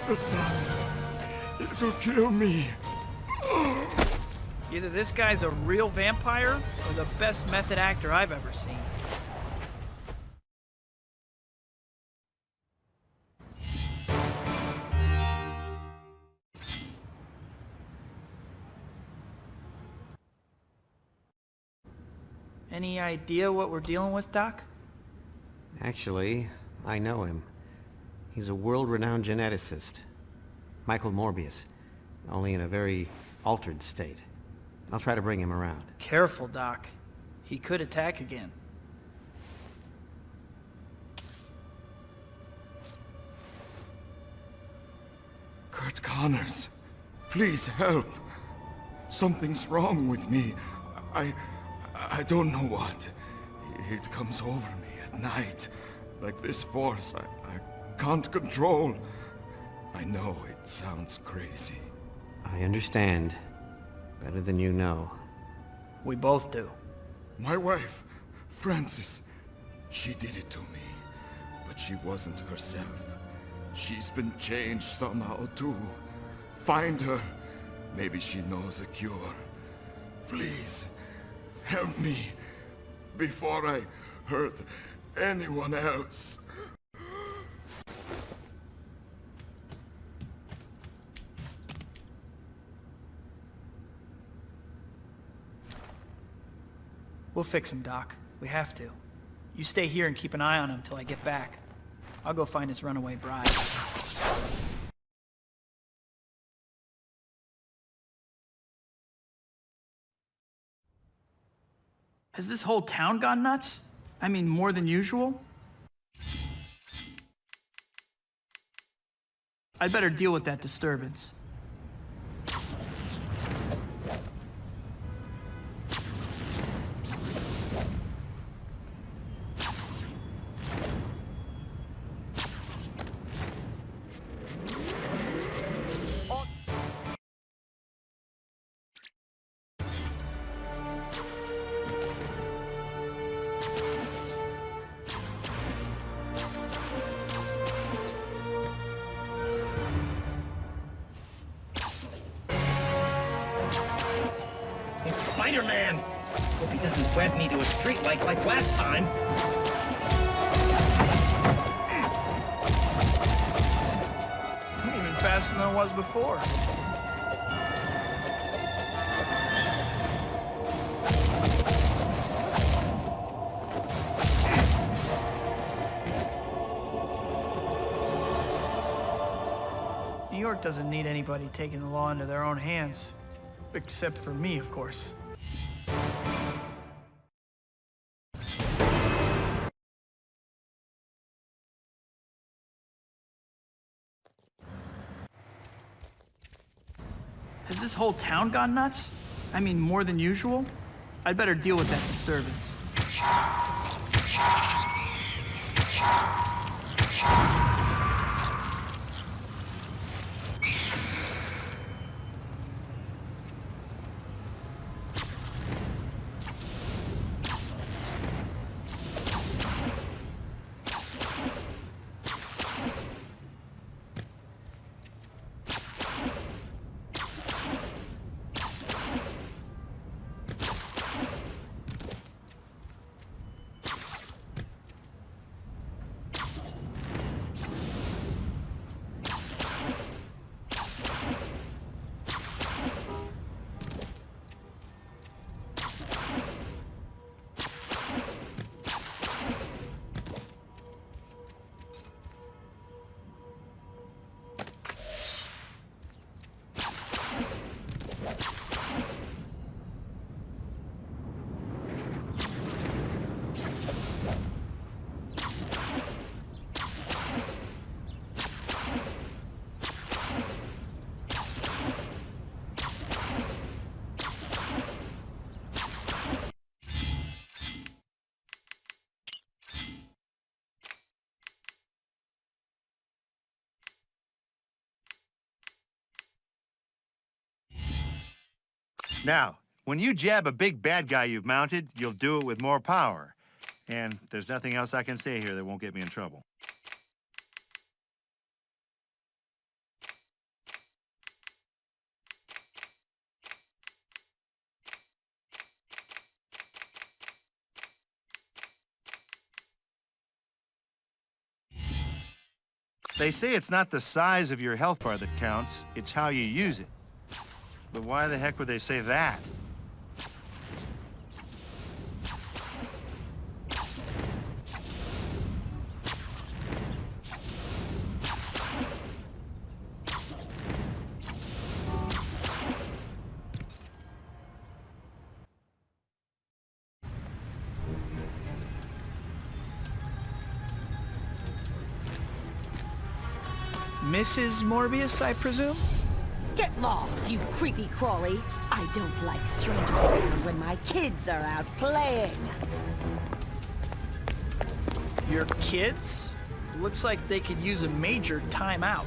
Speaker 12: The sun, it will kill me.
Speaker 2: Either this guy's a real vampire or the best method actor I've ever seen. Any idea what we're dealing with, Doc?
Speaker 8: Actually, I know him. He's a world-renowned geneticist. Michael Morbius, only in a very altered state. I'll try to bring him around.
Speaker 2: Careful, Doc. He could attack again.
Speaker 12: Kurt Connors, please help. Something's wrong with me. I don't know what. It comes over me at night, like this force I can't control. I know it sounds crazy.
Speaker 8: I understand. Better than you know.
Speaker 2: We both do.
Speaker 12: My wife, Frances, she did it to me, but she wasn't herself. She's been changed somehow too. Find her. Maybe she knows a cure. Please, help me before I hurt anyone else.
Speaker 2: We'll fix him, Doc. We have to. You stay here and keep an eye on him till I get back. I'll go find his runaway bride. Has this whole town gone nuts? I mean, more than usual? I'd better deal with that disturbance.
Speaker 3: Spider-Man! Hope he doesn't web me to a streetlight like last time.
Speaker 2: Even faster than it was before. New York doesn't need anybody taking the law into their own hands. Except for me, of course. Has this whole town gone nuts? I mean, more than usual? I'd better deal with that disturbance.
Speaker 4: Now, when you jab a big bad guy you've mounted, you'll do it with more power. And there's nothing else I can say here that won't get me in trouble. They say it's not the size of your health bar that counts, it's how you use it. But why the heck would they say that?
Speaker 2: Mrs. Morbius, I presume?
Speaker 19: Get lost, you creepy crawly. I don't like strangers around when my kids are out playing.
Speaker 2: Your kids? Looks like they could use a major timeout.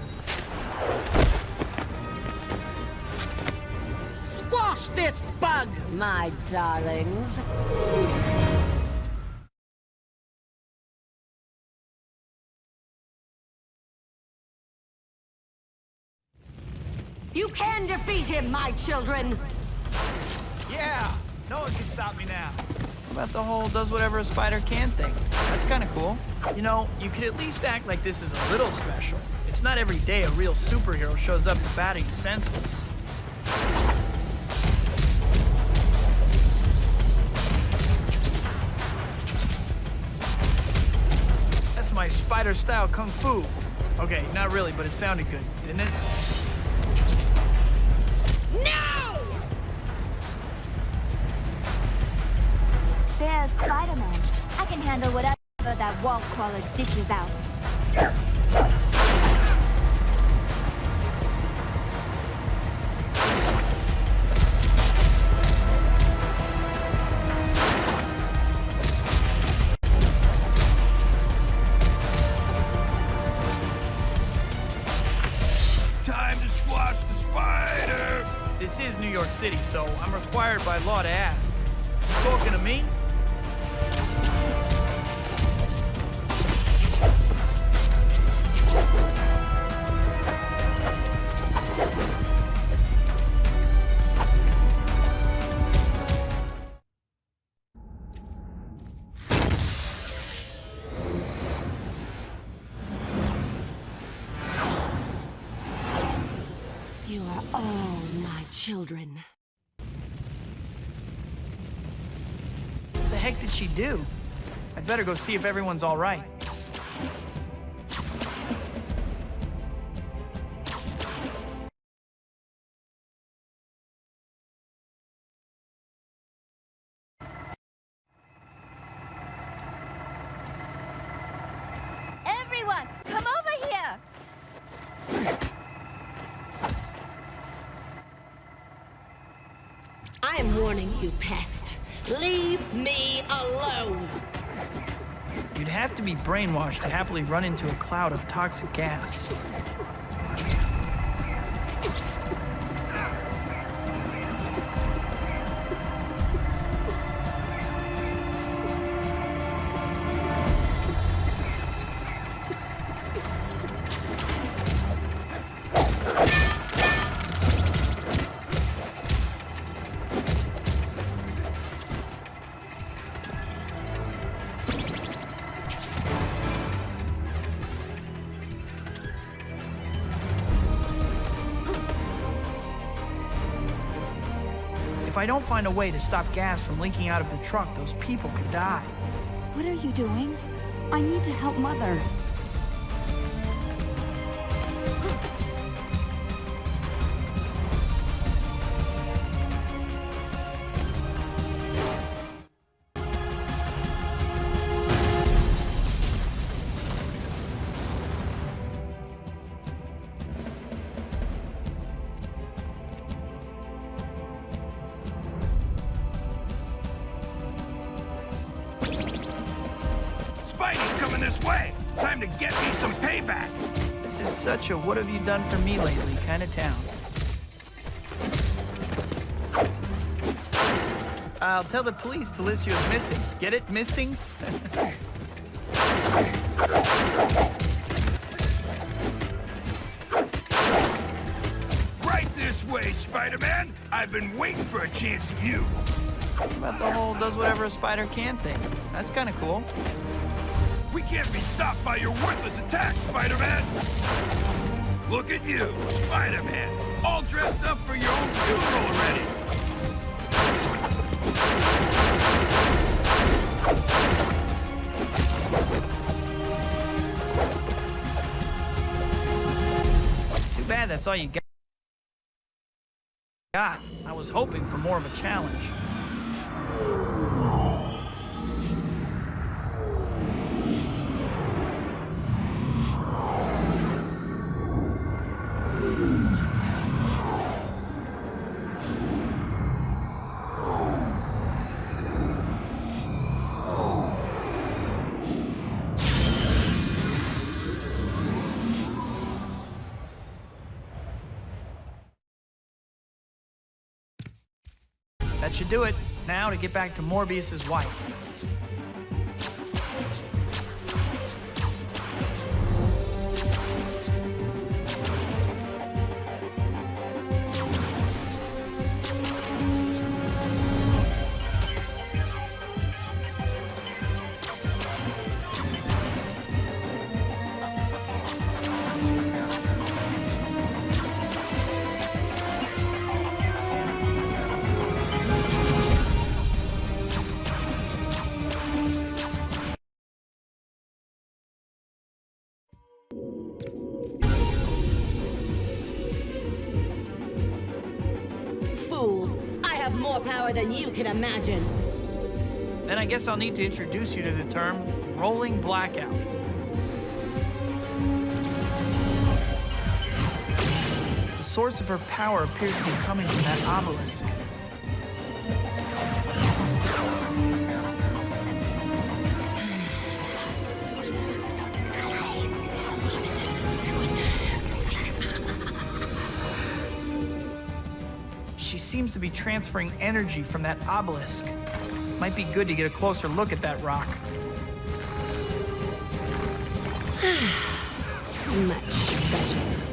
Speaker 19: Squash this bug, my darlings. You can defeat him, my children!
Speaker 2: Yeah! No one can stop me now. What about the whole does whatever a spider can thing? That's kind of cool. You know, you could at least act like this is a little special. It's not every day a real superhero shows up to batter you senseless. That's my spider-style kung fu. Okay, not really, but it sounded good, didn't it?
Speaker 19: No!
Speaker 22: There's Spider-Man. I can handle whatever that wall crawler dishes out.
Speaker 1: Time to squash the spider!
Speaker 2: This is New York City, so I'm required by law to ask. You talking to me?
Speaker 19: You are all my children.
Speaker 2: What the heck did she do? I'd better go see if everyone's all right.
Speaker 22: Everyone, come over here!
Speaker 19: I'm warning you, pest. Leave me alone!
Speaker 2: You'd have to be brainwashed to happily run into a cloud of toxic gas. If I don't find a way to stop gas from leaking out of the truck, those people could die.
Speaker 20: What are you doing? I need to help Mother.
Speaker 1: Spidey's coming this way! Time to get me some payback!
Speaker 2: This is such a what have you done for me lately kind of town. I'll tell the police to list you as missing. Get it? Missing?
Speaker 1: Right this way, Spider-Man! I've been waiting for a chance at you!
Speaker 2: What about the whole does whatever a spider can thing? That's kind of cool.
Speaker 1: We can't be stopped by your worthless attacks, Spider-Man! Look at you, Spider-Man, all dressed up for your own funeral already!
Speaker 2: Too bad that's all you got. I was hoping for more of a challenge. That should do it. Now to get back to Morbius's wife.
Speaker 19: Fool! I have more power than you can imagine.
Speaker 2: Then I guess I'll need to introduce you to the term rolling blackout. The source of her power appears to be coming from that obelisk. She seems to be transferring energy from that obelisk. Might be good to get a closer look at that rock.
Speaker 19: Much better.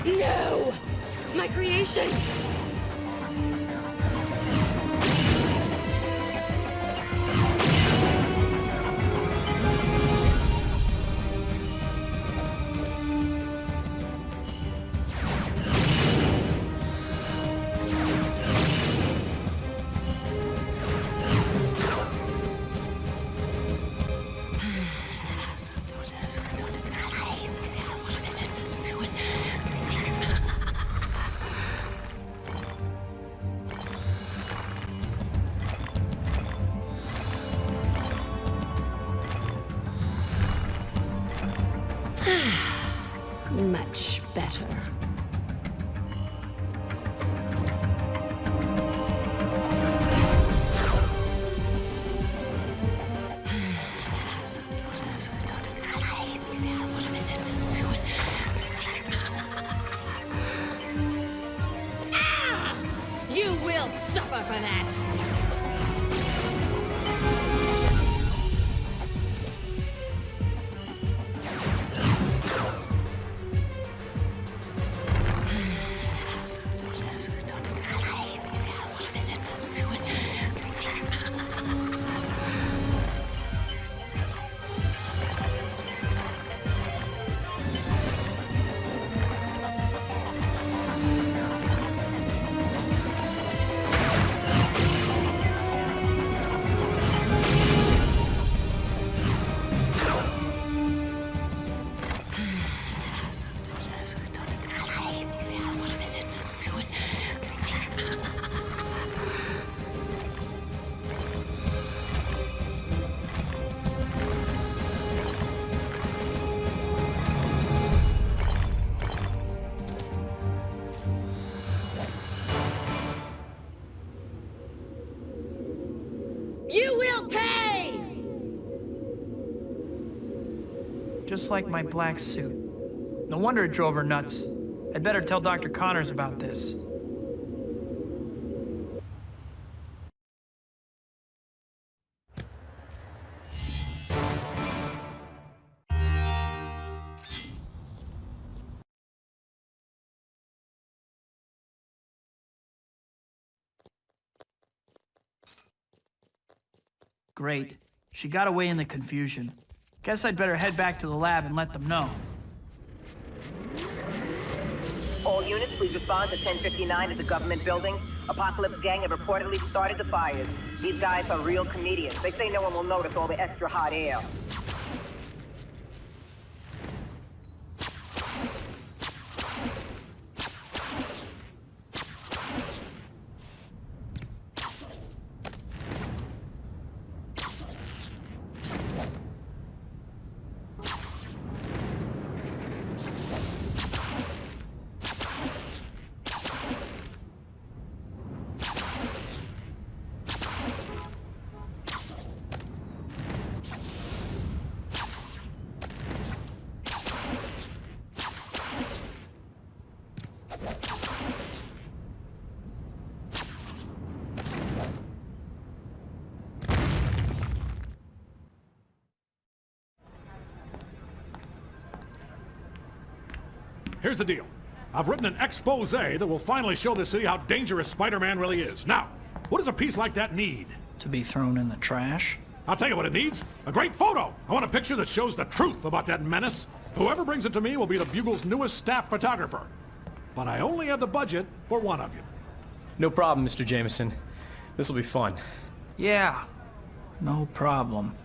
Speaker 19: No! My creation! Much better. Ah! You will suffer for that!
Speaker 2: just like my black suit. No wonder it drove her nuts. I'd better tell Dr. Connors about this. Great. She got away in the confusion. Guess I'd better head back to the lab and let them know.
Speaker 21: All units, please respond to 1059 at the government building. Apocalypse Gang have reportedly started the fires. These guys are real comedians. They say no one will notice all the extra hot air.
Speaker 18: Here's the deal. I've written an expose that will finally show the city how dangerous Spider-Man really is. Now, what does a piece like that need?
Speaker 2: To be thrown in the trash?
Speaker 18: I'll tell you what it needs. A great photo. I want a picture that shows the truth about that menace. Whoever brings it to me will be the Bugle's newest staff photographer. But I only have the budget for one of you.
Speaker 7: No problem, Mr. Jameson. This'll be fun.
Speaker 2: Yeah, no problem.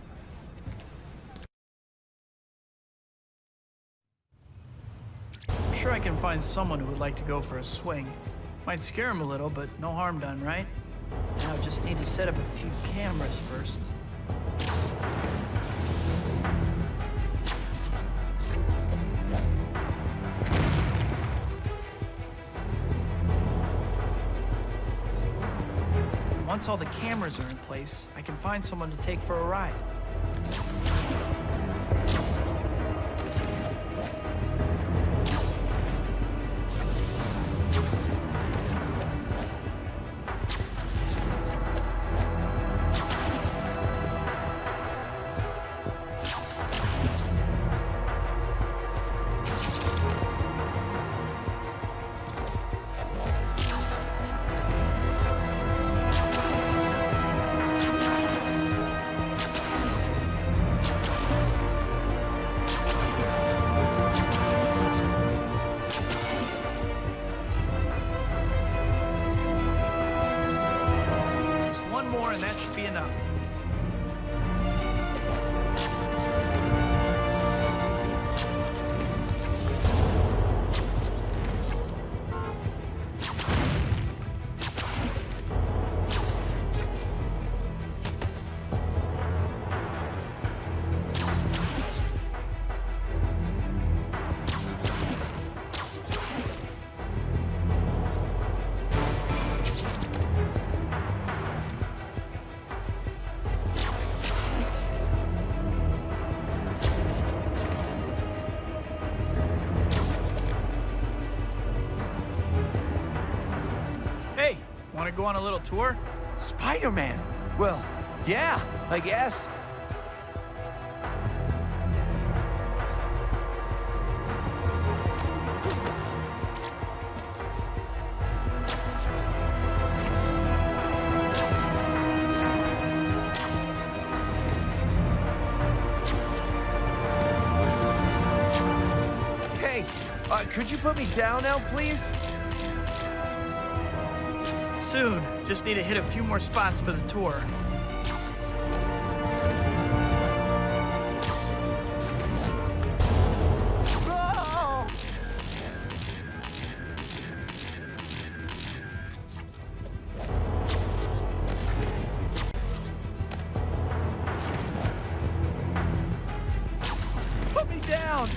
Speaker 2: I'm sure I can find someone who would like to go for a swing. Might scare him a little, but no harm done, right? Now I just need to set up a few cameras first. Once all the cameras are in place, I can find someone to take for a ride. And that should be enough. Hey, want to go on a little tour?
Speaker 1: Spider-Man? Well, yeah, I guess. Hey, could you put me down now, please?
Speaker 2: Soon. Just need to hit a few more spots for the tour.
Speaker 1: Oh! Put me down!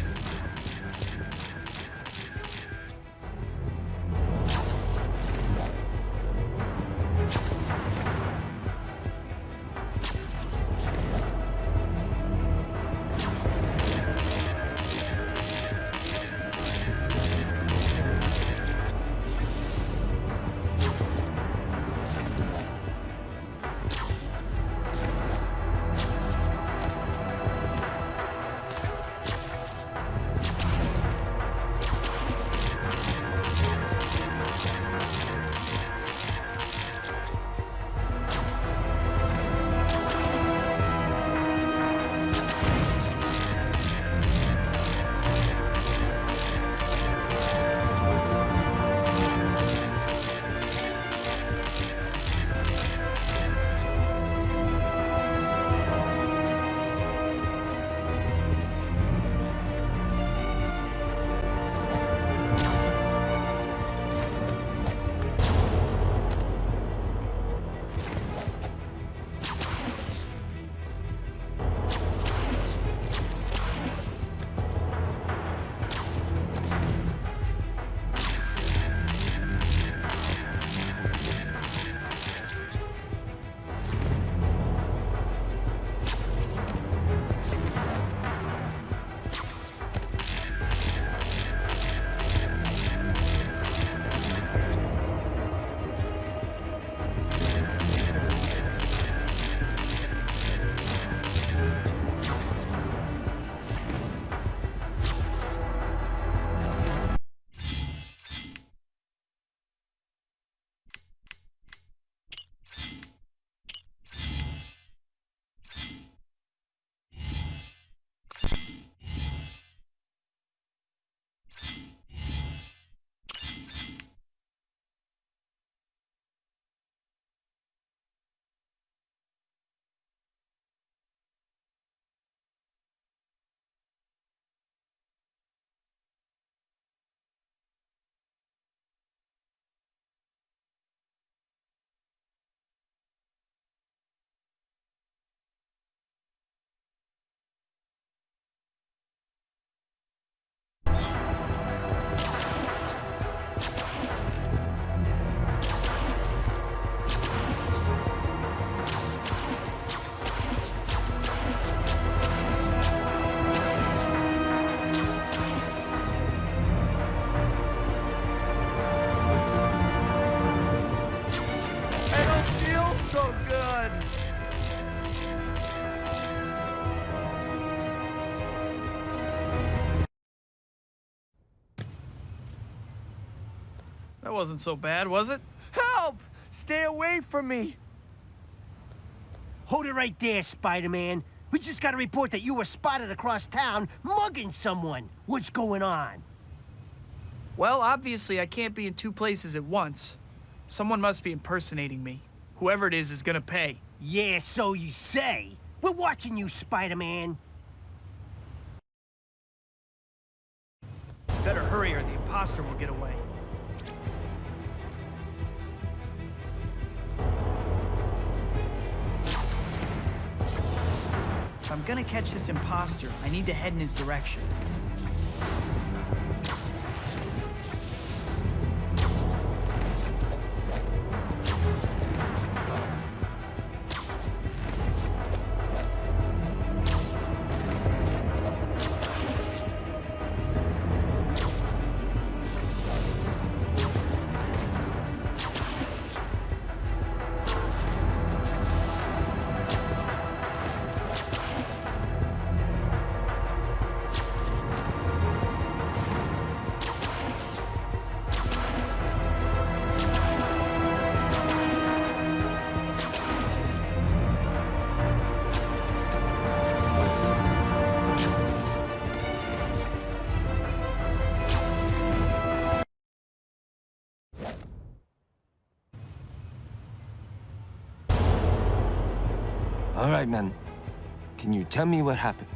Speaker 2: That wasn't so bad, was it?
Speaker 5: Help! Stay away from me! Hold it right there, Spider-Man. We just got a report that you were spotted across town mugging someone. What's going on?
Speaker 2: Well, obviously I can't be in two places at once. Someone must be impersonating me. Whoever it is gonna pay.
Speaker 5: Yeah, so you say. We're watching you, Spider-Man.
Speaker 2: Better hurry or the imposter will get away. If I'm gonna catch this imposter, I need to head in his direction.
Speaker 9: All right, man. Can you tell me what happened?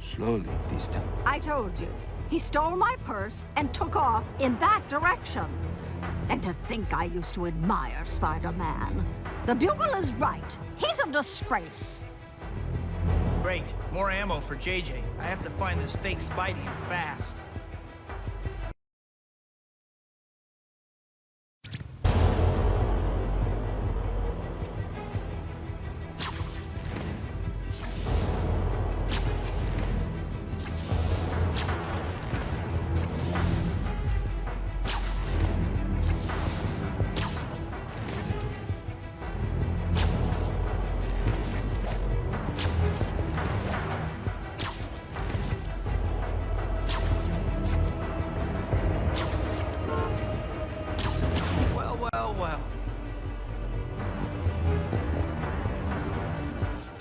Speaker 9: Slowly this time.
Speaker 11: I told you. He stole my purse and took off in that direction. And to think I used to admire Spider-Man. The Bugle is right. He's a disgrace.
Speaker 2: Great. More ammo for JJ. I have to find this fake Spidey fast. Well.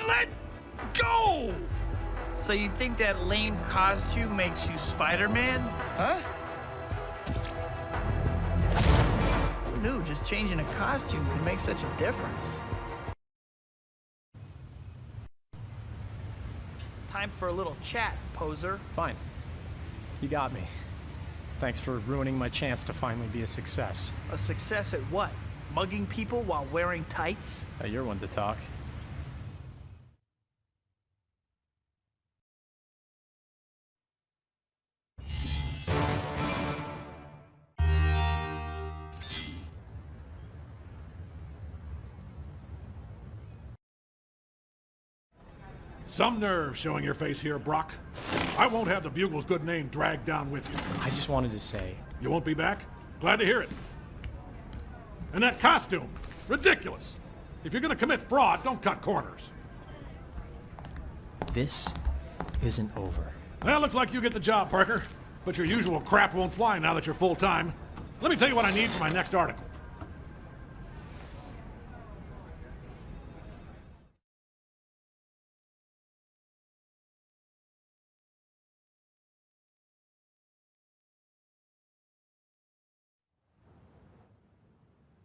Speaker 2: Let go! So you think that lame costume makes you Spider-Man? Huh? Who knew just changing a costume could make such a difference? Time for a little chat, poser.
Speaker 7: Fine. You got me. Thanks for ruining my chance to finally be a success.
Speaker 2: A success at what? Mugging people while wearing tights?
Speaker 7: You're one to talk.
Speaker 18: Some nerve showing your face here, Brock. I won't have the Bugle's good name dragged down with you.
Speaker 7: I just wanted to say...
Speaker 18: You won't be back? Glad to hear it. And that costume, ridiculous. If you're gonna commit fraud, don't cut corners.
Speaker 7: This isn't over.
Speaker 18: Well, looks like you get the job, Parker. But your usual crap won't fly now that you're full-time. Let me tell you what I need for my next article.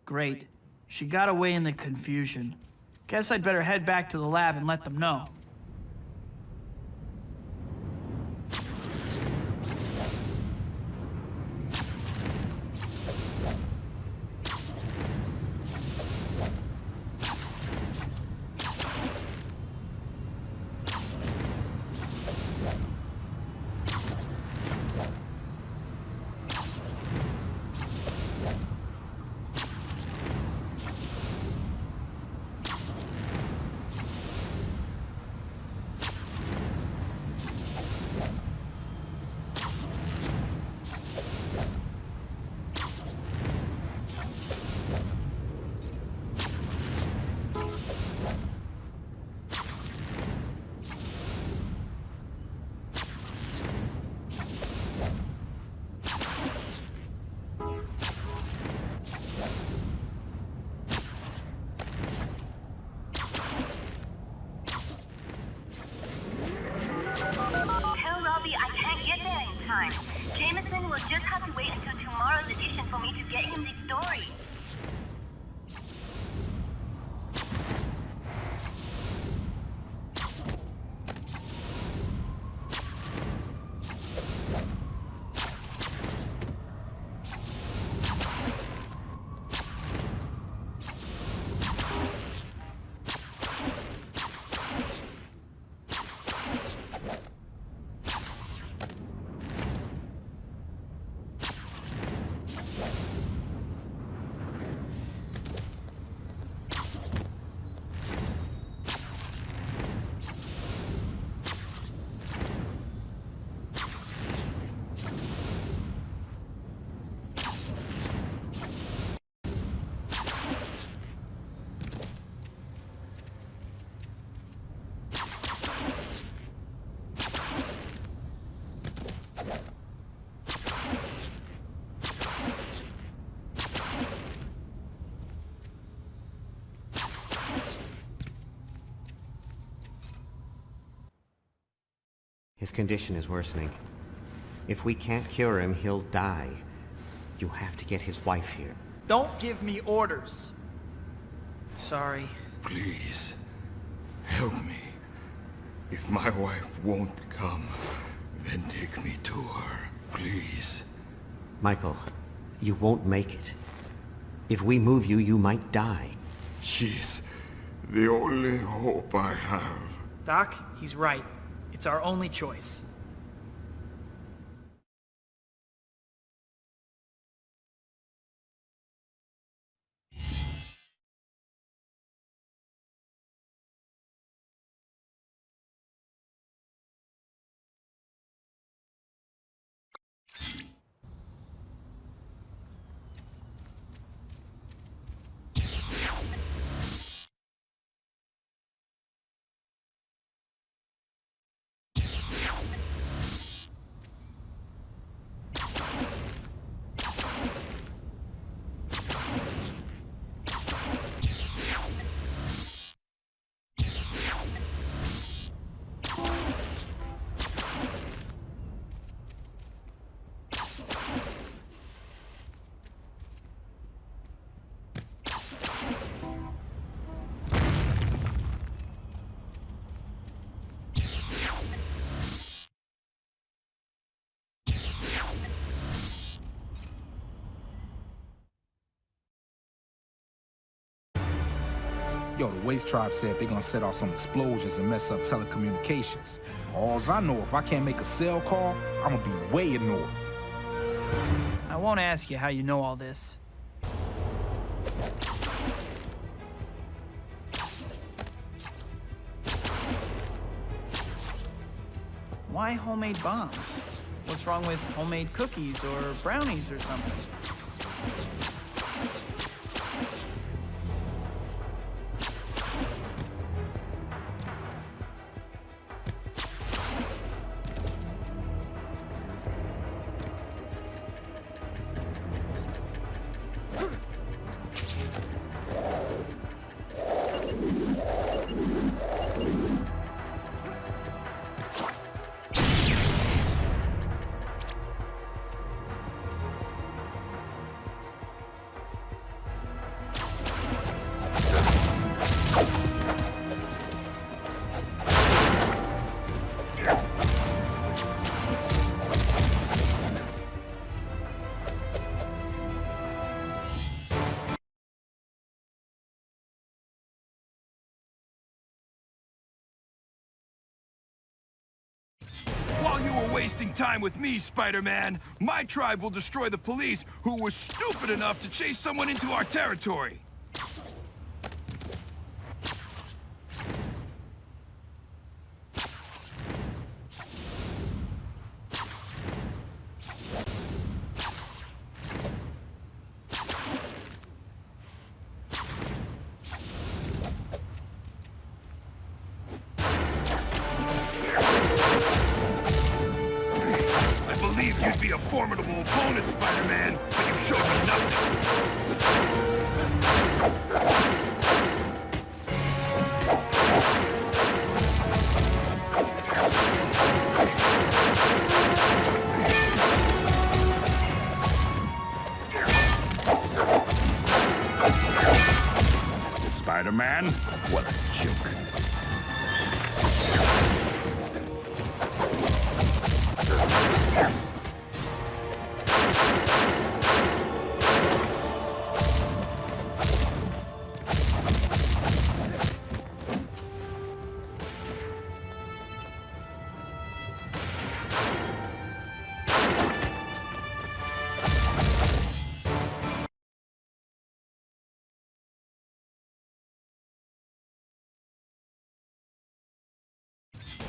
Speaker 2: Great. She got away in the confusion. Guess I'd better head back to the lab and let them know.
Speaker 8: His condition is worsening. If we can't cure him, he'll die. You have to get his wife here.
Speaker 2: Don't give me orders. Sorry.
Speaker 12: Please, help me. If my wife won't come, then take me to her, please.
Speaker 8: Michael, you won't make it. If we move you, you might die.
Speaker 12: She's the only hope I have.
Speaker 2: Doc, he's right. It's our only choice.
Speaker 6: Yo, the Waste Tribe said they're gonna set off some explosions and mess up telecommunications. Alls I know, if I can't make a cell call, I'm gonna be way annoyed.
Speaker 2: I won't ask you how you know all this. Why homemade bombs? What's wrong with homemade cookies or brownies or something?
Speaker 1: While you were wasting time with me, Spider-Man, my tribe will destroy the police who were stupid enough to chase someone into our territory. You'd be a formidable opponent, Spider-Man, but you've shown me nothing. Spider-Man, what a joke.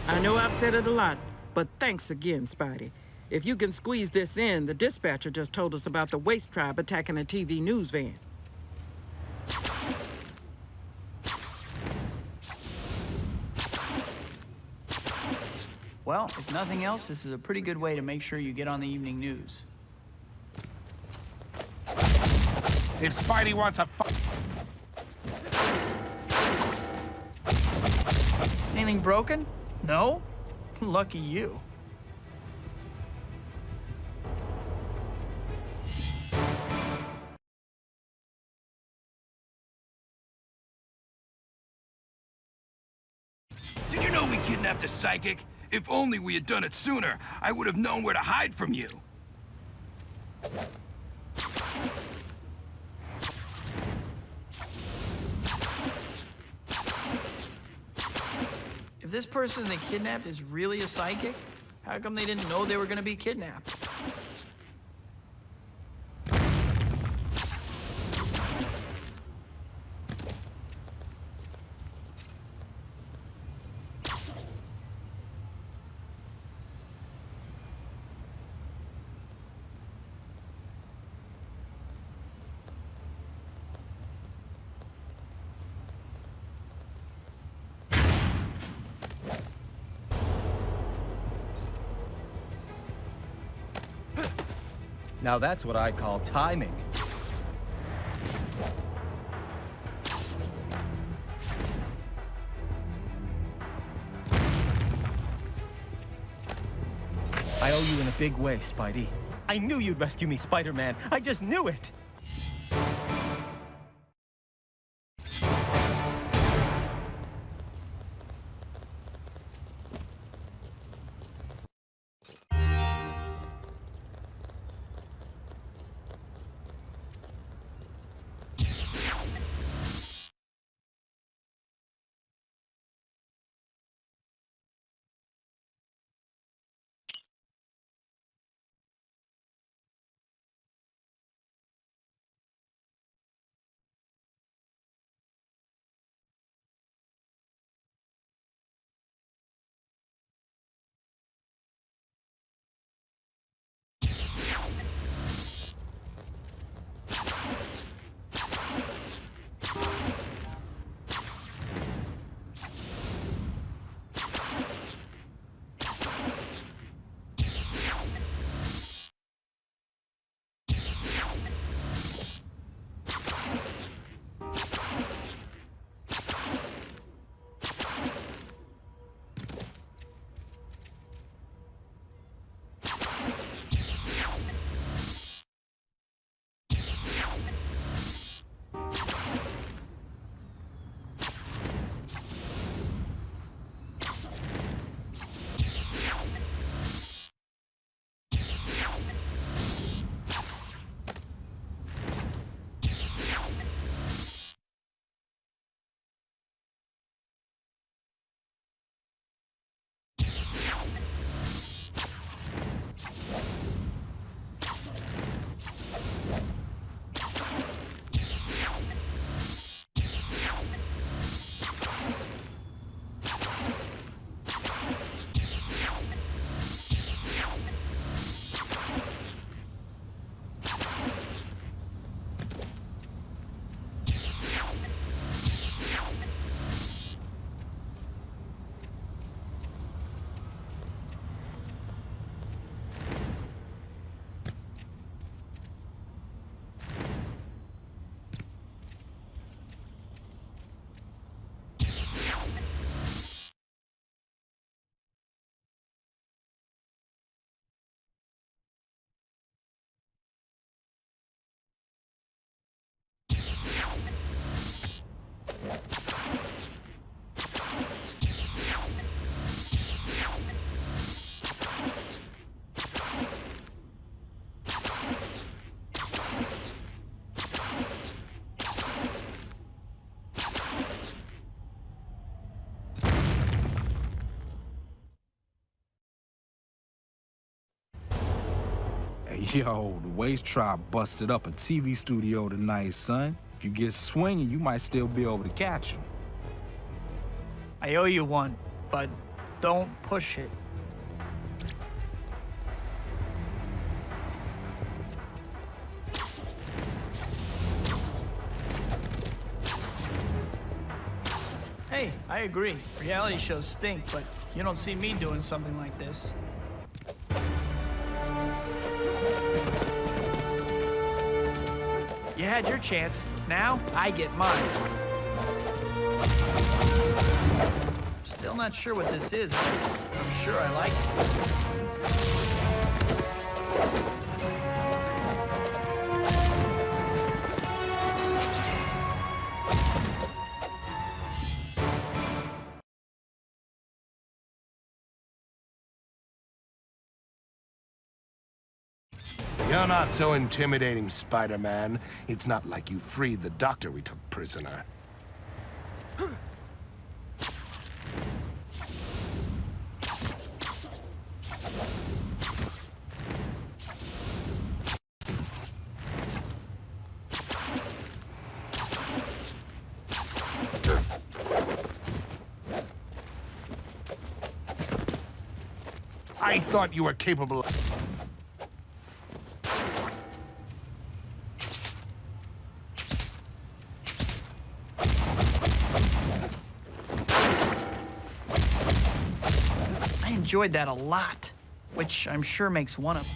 Speaker 17: I know I've said it a lot, but thanks again, Spidey. If you can squeeze this in, the dispatcher just told us about the Waste Tribe attacking a TV news van.
Speaker 2: Well, if nothing else, this is a pretty good way to make sure you get on the evening news.
Speaker 6: If Spidey wants a fight...
Speaker 2: Anything broken? No? Lucky you.
Speaker 1: Did you know we kidnapped a psychic? If only we had done it sooner, I would have known where to hide from you.
Speaker 2: If this person they kidnapped is really a psychic, how come they didn't know they were gonna be kidnapped?
Speaker 10: Now that's what I call timing. I owe you in a big way, Spidey. I knew you'd rescue me, Spider-Man. I just knew it!
Speaker 6: Yo, the Waste Tribe busted up a TV studio tonight, son. If you get swinging, you might still be able to catch them.
Speaker 2: I owe you one, but don't push it. Hey, I agree. Reality shows stink, but you don't see me doing something like this. You had your chance. Now, I get mine. Still not sure what this is, but I'm sure I like it.
Speaker 13: You're not so intimidating, Spider-Man. It's not like you freed the doctor we took prisoner. I thought you were capable of...
Speaker 2: I enjoyed that a lot, which I'm sure makes one of them.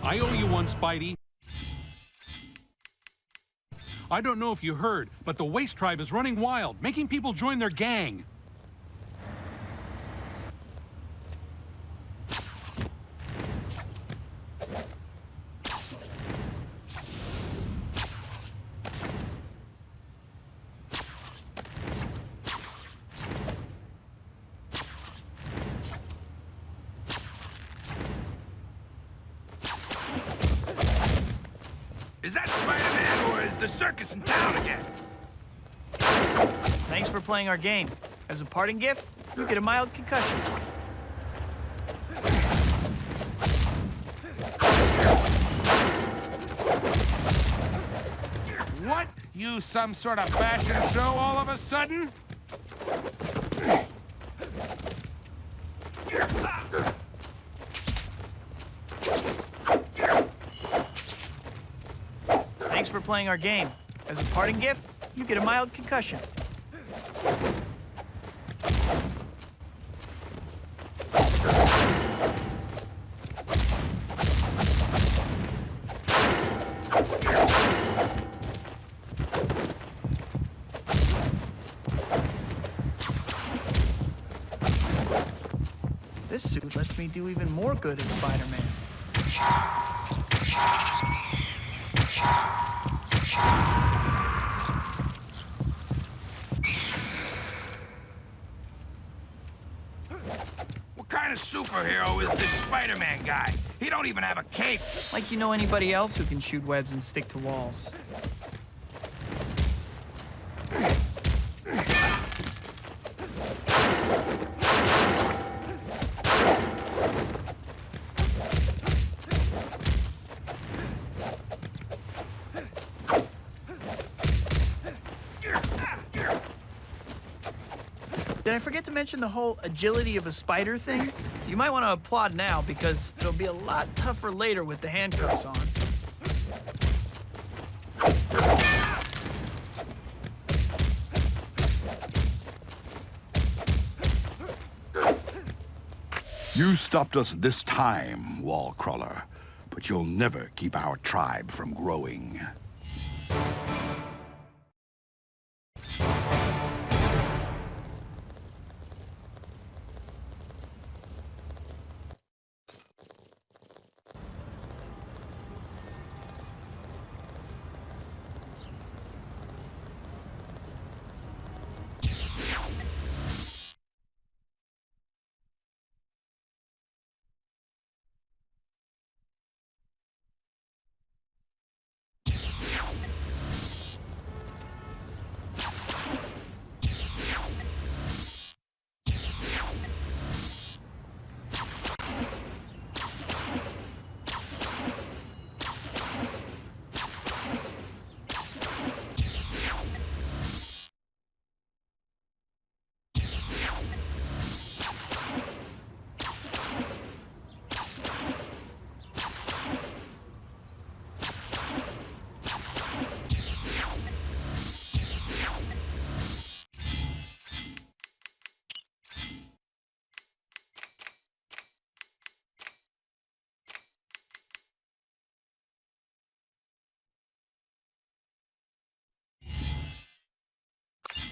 Speaker 14: I owe you one, Spidey. I don't know if you heard, but the Waste Tribe is running wild, making people join their gang.
Speaker 1: Is that Spider-Man, or is the circus in town again?
Speaker 2: Thanks for playing our game. As a parting gift, you get a mild concussion.
Speaker 13: What? You some sort of fashion show all of a sudden?
Speaker 2: Thanks for playing our game. As a parting gift, you get a mild concussion. This suit lets me do even more good as Spider-Man.
Speaker 1: What kind of superhero is this Spider-Man guy? He don't even have a cape.
Speaker 2: Like you know anybody else who can shoot webs and stick to walls. Did I forget to mention the whole agility of a spider thing? You might want to applaud now because it'll be a lot tougher later with the handcuffs on.
Speaker 16: You stopped us this time, wall crawler, but you'll never keep our tribe from growing.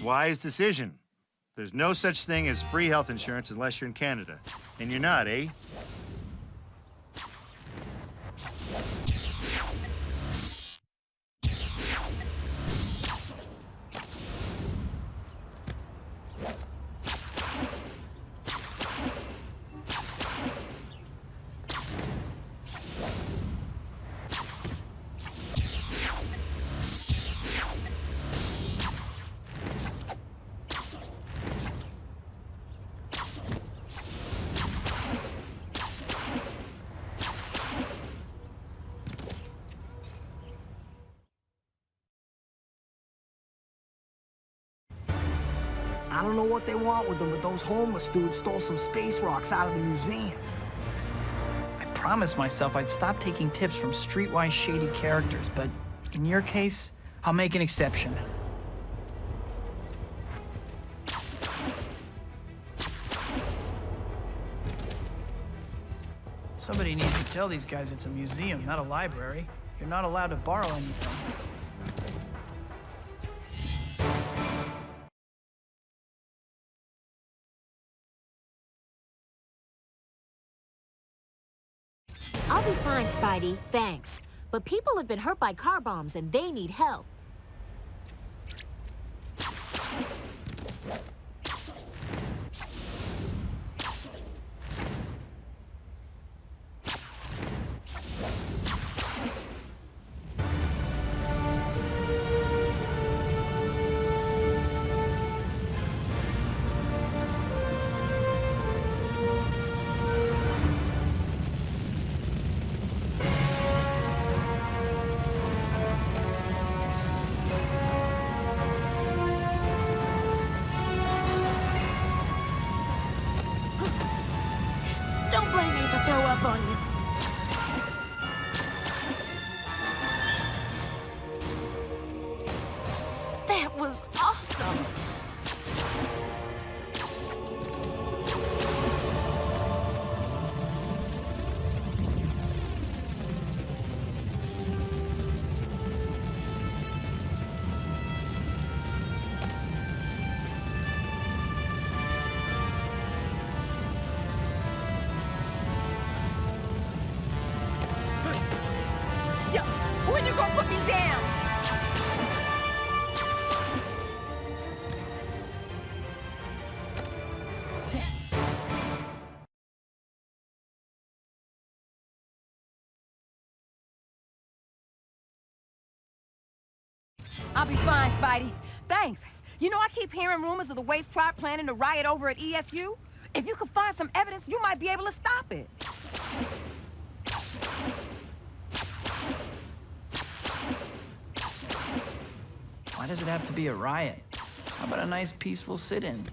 Speaker 4: Wise decision. There's no such thing as free health insurance unless you're in Canada. And you're not, eh?
Speaker 3: I don't know what they want with them, but those homeless dudes stole some space rocks out of the museum.
Speaker 2: I promised myself I'd stop taking tips from streetwise shady characters, but in your case, I'll make an exception. Somebody needs to tell these guys it's a museum, not a library. You're not allowed to borrow anything.
Speaker 15: I'll be fine, Spidey. Thanks. But people have been hurt by car bombs and they need help.
Speaker 19: Don't blame me if I throw up on you. That was awesome. Yo, when you gonna put me down?
Speaker 23: I'll be fine, Spidey. Thanks. You know, I keep hearing rumors of the Waste Tribe planning to riot over at ESU. If you could find some evidence, you might be able to stop it.
Speaker 2: Why does it have to be a riot? How about a nice peaceful sit-in?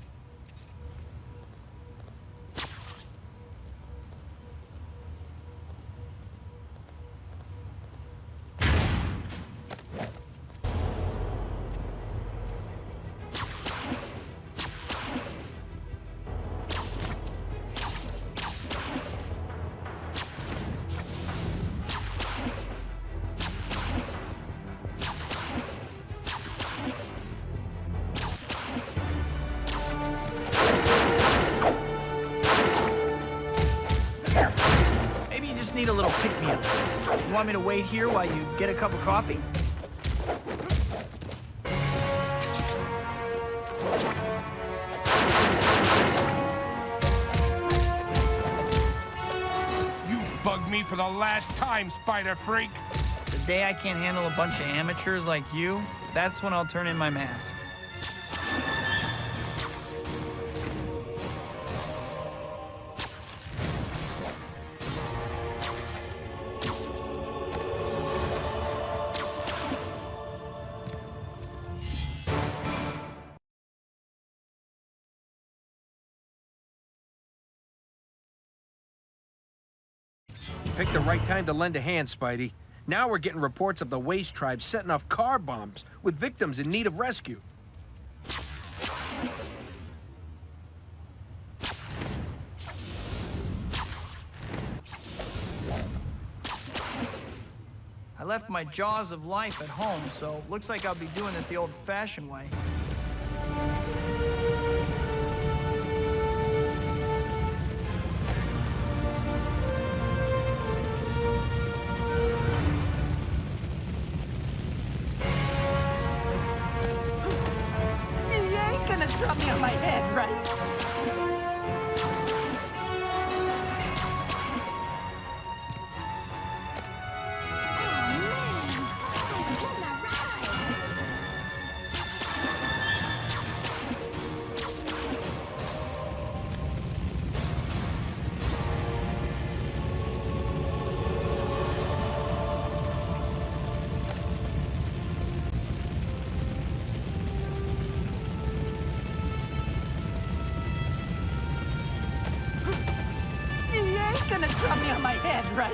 Speaker 2: Maybe you just need a little pick-me-up. You want me to wait here while you get a cup of coffee?
Speaker 24: You bugged me for the last time, Spider Freak.
Speaker 2: The day I can't handle a bunch of amateurs like you, that's when I'll turn in my mask.
Speaker 10: Picked the right time to lend a hand, Spidey. Now we're getting reports of the Waste Tribe setting off car bombs with victims in need of rescue.
Speaker 2: I left my jaws of life at home, so looks like I'll be doing this the old-fashioned way.
Speaker 11: You ain't gonna drop me on my head, right? You ain't gonna drop me on my head, right?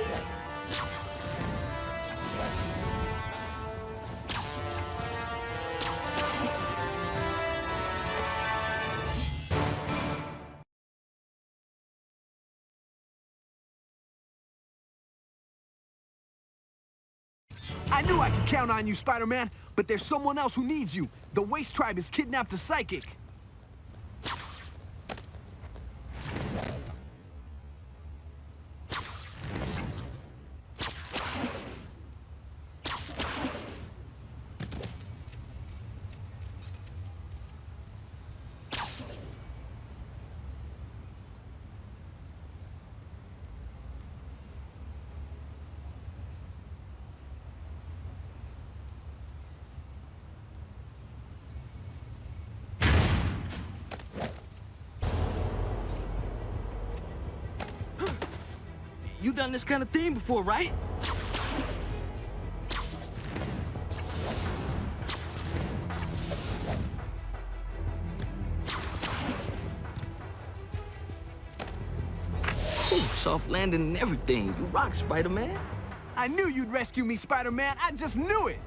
Speaker 5: I knew I could count on you, Spider-Man, but there's someone else who needs you. The Waste Tribe has kidnapped a psychic.
Speaker 20: You done this kind of thing before, right? Ooh, soft landing and everything. You rock, Spider-Man.
Speaker 5: I knew you'd rescue me, Spider-Man. I just knew it.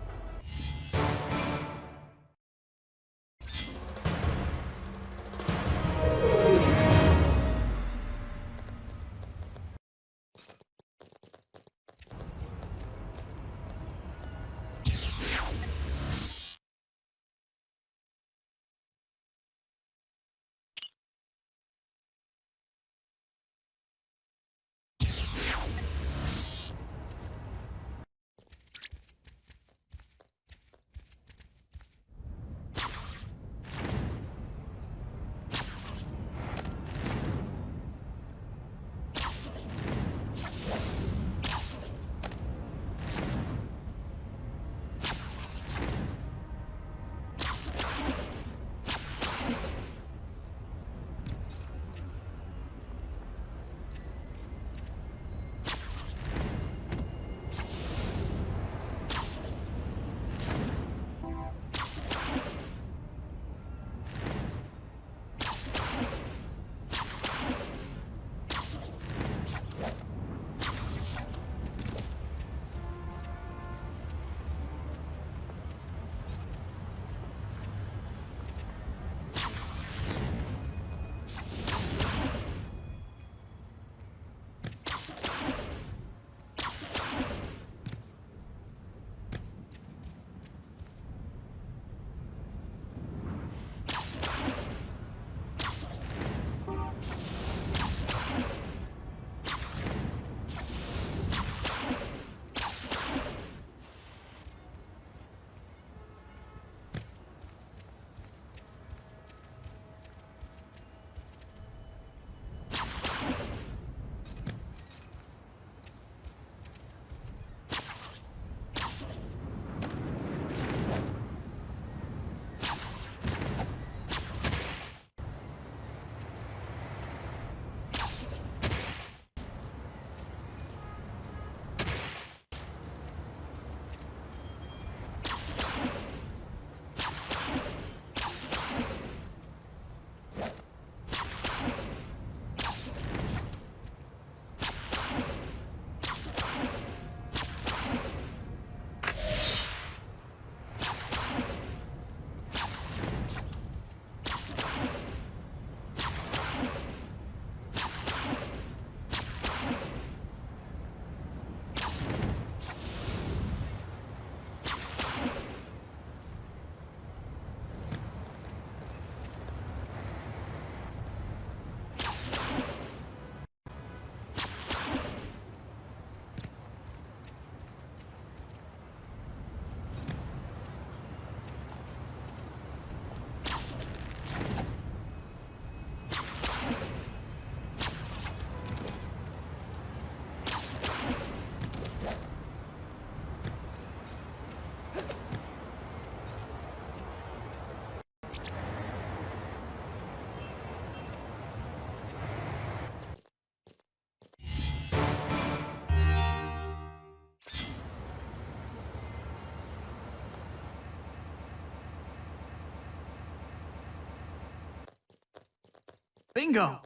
Speaker 2: Bingo!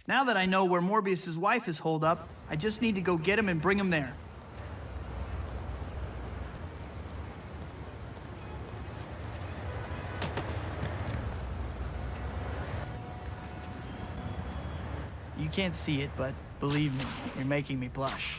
Speaker 2: Now that I know where Morbius's wife is holed up, I just need to go get him and bring him there. You can't see it, but believe me, you're making me blush.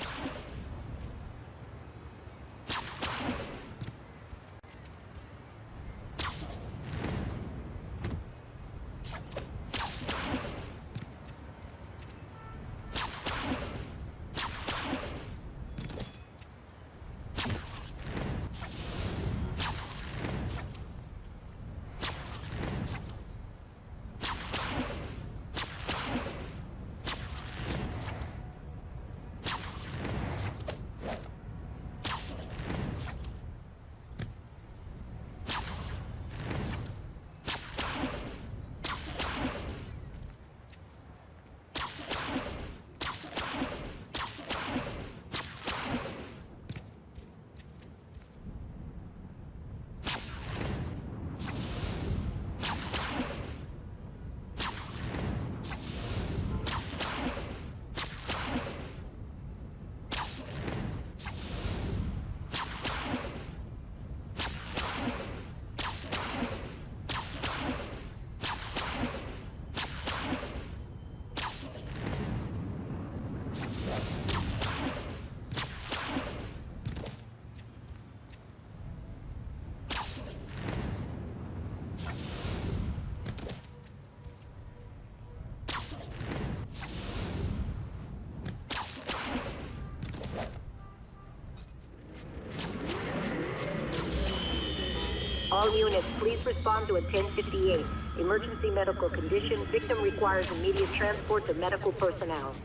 Speaker 7: All units, please respond to a 1058. Emergency medical condition. Victim requires immediate transport to medical personnel.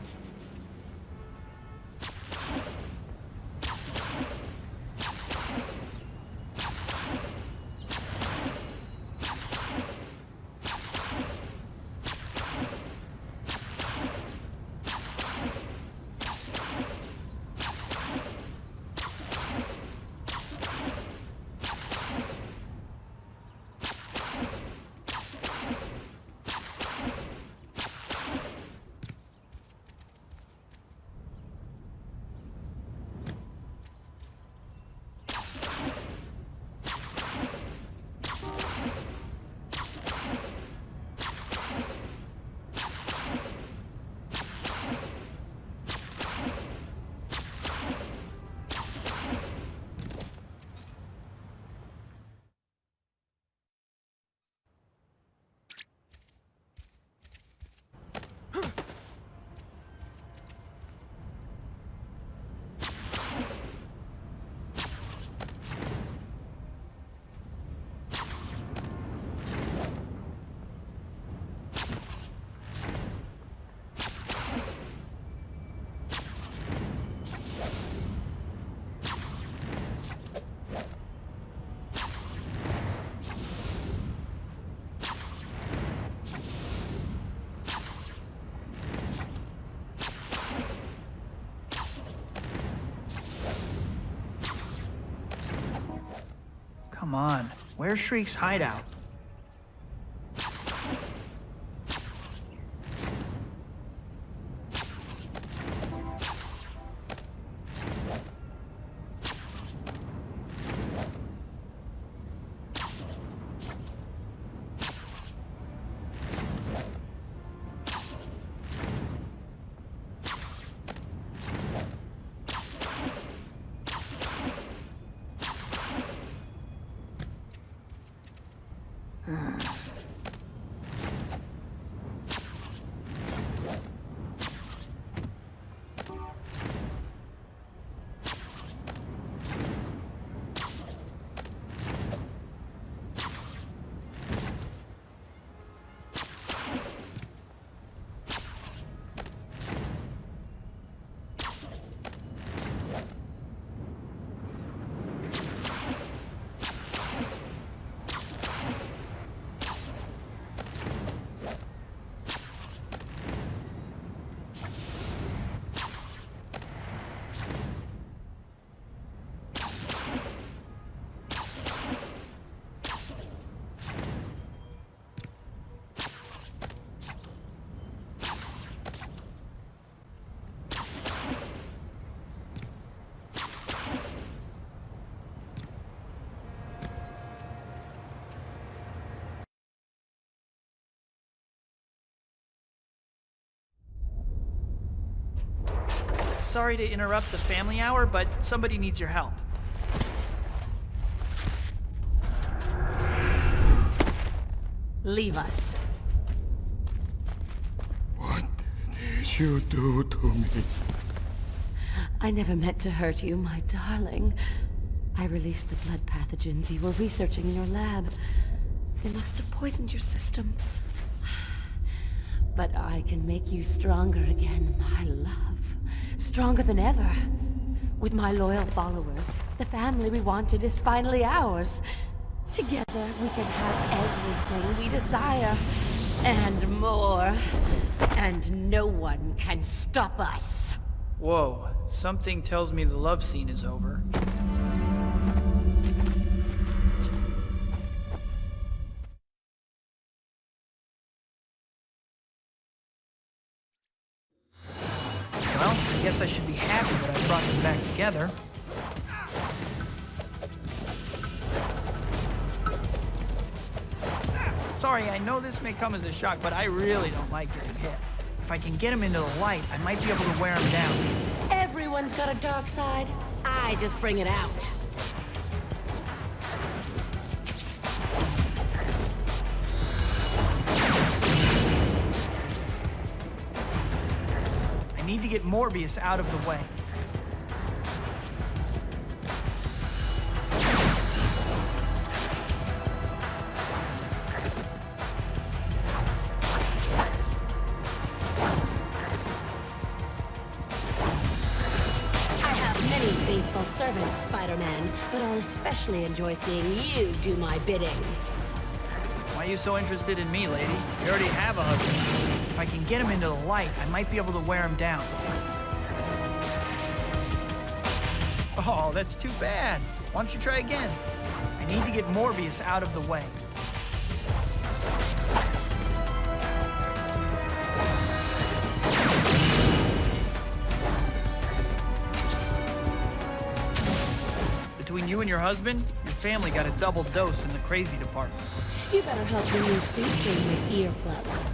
Speaker 2: Come on, where's Shriek's hideout? sorry to interrupt the family hour, but somebody needs your help.
Speaker 19: Leave us.
Speaker 12: What did you do to me?
Speaker 19: I never meant to hurt you, my darling. I released the blood pathogens you were researching in your lab. They must have poisoned your system. But I can make you stronger again, my love. Stronger than ever. With my loyal followers, the family we wanted is finally ours. Together, we can have everything we desire. And more. And no one can stop us.
Speaker 2: Whoa, something tells me the love scene is over. Well, I guess I should be happy that I brought them back together. Sorry, I know this may come as a shock, but I really don't like getting hit. If I can get him into the light, I might be able to wear him down.
Speaker 15: Everyone's got a dark side. I just bring it out.
Speaker 2: I need to get Morbius out of the way.
Speaker 15: Faithful servant, Spider-Man, but I'll especially enjoy seeing you do my bidding.
Speaker 2: Why are you so interested in me, lady? You already have a husband. If I can get him into the light, I might be able to wear him down. Oh, that's too bad. Why don't you try again? I need to get Morbius out of the way. Between you and your husband, your family got a double dose in the crazy department.
Speaker 15: You better help the new suit thing with earplugs.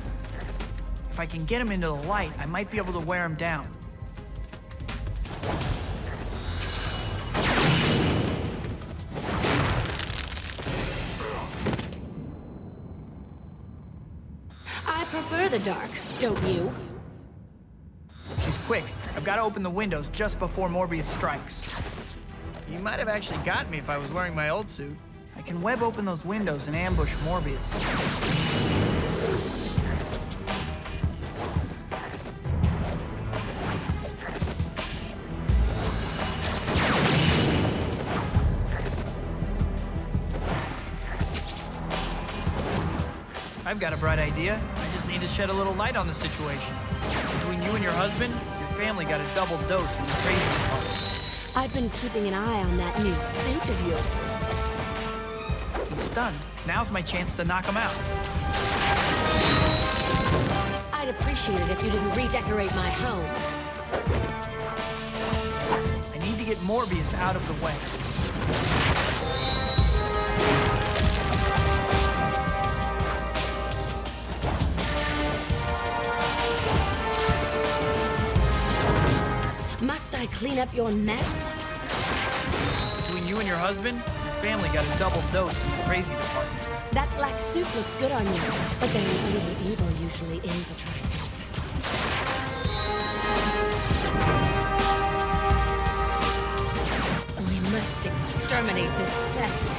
Speaker 2: If I can get him into the light, I might be able to wear him down.
Speaker 15: I prefer the dark, don't you?
Speaker 2: She's quick. I've got to open the windows just before Morbius strikes. You might have actually got me if I was wearing my old suit. I can web open those windows and ambush Morbius. I've got a bright idea. I just need to shed a little light on the situation. Between you and your husband, your family got a double dose in the crazy department.
Speaker 15: I've been keeping an eye on that new suit of yours.
Speaker 2: He's stunned. Now's my chance to knock him out.
Speaker 15: I'd appreciate it if you didn't redecorate my home.
Speaker 2: I need to get Morbius out of the way.
Speaker 15: Must I clean up your mess?
Speaker 2: Between you and your husband, your family got a double dose in the crazy department.
Speaker 15: That black suit looks good on you, but then a little evil usually is attractive. We must exterminate this pest.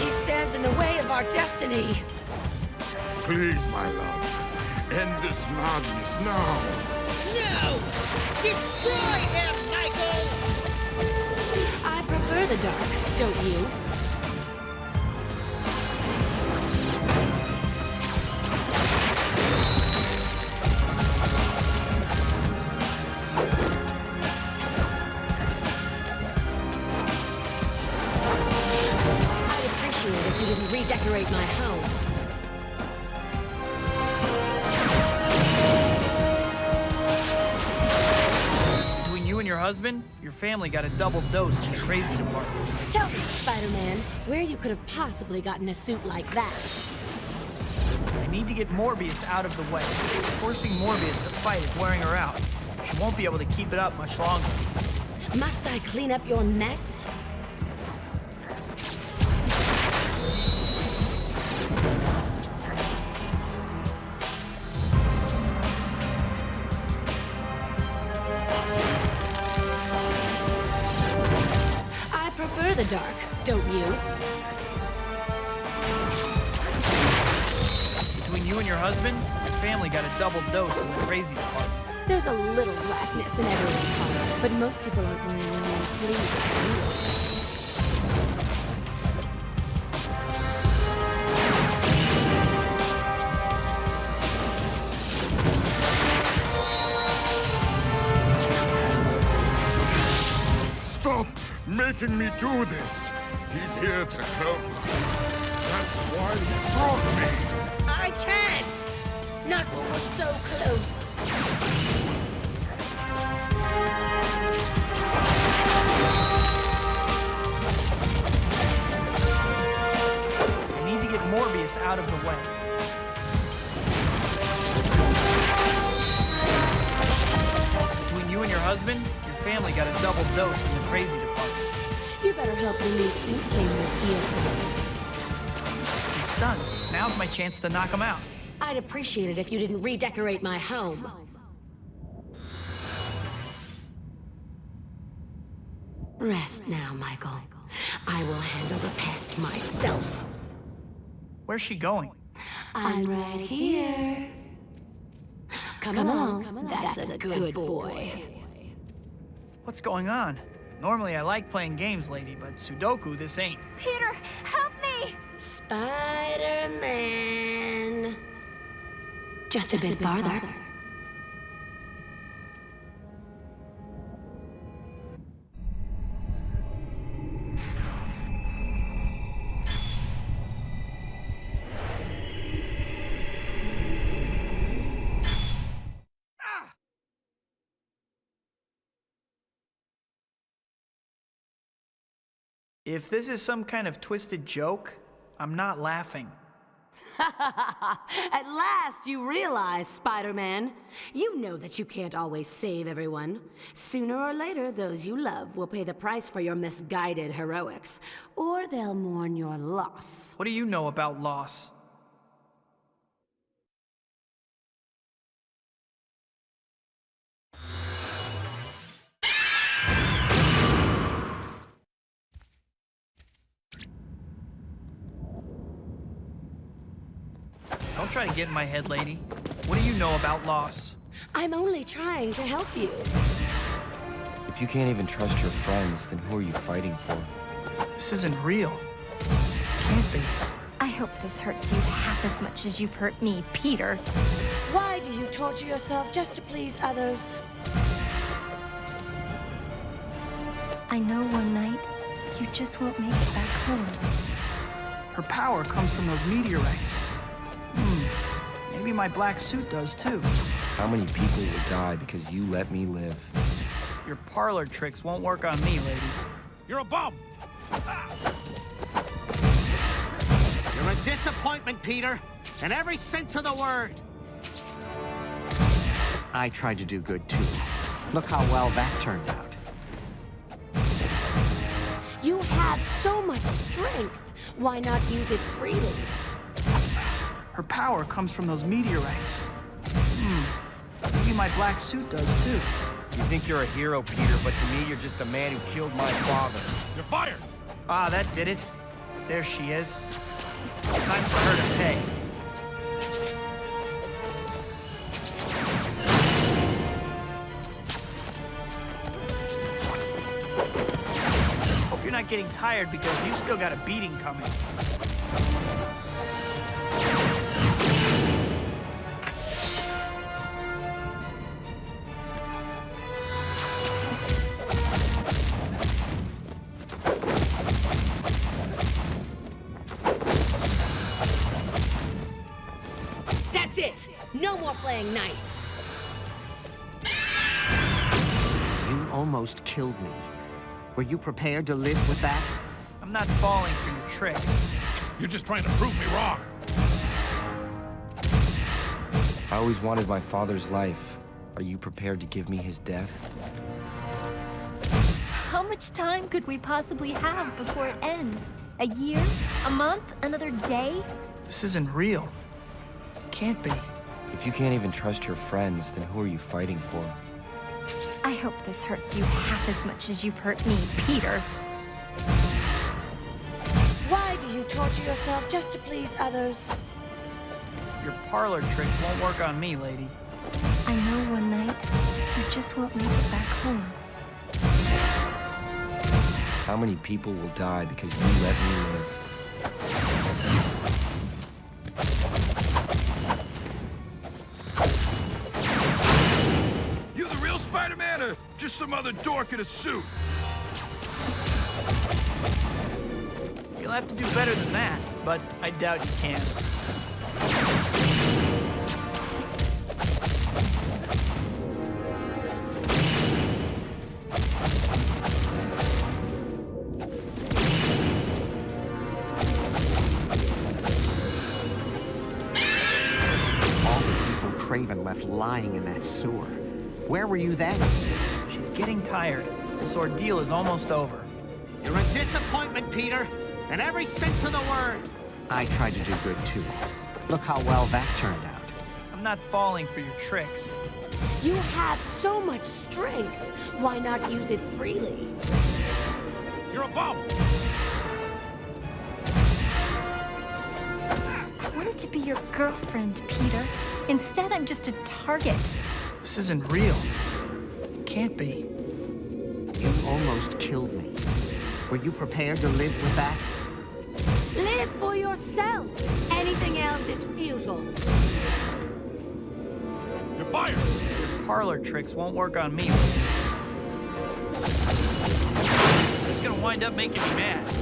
Speaker 15: He stands in the way of our destiny.
Speaker 12: Please, my love, end this madness now.
Speaker 15: No! Destroy him, Michael! I prefer the dark, don't you? I'd appreciate it if you didn't redecorate my home.
Speaker 2: Your husband, your family got a double dose in the crazy department.
Speaker 15: Tell me, Spider-Man, where you could have possibly gotten a suit like that.
Speaker 2: I need to get Morbius out of the way. Forcing Morbius to fight is wearing her out. She won't be able to keep it up much longer.
Speaker 19: Must I clean up your mess? I prefer the dark, don't you?
Speaker 2: Between you and your husband, your family got a double dose in the crazy department.
Speaker 19: There's a little blackness in everyone's heart, but most people aren't wearing any sleeves.
Speaker 12: Stop making me do this. He's here to help us. That's why he brought me.
Speaker 19: I can't! Not when we're so close.
Speaker 2: I need to get Morbius out of the way. Between you and your husband, your family got a double dose in the crazy department.
Speaker 19: You better help the new suit came with earphones.
Speaker 2: He's stunned. Now's my chance to knock him out.
Speaker 19: I'd appreciate it if you didn't redecorate my home. Rest now, Michael. I will handle the pest myself.
Speaker 2: Where's she going?
Speaker 19: I'm right here. Come along. That's a good boy.
Speaker 2: What's going on? Normally I like playing games, lady, but Sudoku this ain't.
Speaker 15: Peter, help me!
Speaker 19: Spider-Man. Just a bit farther.
Speaker 2: If this is some kind of twisted joke, I'm not laughing.
Speaker 19: At last you realize, Spider-Man. You know that you can't always save everyone. Sooner or later, those you love will pay the price for your misguided heroics, or they'll mourn your loss.
Speaker 2: What do you know about loss? Don't try to get in my head, lady. What do you know about loss?
Speaker 19: I'm only trying to help you.
Speaker 9: If you can't even trust your friends, then who are you fighting for?
Speaker 2: This isn't real. It can't be.
Speaker 15: I hope this hurts you half as much as you've hurt me, Peter.
Speaker 19: Why do you torture yourself just to please others?
Speaker 15: I know one night you just won't make it back home.
Speaker 2: Her power comes from those meteorites. Maybe my black suit does too.
Speaker 9: How many people will die because you let me live?
Speaker 2: Your parlor tricks won't work on me, lady.
Speaker 1: You're a bum!
Speaker 18: You're a disappointment, Peter, in every sense of the word.
Speaker 8: I tried to do good too. Look how well that turned out.
Speaker 19: You have so much strength. Why not use it freely?
Speaker 2: Her power comes from those meteorites. Maybe my black suit does too.
Speaker 9: You think you're a hero, Peter, but to me, you're just a man who killed my father.
Speaker 1: You're fired!
Speaker 2: Ah, that did it. There she is. Time for her to pay. Hope you're not getting tired because you still got a beating coming.
Speaker 19: That's it! No more playing nice!
Speaker 8: You almost killed me. Were you prepared to live with that?
Speaker 2: I'm not falling for your tricks.
Speaker 1: You're just trying to prove me wrong.
Speaker 9: I always wanted my father's life. Are you prepared to give me his death?
Speaker 15: How much time could we possibly have before it ends? A year? A month? Another day?
Speaker 2: This isn't real. It can't be.
Speaker 9: If you can't even trust your friends, then who are you fighting for?
Speaker 15: I hope this hurts you half as much as you've hurt me, Peter.
Speaker 19: Why do you torture yourself just to please others?
Speaker 2: Your parlor tricks won't work on me, lady.
Speaker 15: I know one night you just won't make it back home.
Speaker 9: How many people will die because you let me live?
Speaker 1: You the real Spider-Man or just some other dork in a suit?
Speaker 2: You'll have to do better than that, but I doubt you can.
Speaker 8: Craven left lying in that sewer. Where were you then?
Speaker 2: She's getting tired. This ordeal is almost over.
Speaker 18: You're a disappointment, Peter, in every sense of the word.
Speaker 8: I tried to do good too. Look how well that turned out.
Speaker 2: I'm not falling for your tricks.
Speaker 19: You have so much strength. Why not use it freely?
Speaker 1: You're a bum!
Speaker 15: I wanted to be your girlfriend, Peter. Instead, I'm just a target.
Speaker 2: This isn't real. It can't be.
Speaker 8: You almost killed me. Were you prepared to live with that?
Speaker 19: Live for yourself. Anything else is futile.
Speaker 1: You're fired!
Speaker 2: Your parlor tricks won't work on me. It's gonna wind up making me mad.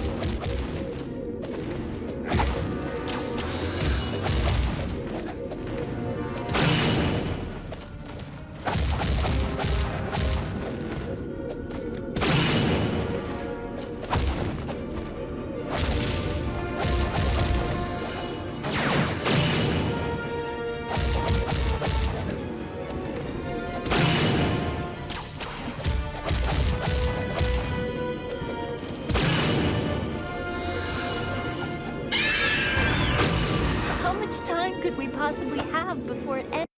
Speaker 15: Could we possibly have before it ends?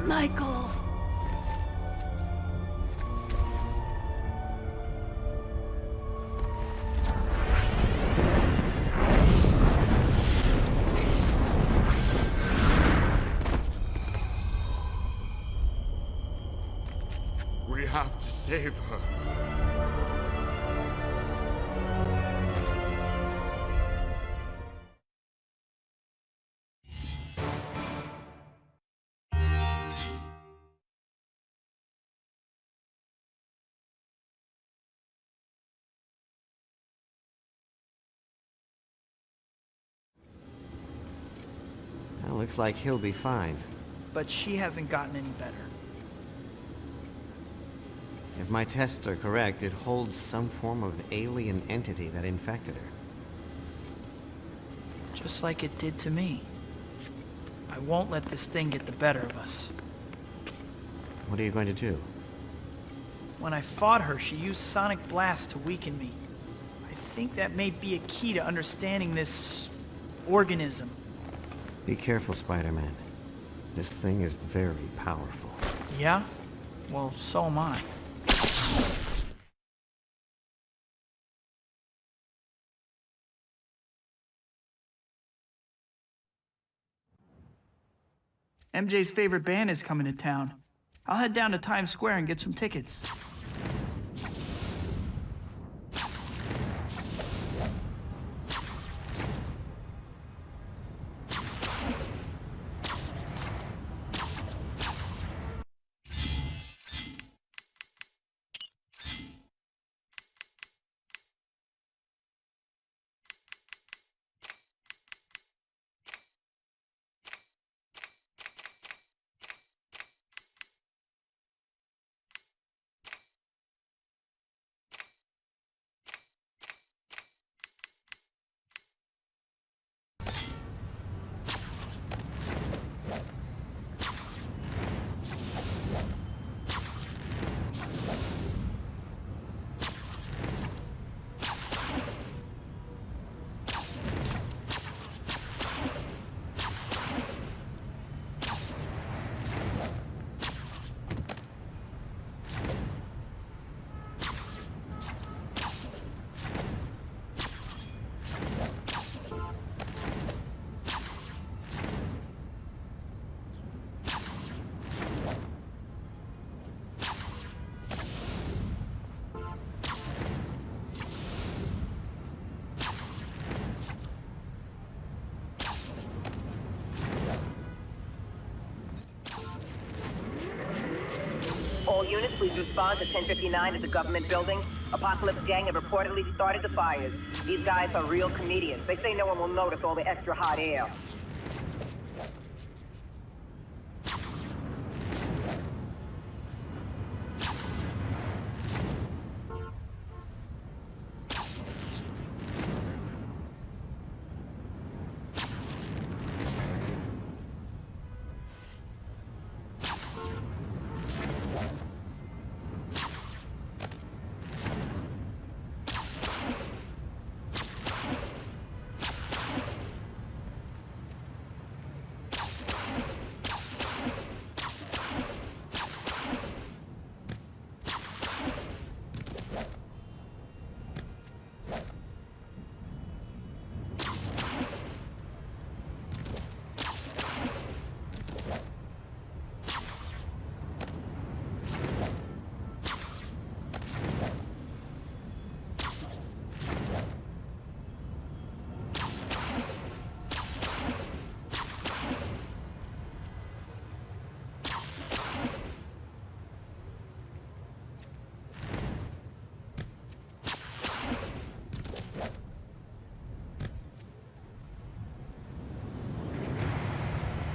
Speaker 19: Michael.
Speaker 12: We have to save her.
Speaker 8: Well, looks like he'll be fine.
Speaker 2: But she hasn't gotten any better.
Speaker 8: If my tests are correct, it holds some form of alien entity that infected her.
Speaker 2: Just like it did to me. I won't let this thing get the better of us.
Speaker 8: What are you going to do?
Speaker 2: When I fought her, she used sonic blasts to weaken me. I think that may be a key to understanding this organism.
Speaker 8: Be careful, Spider-Man. This thing is very powerful.
Speaker 2: Yeah? Well, so am I. MJ's favorite band is coming to town. I'll head down to Times Square and get some tickets.
Speaker 7: units, please respond to 1059 at the government building. Apocalypse Gang have reportedly started the fires. These guys are real comedians. They say no one will notice all the extra hot air.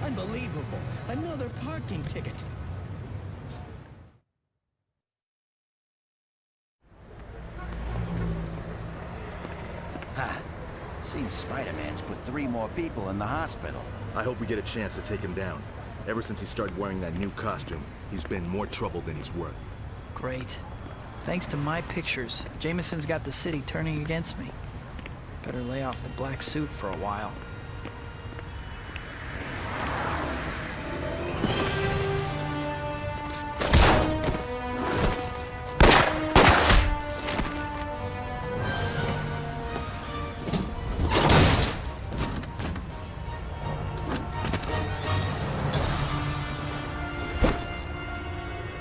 Speaker 3: Unbelievable. Another parking ticket.
Speaker 6: Ha. Seems Spider-Man's put 3 more people in the hospital.
Speaker 17: I hope we get a chance to take him down. Ever since he started wearing that new costume, he's been more trouble than he's worth.
Speaker 2: Great. Thanks to my pictures, Jameson's got the city turning against me. Better lay off the black suit for a while.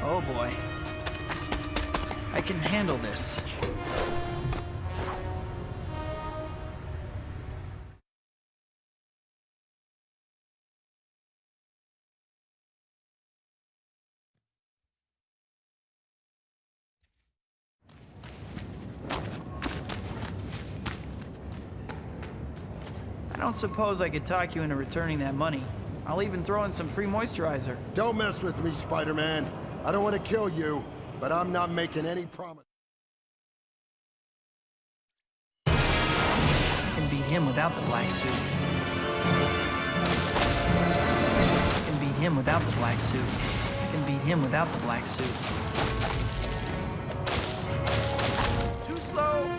Speaker 2: Oh boy. I can handle this. I don't suppose I could talk you into returning that money. I'll even throw in some free moisturizer.
Speaker 21: Don't mess with me, Spider-Man. I don't want to kill you, but I'm not making any promise.
Speaker 2: I can beat him without the black suit. I can beat him without the black suit. I can beat him without the black suit. Too slow!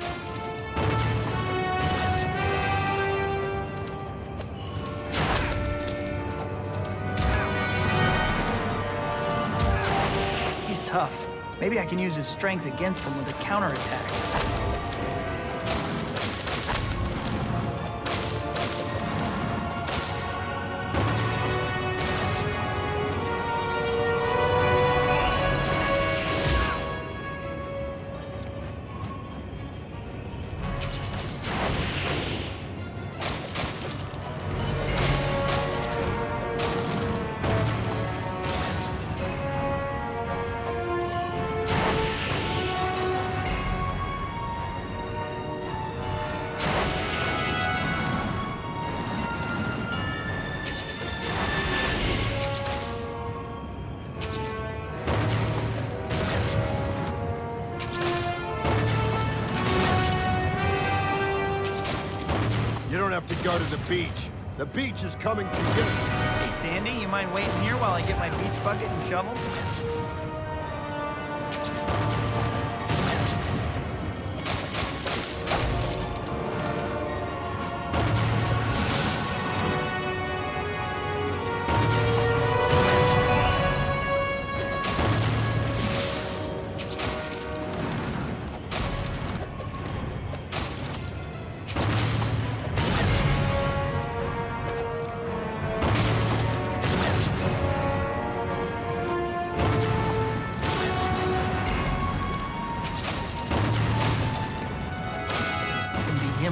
Speaker 2: He's tough. Maybe I can use his strength against him with a counterattack.
Speaker 21: To go to the beach. The beach is coming to you.
Speaker 2: Hey, Sandy, you mind waiting here while I get my beach bucket and shovel?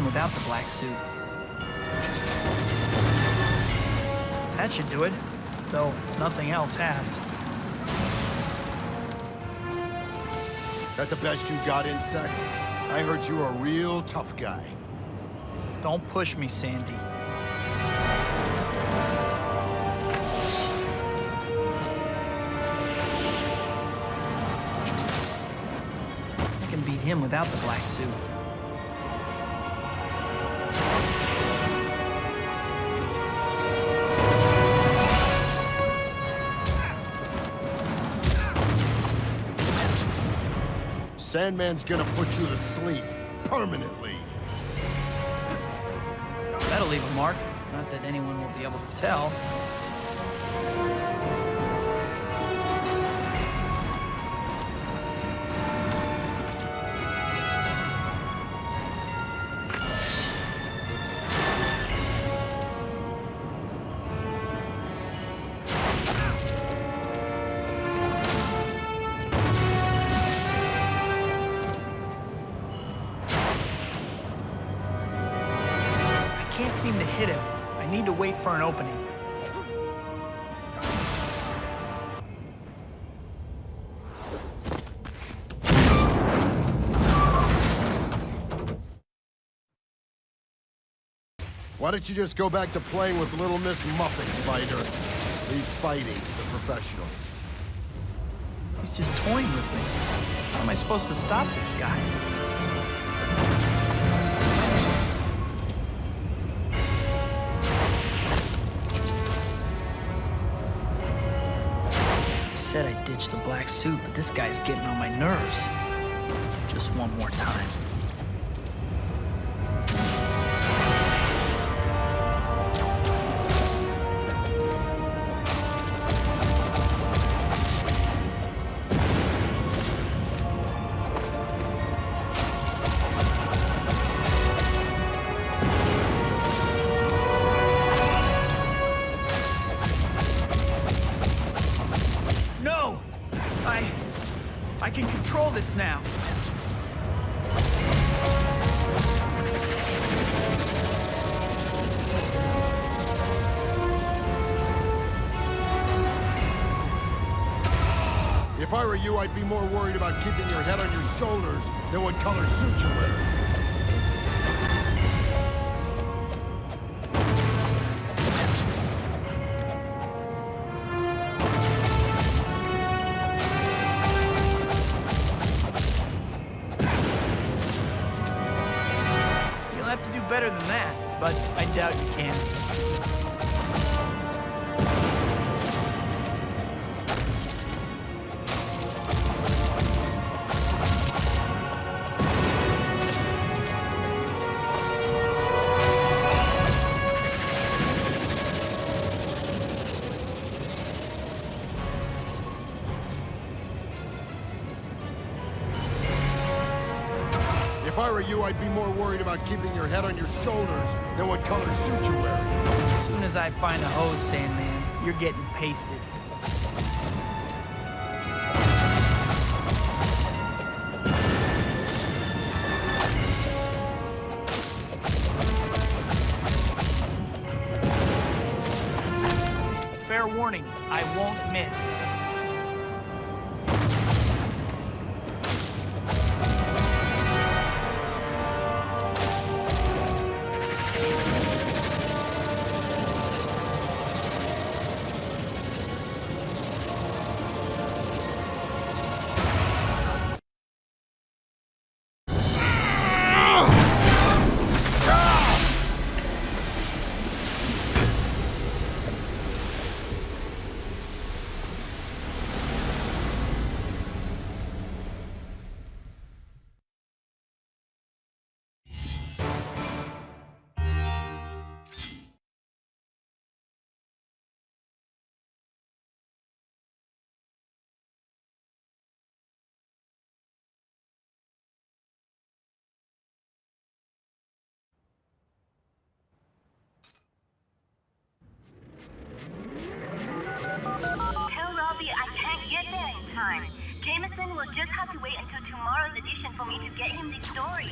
Speaker 2: Without the black suit. That should do it, though nothing else has.
Speaker 21: That the best you got, Insect? I heard you were a real tough guy.
Speaker 2: Don't push me, Sandy. I can beat him without the black suit.
Speaker 21: Sandman's gonna put you to sleep. Permanently.
Speaker 2: That'll leave a mark. Not that anyone will be able to tell. I can't seem to hit him. I need to wait for an opening.
Speaker 21: Why don't you just go back to playing with Little Miss Muffet, Spider? Leave fighting to the professionals.
Speaker 2: He's just toying with me. How am I supposed to stop this guy? I said I ditched the black suit, but this guy's getting on my nerves. Just one more time. No! I can control this now.
Speaker 21: If I were you, I'd be more worried about keeping your head on your shoulders than what color suit you're wearing.
Speaker 2: You'll have to do better than that, but I doubt you can.
Speaker 21: If I were you, I'd be more worried about keeping your head on your shoulders than what color suit you're wearing.
Speaker 2: As soon as I find a hose, Sandman, you're getting pasted. Fair warning, I won't miss.
Speaker 13: Tell Robbie I can't get there in time. Jameson will just have to wait until tomorrow's edition for me to get him the story.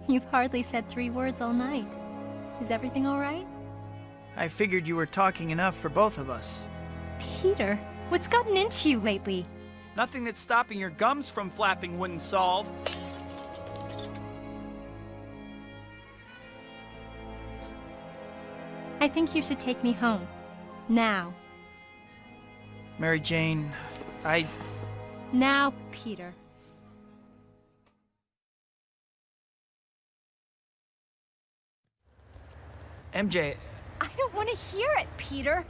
Speaker 4: You've hardly said 3 words all night. Is everything all right?
Speaker 2: I figured you were talking enough for both of us.
Speaker 4: Peter, what's gotten into you lately?
Speaker 2: Nothing that stopping your gums from flapping wouldn't solve.
Speaker 4: I think you should take me home. Now.
Speaker 2: Mary Jane,
Speaker 4: Now, Peter.
Speaker 2: MJ...
Speaker 4: I don't want to hear it, Peter.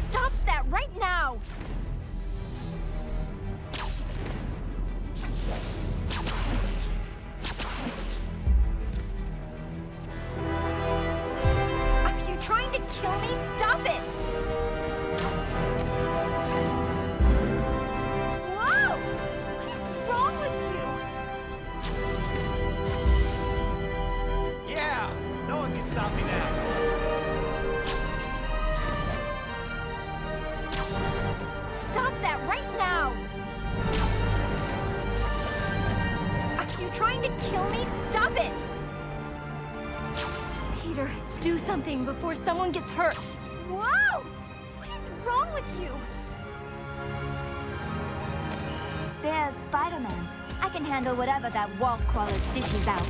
Speaker 4: Stop that right now! Are you trying to kill me? Stop it! Whoa! What is wrong with you?
Speaker 2: Yeah! No one can stop me now.
Speaker 4: Stop that right now! Are you trying to kill me? Stop it! Peter, do something before someone gets hurt. Whoa! What is wrong with you?
Speaker 14: There's Spider-Man. I can handle whatever that wall crawler dishes out.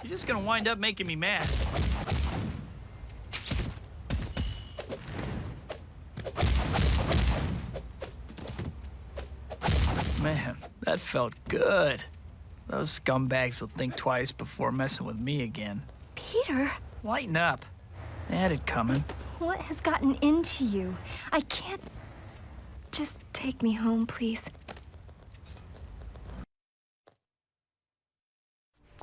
Speaker 2: You're just gonna wind up making me mad. Man, that felt good. Those scumbags will think twice before messing with me again.
Speaker 4: Peter?
Speaker 2: Lighten up. They had it coming.
Speaker 4: What has gotten into you? I can't... Just take me home, please.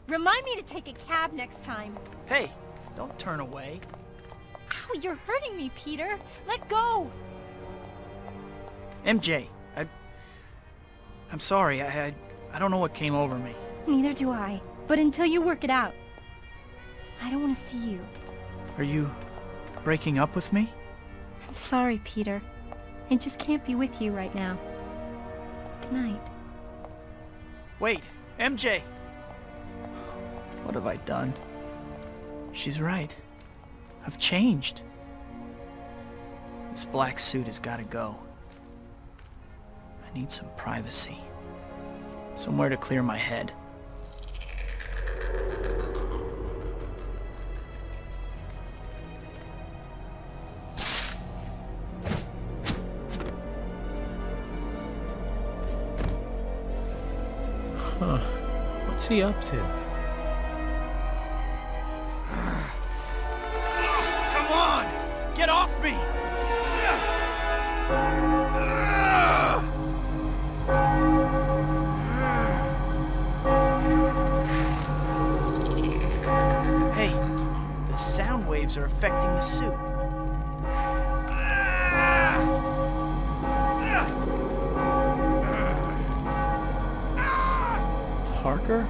Speaker 4: Remind me to take a cab next time.
Speaker 2: Hey, don't turn away.
Speaker 4: Ow, you're hurting me, Peter. Let go.
Speaker 2: MJ, I'm sorry. I don't know what came over me.
Speaker 4: Neither do I. But until you work it out, I don't want to see you.
Speaker 2: Are you breaking up with me?
Speaker 4: I'm sorry, Peter. I just can't be with you right now. Good night.
Speaker 2: Wait, MJ! What have I done? She's right. I've changed. This black suit has got to go. I need some privacy. Somewhere to clear my head.
Speaker 16: Huh. What's he up to?
Speaker 2: Come on! Get off me! Hey, the sound waves are affecting the suit.
Speaker 16: Parker?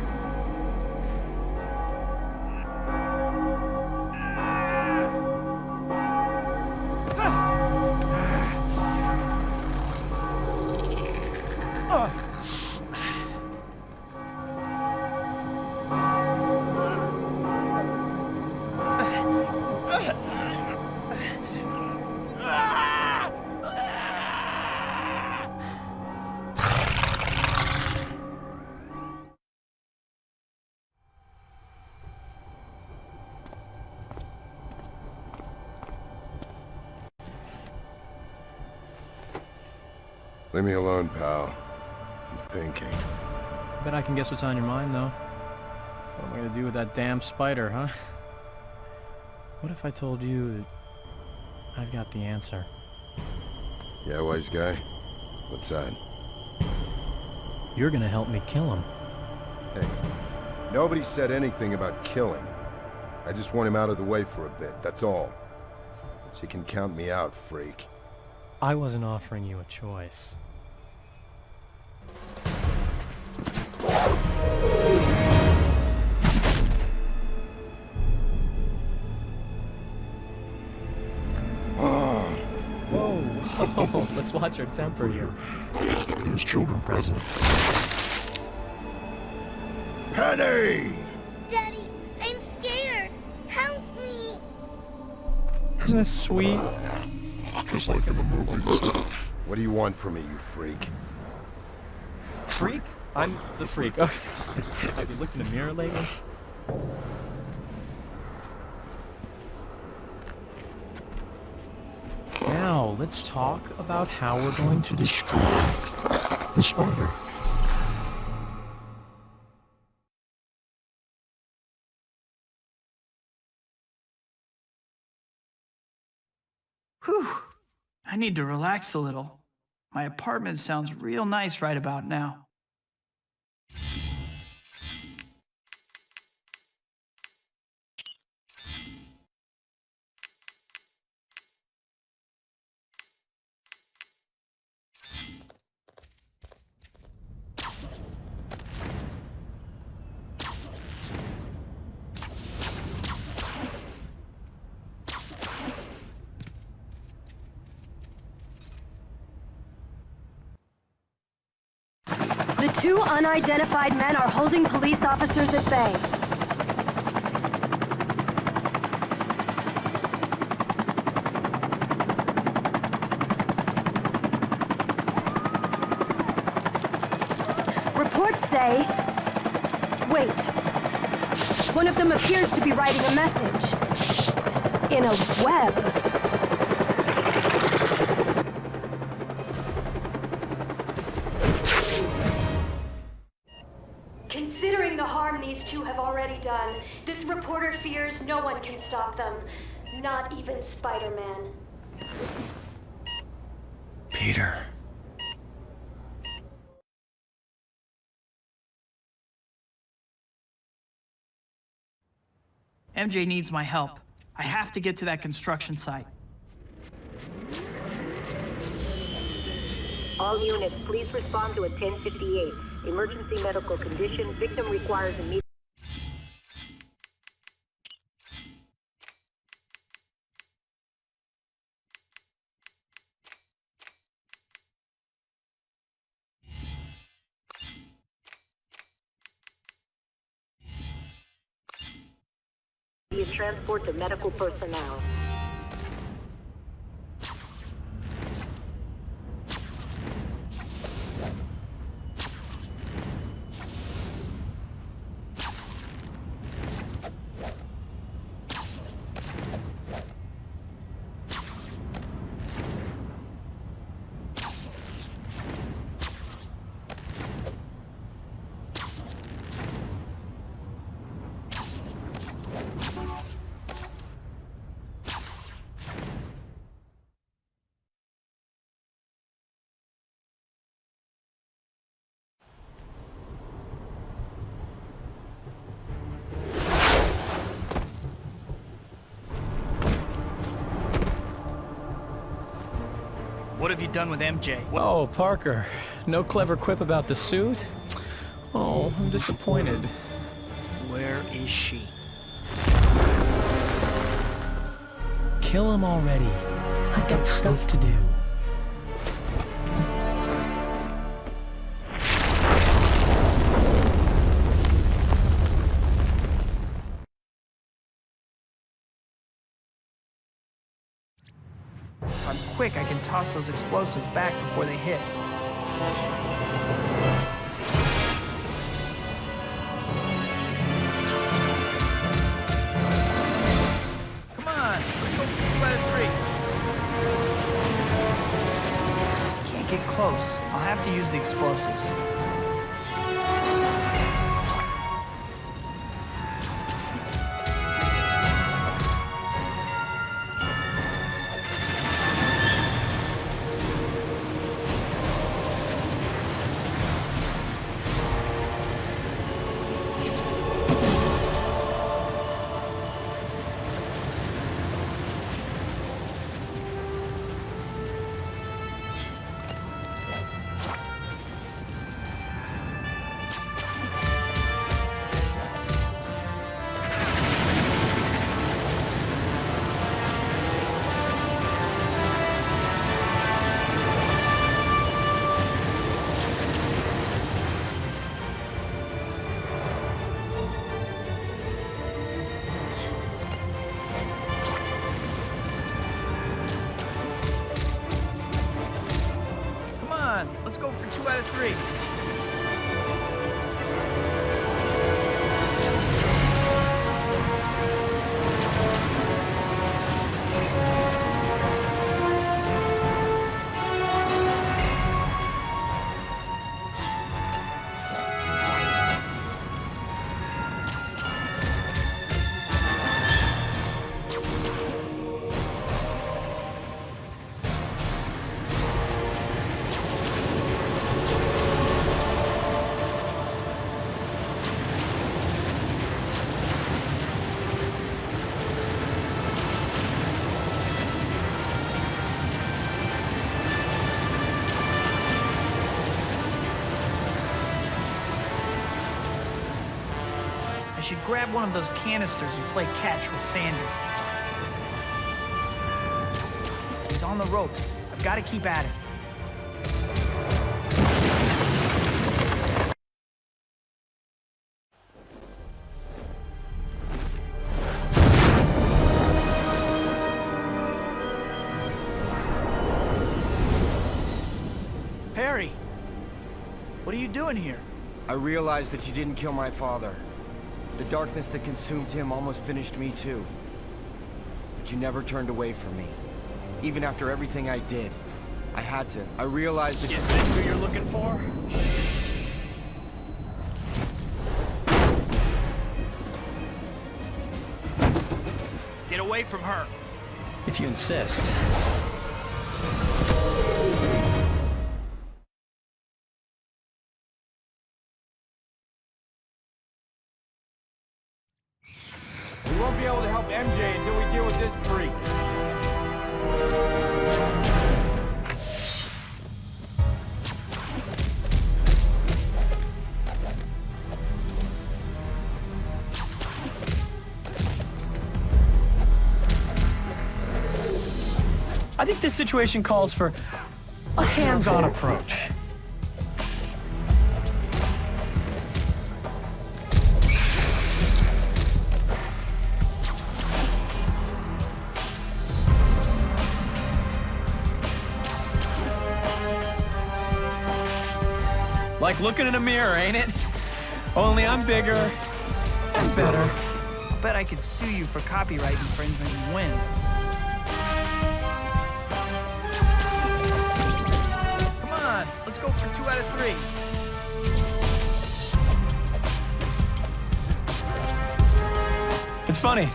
Speaker 12: Leave me alone, pal. I'm thinking.
Speaker 16: Bet I can guess what's on your mind, though. What am I gonna do with that damn spider, huh? What if I told you that I've got the answer?
Speaker 12: Yeah, wise guy? What's that?
Speaker 16: You're gonna help me kill him.
Speaker 12: Hey, nobody said anything about killing. I just want him out of the way for a bit, that's all. So you can count me out, freak.
Speaker 16: I wasn't offering you a choice. Oh, let's watch our temper here.
Speaker 12: There's children present.
Speaker 1: Penny!
Speaker 14: Daddy, I'm scared. Help me.
Speaker 16: Isn't that sweet?
Speaker 12: Just like in the movies.
Speaker 21: What do you want from me, you freak?
Speaker 16: Freak? I'm the freak. Okay. Have you looked in the mirror lately? Now, let's talk about how we're going to destroy
Speaker 12: the spider.
Speaker 2: Whew. I need to relax a little. My apartment sounds real nice right about now.
Speaker 10: The two unidentified men are holding police officers at bay. Reports say... Wait. One of them appears to be writing a message. In a web. Considering the harm these two have already done, this reporter fears no one can stop them. Not even Spider-Man.
Speaker 2: Peter. MJ needs my help. I have to get to that construction site.
Speaker 7: All units, please respond to a 1058. Emergency medical condition. Victim requires immediate... transport to medical personnel.
Speaker 2: What have you done with MJ?
Speaker 16: Oh, Parker. No clever quip about the suit? Oh, I'm disappointed.
Speaker 2: Where is she?
Speaker 16: Kill him already. I've got stuff to do.
Speaker 2: If I'm quick, I can toss those explosives back before they hit. Come on, let's go 2 out of 3. Can't get close. I'll have to use the explosives. go for 2 out of 3. I should grab one of those canisters and play catch with Sandy. He's on the ropes. I've got to keep at it. Harry! What are you doing here?
Speaker 9: I realized that you didn't kill my father. The darkness that consumed him almost finished me too. But you never turned away from me. Even after everything I did, I had to. I realized that—
Speaker 2: Is this who you're looking for? Get away from her.
Speaker 16: If you insist.
Speaker 21: We won't be able to help MJ until we deal with this freak.
Speaker 16: I think this situation calls for a hands-on approach. Like looking in a mirror, ain't it? Only I'm bigger and better.
Speaker 2: I bet I could sue you for copyright infringement and win. Come on, let's go for 2 out of 3.
Speaker 16: It's funny.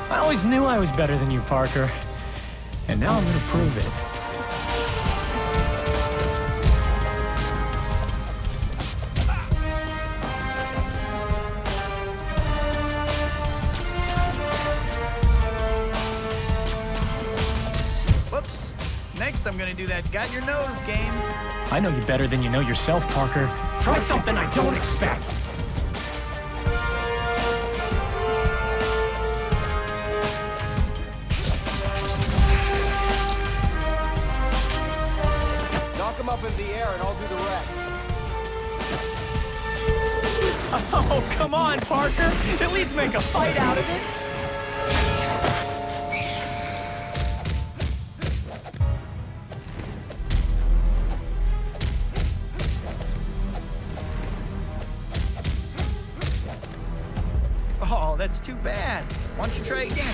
Speaker 16: I always knew I was better than you, Parker. And now I'm gonna prove it.
Speaker 2: Whoops. Next I'm gonna do that got your nose game.
Speaker 16: I know you better than you know yourself, Parker. Try something I don't expect.
Speaker 21: Knock him up in the air and I'll do the rest.
Speaker 16: Oh, come on, Parker. At least make a fight out of it.
Speaker 2: Oh, that's too bad. Why don't you try again?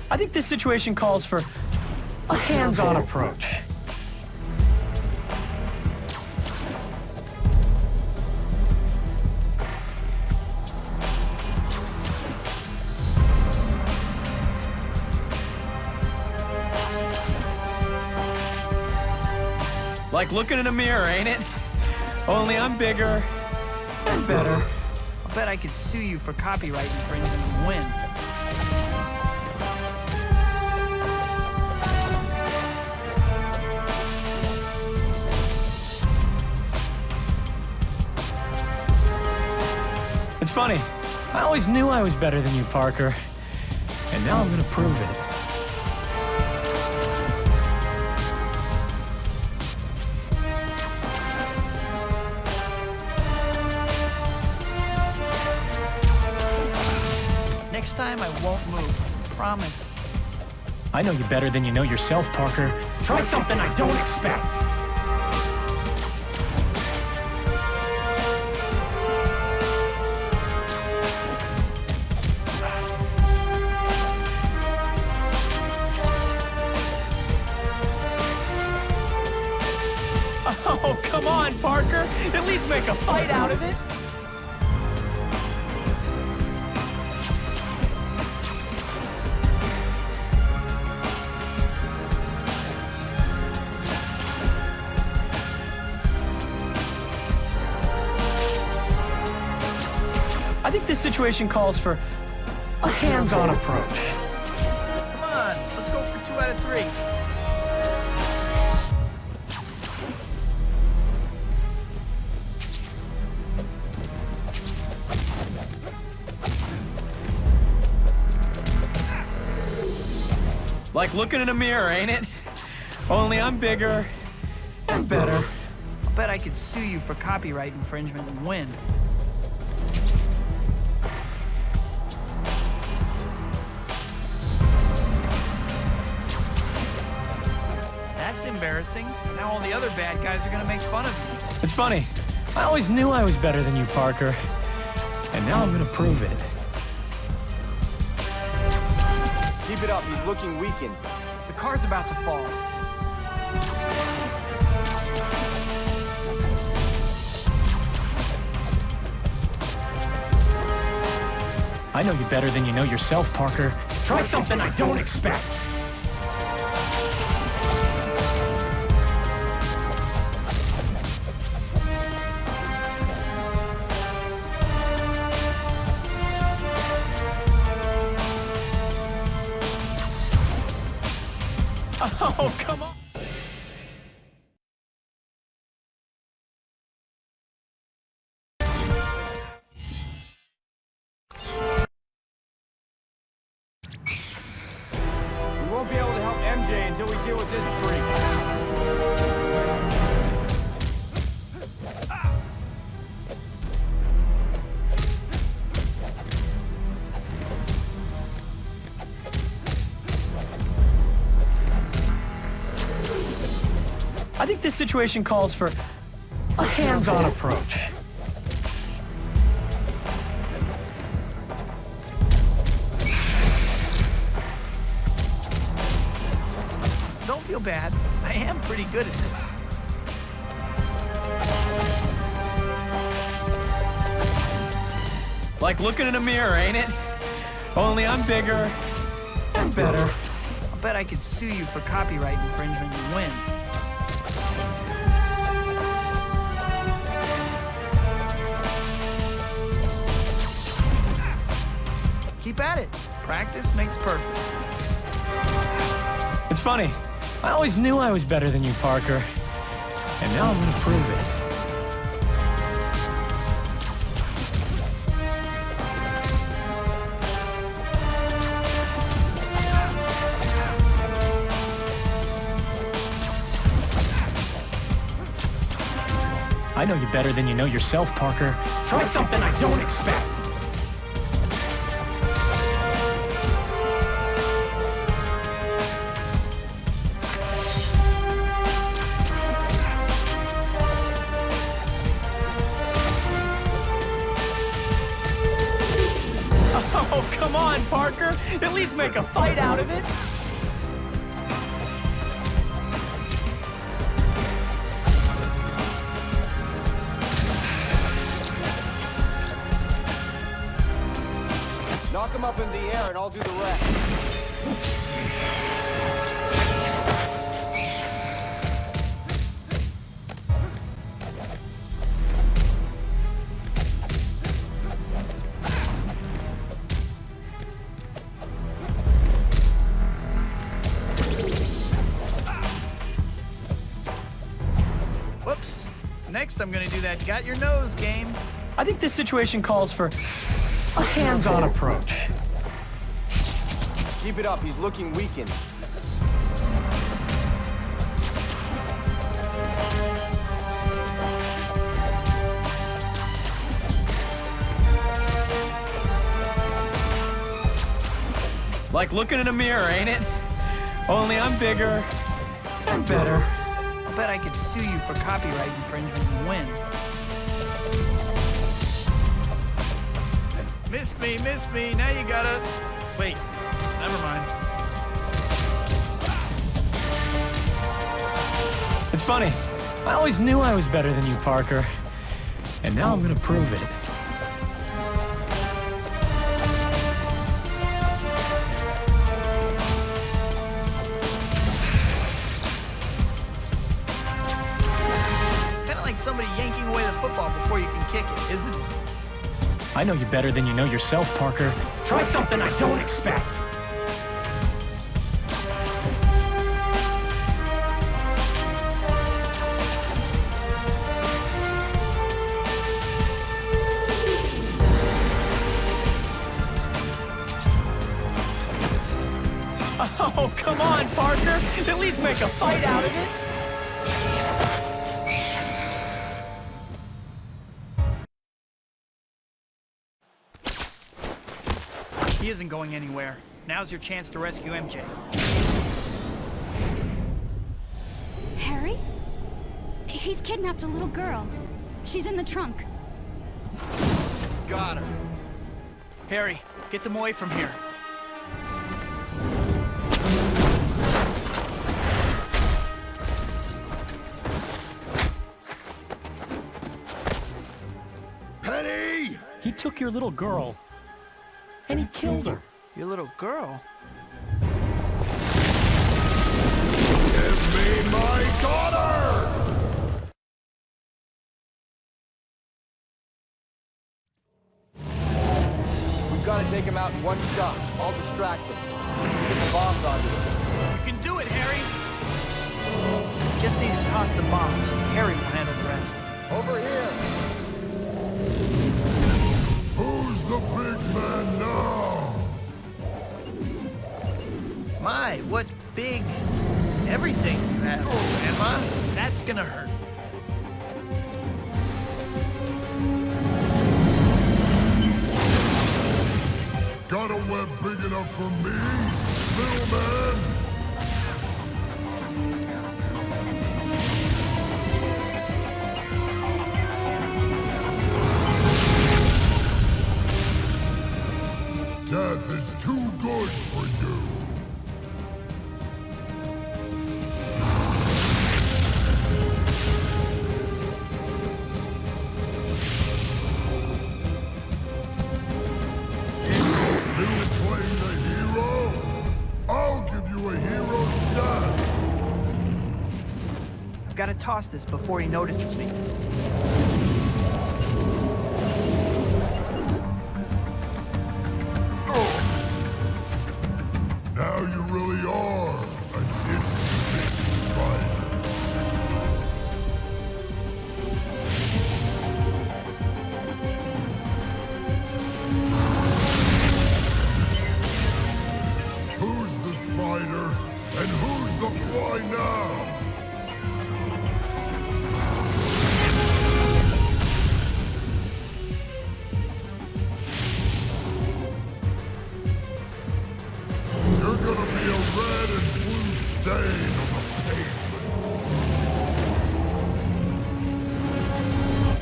Speaker 16: I think this situation calls for a hands-on approach. Like looking in a mirror, ain't it? Only I'm bigger and better.
Speaker 2: I bet I could sue you for copyright infringement and win.
Speaker 16: It's funny. I always knew I was better than you, Parker. And now I'm gonna prove it.
Speaker 2: Next time I won't move. Promise.
Speaker 16: I know you better than you know yourself, Parker. Try something I don't expect.
Speaker 2: Oh, come on, Parker. At least make a fight out of it. I think this situation calls for a hands-on approach. Come on, let's go for 2 out of 3. Like looking in a mirror, ain't it? Only I'm bigger and better. I'll bet I could sue you for copyright infringement and win. That's embarrassing. Now all the other bad guys are gonna make fun of you. It's funny. I always knew I was better than you, Parker. And now I'm gonna prove it.
Speaker 9: Keep it up, he's looking weakened.
Speaker 2: The car's about to fall. I know you better than you know yourself, Parker. Try something I don't expect. Oh, come on.
Speaker 9: We won't be able to help MJ until we deal with this freak.
Speaker 2: I think this situation calls for a hands-on approach. Don't feel bad. I am pretty good at this. Like looking in a mirror, ain't it? Only I'm bigger and better. I'll bet I could sue you for copyright infringement and win. Keep at it. Practice makes perfect. It's funny. I always knew I was better than you, Parker. And now I'm gonna prove it. I know you better than you know yourself, Parker. Try something I don't expect. Oh, come on, Parker. At least make a fight out of it.
Speaker 9: Knock him up in the air and I'll do the rest.
Speaker 2: Whoops. Next, I'm gonna do that got your nose game. I think this situation calls for a hands-on approach.
Speaker 9: Keep it up, he's looking weakened.
Speaker 2: Like looking in a mirror, ain't it? Only I'm bigger and better. I'll bet I could sue you for copyright infringement and win. Missed me. Now you gotta... Wait, never mind. It's funny.
Speaker 16: I always knew I was better than you, Parker. And now I'm gonna prove it.
Speaker 2: Kinda like somebody yanking away the football before you can kick it, isn't it?
Speaker 16: I know you better than you know yourself, Parker. Try something I don't expect. Oh, come on, Parker. At least make a fight out of it.
Speaker 2: He isn't going anywhere. Now's your chance to rescue MJ.
Speaker 11: Harry? He's kidnapped a little girl. She's in the trunk.
Speaker 2: Got her. Harry, get them away from here.
Speaker 21: Penny!
Speaker 16: He took your little girl. And he killed her.
Speaker 2: Your little girl?
Speaker 21: Give me my daughter!
Speaker 9: We've got to take him out in one shot. I'll distract him. Get the bombs onto him.
Speaker 2: You can do it, Harry! Just need to toss the bombs. Harry will handle the rest.
Speaker 9: Over here!
Speaker 21: Who's the big man now?
Speaker 2: My, what big everything you have, Grandma. That's gonna hurt.
Speaker 21: Got a web big enough for me, little man? Death is too good for you. Still playing the hero? I'll give you a hero's death.
Speaker 2: I've got to toss this before he notices me.
Speaker 21: Now you really are an itsy-bitsy spider. Who's the spider and who's the fly now? You're gonna be a red and blue stain on the pavement.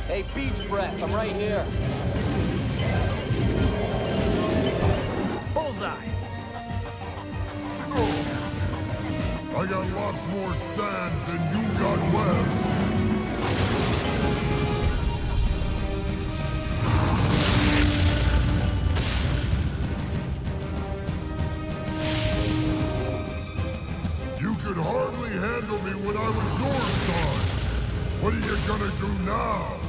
Speaker 9: Hey, beach breath, I'm right here.
Speaker 2: Bullseye!
Speaker 21: I got lots more sand than you got webs. You could hardly handle me when I was your size. What are you gonna do now?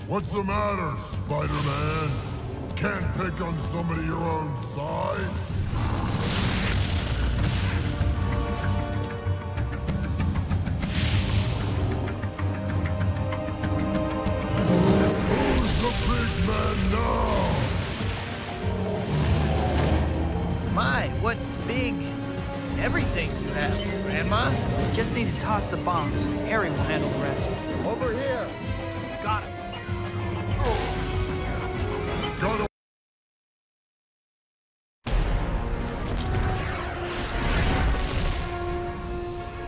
Speaker 21: What's the matter, Spider-Man? Can't pick on somebody your own size? Who's the big man now?
Speaker 2: My, what big everything you have, Grandma. Just need to toss the bombs. Harry will handle the rest.
Speaker 9: Over here!
Speaker 2: Got him.
Speaker 21: Got him.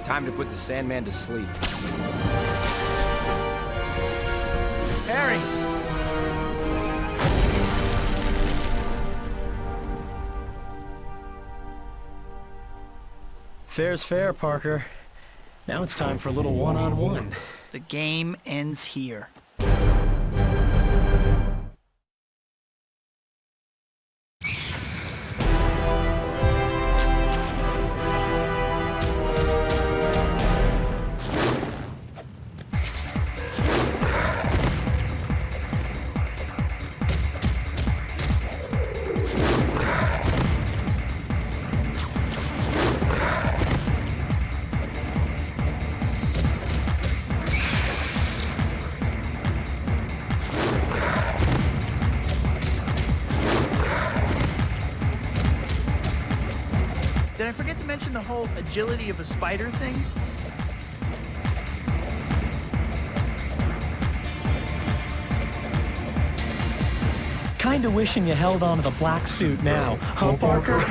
Speaker 9: Time to put the Sandman to sleep.
Speaker 2: Harry!
Speaker 16: Fair's fair, Parker. Now it's time for a little one-on-one.
Speaker 2: The game ends here. Did I forget to mention the whole agility of a spider thing?
Speaker 16: Kinda wishing you held on to the black suit now, huh, Parker?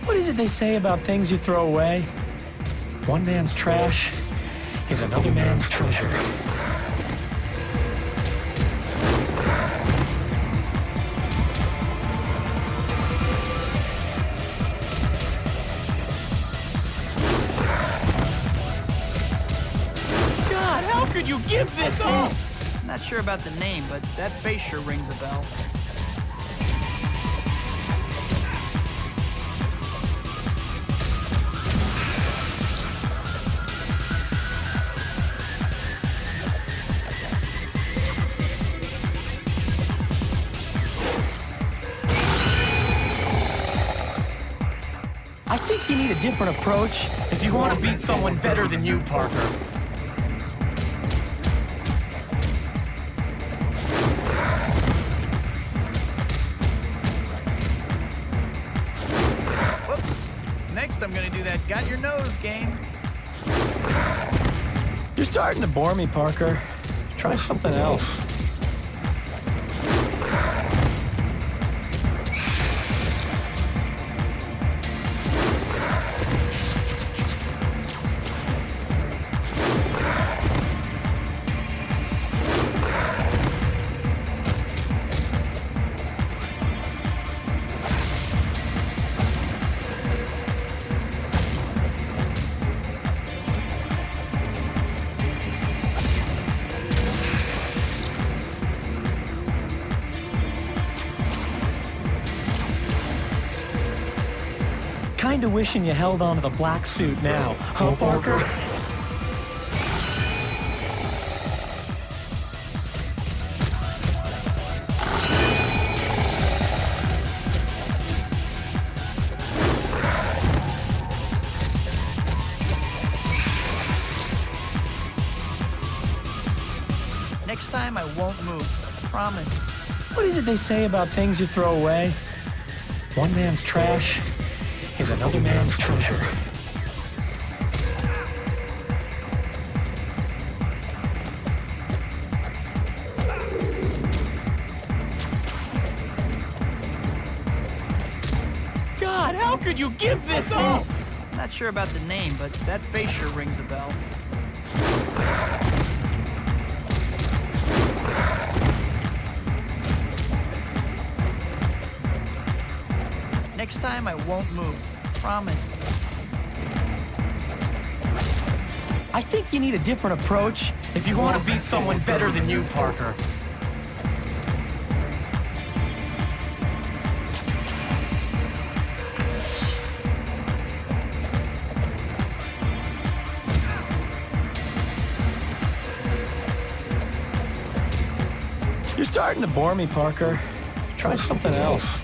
Speaker 16: What is it they say about things you throw away? One man's trash is another man's treasure. God, how could you give this up?
Speaker 2: Not sure about the name, but that face sure rings a bell.
Speaker 16: I think you need a different approach if you want to beat someone better than you, Parker.
Speaker 2: Whoops. Next I'm gonna do that got your nose game.
Speaker 16: You're starting to bore me, Parker. Try something else. Kinda wishing you held on to the black suit now, huh, Parker?
Speaker 2: Next time I won't move. Promise.
Speaker 16: What is it they say about things you throw away? One man's trash is another man's treasure. God, how could you give this up?
Speaker 2: Not sure about the name, but that face sure rings a bell. Next time I won't move. Promise.
Speaker 16: I think you need a different approach if you want to beat someone better than you, Parker. You're starting to bore me, Parker. Try something else.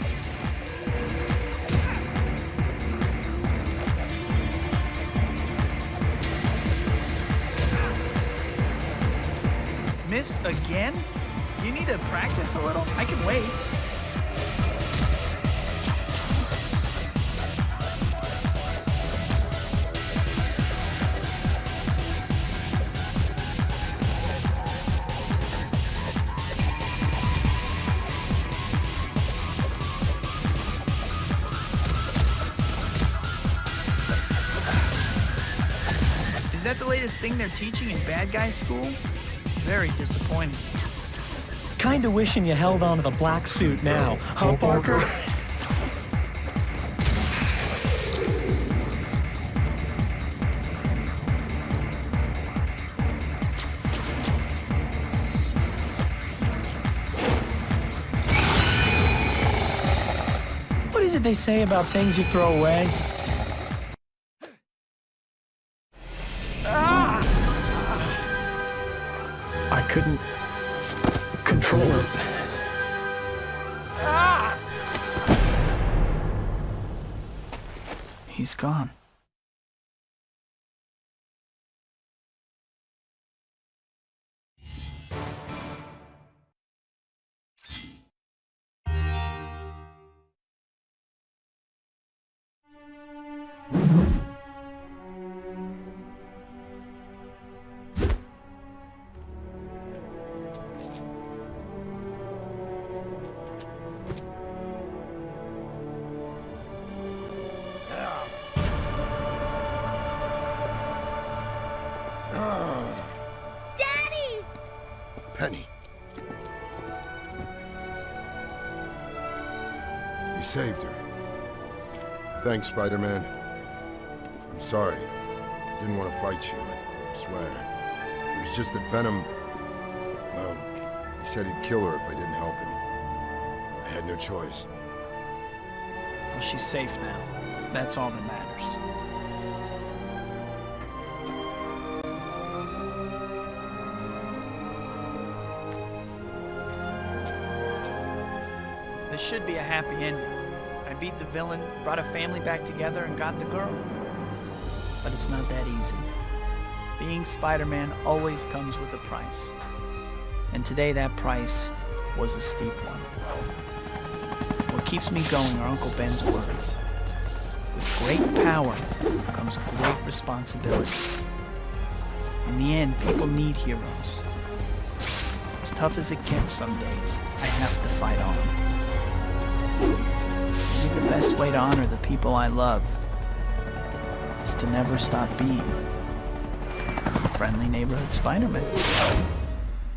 Speaker 2: Missed again? You need to practice a little? I can wait. that the latest thing they're teaching in bad guy school? Very disappointing.
Speaker 20: Kinda wishing you held on to the black suit now, huh, Parker? What is it they say about things you throw away? I couldn't control it.
Speaker 2: He's gone.
Speaker 21: Penny. You saved her. Thanks, Spider-Man. I'm sorry. I didn't want to fight you, I swear. It was just that Venom... Well, he said he'd kill her if I didn't help him. I had no choice.
Speaker 2: Well, she's safe now. That's all that matters. This should be a happy ending. I beat the villain, brought a family back together, and got the girl. But it's not that easy. Being Spider-Man always comes with a price. And today that price was a steep one. What keeps me going are Uncle Ben's words. With great power comes great responsibility. In the end, people need heroes. As tough as it gets some days, I have to fight on. Maybe the best way to honor the people I love is to never stop being a friendly neighborhood Spider-Man.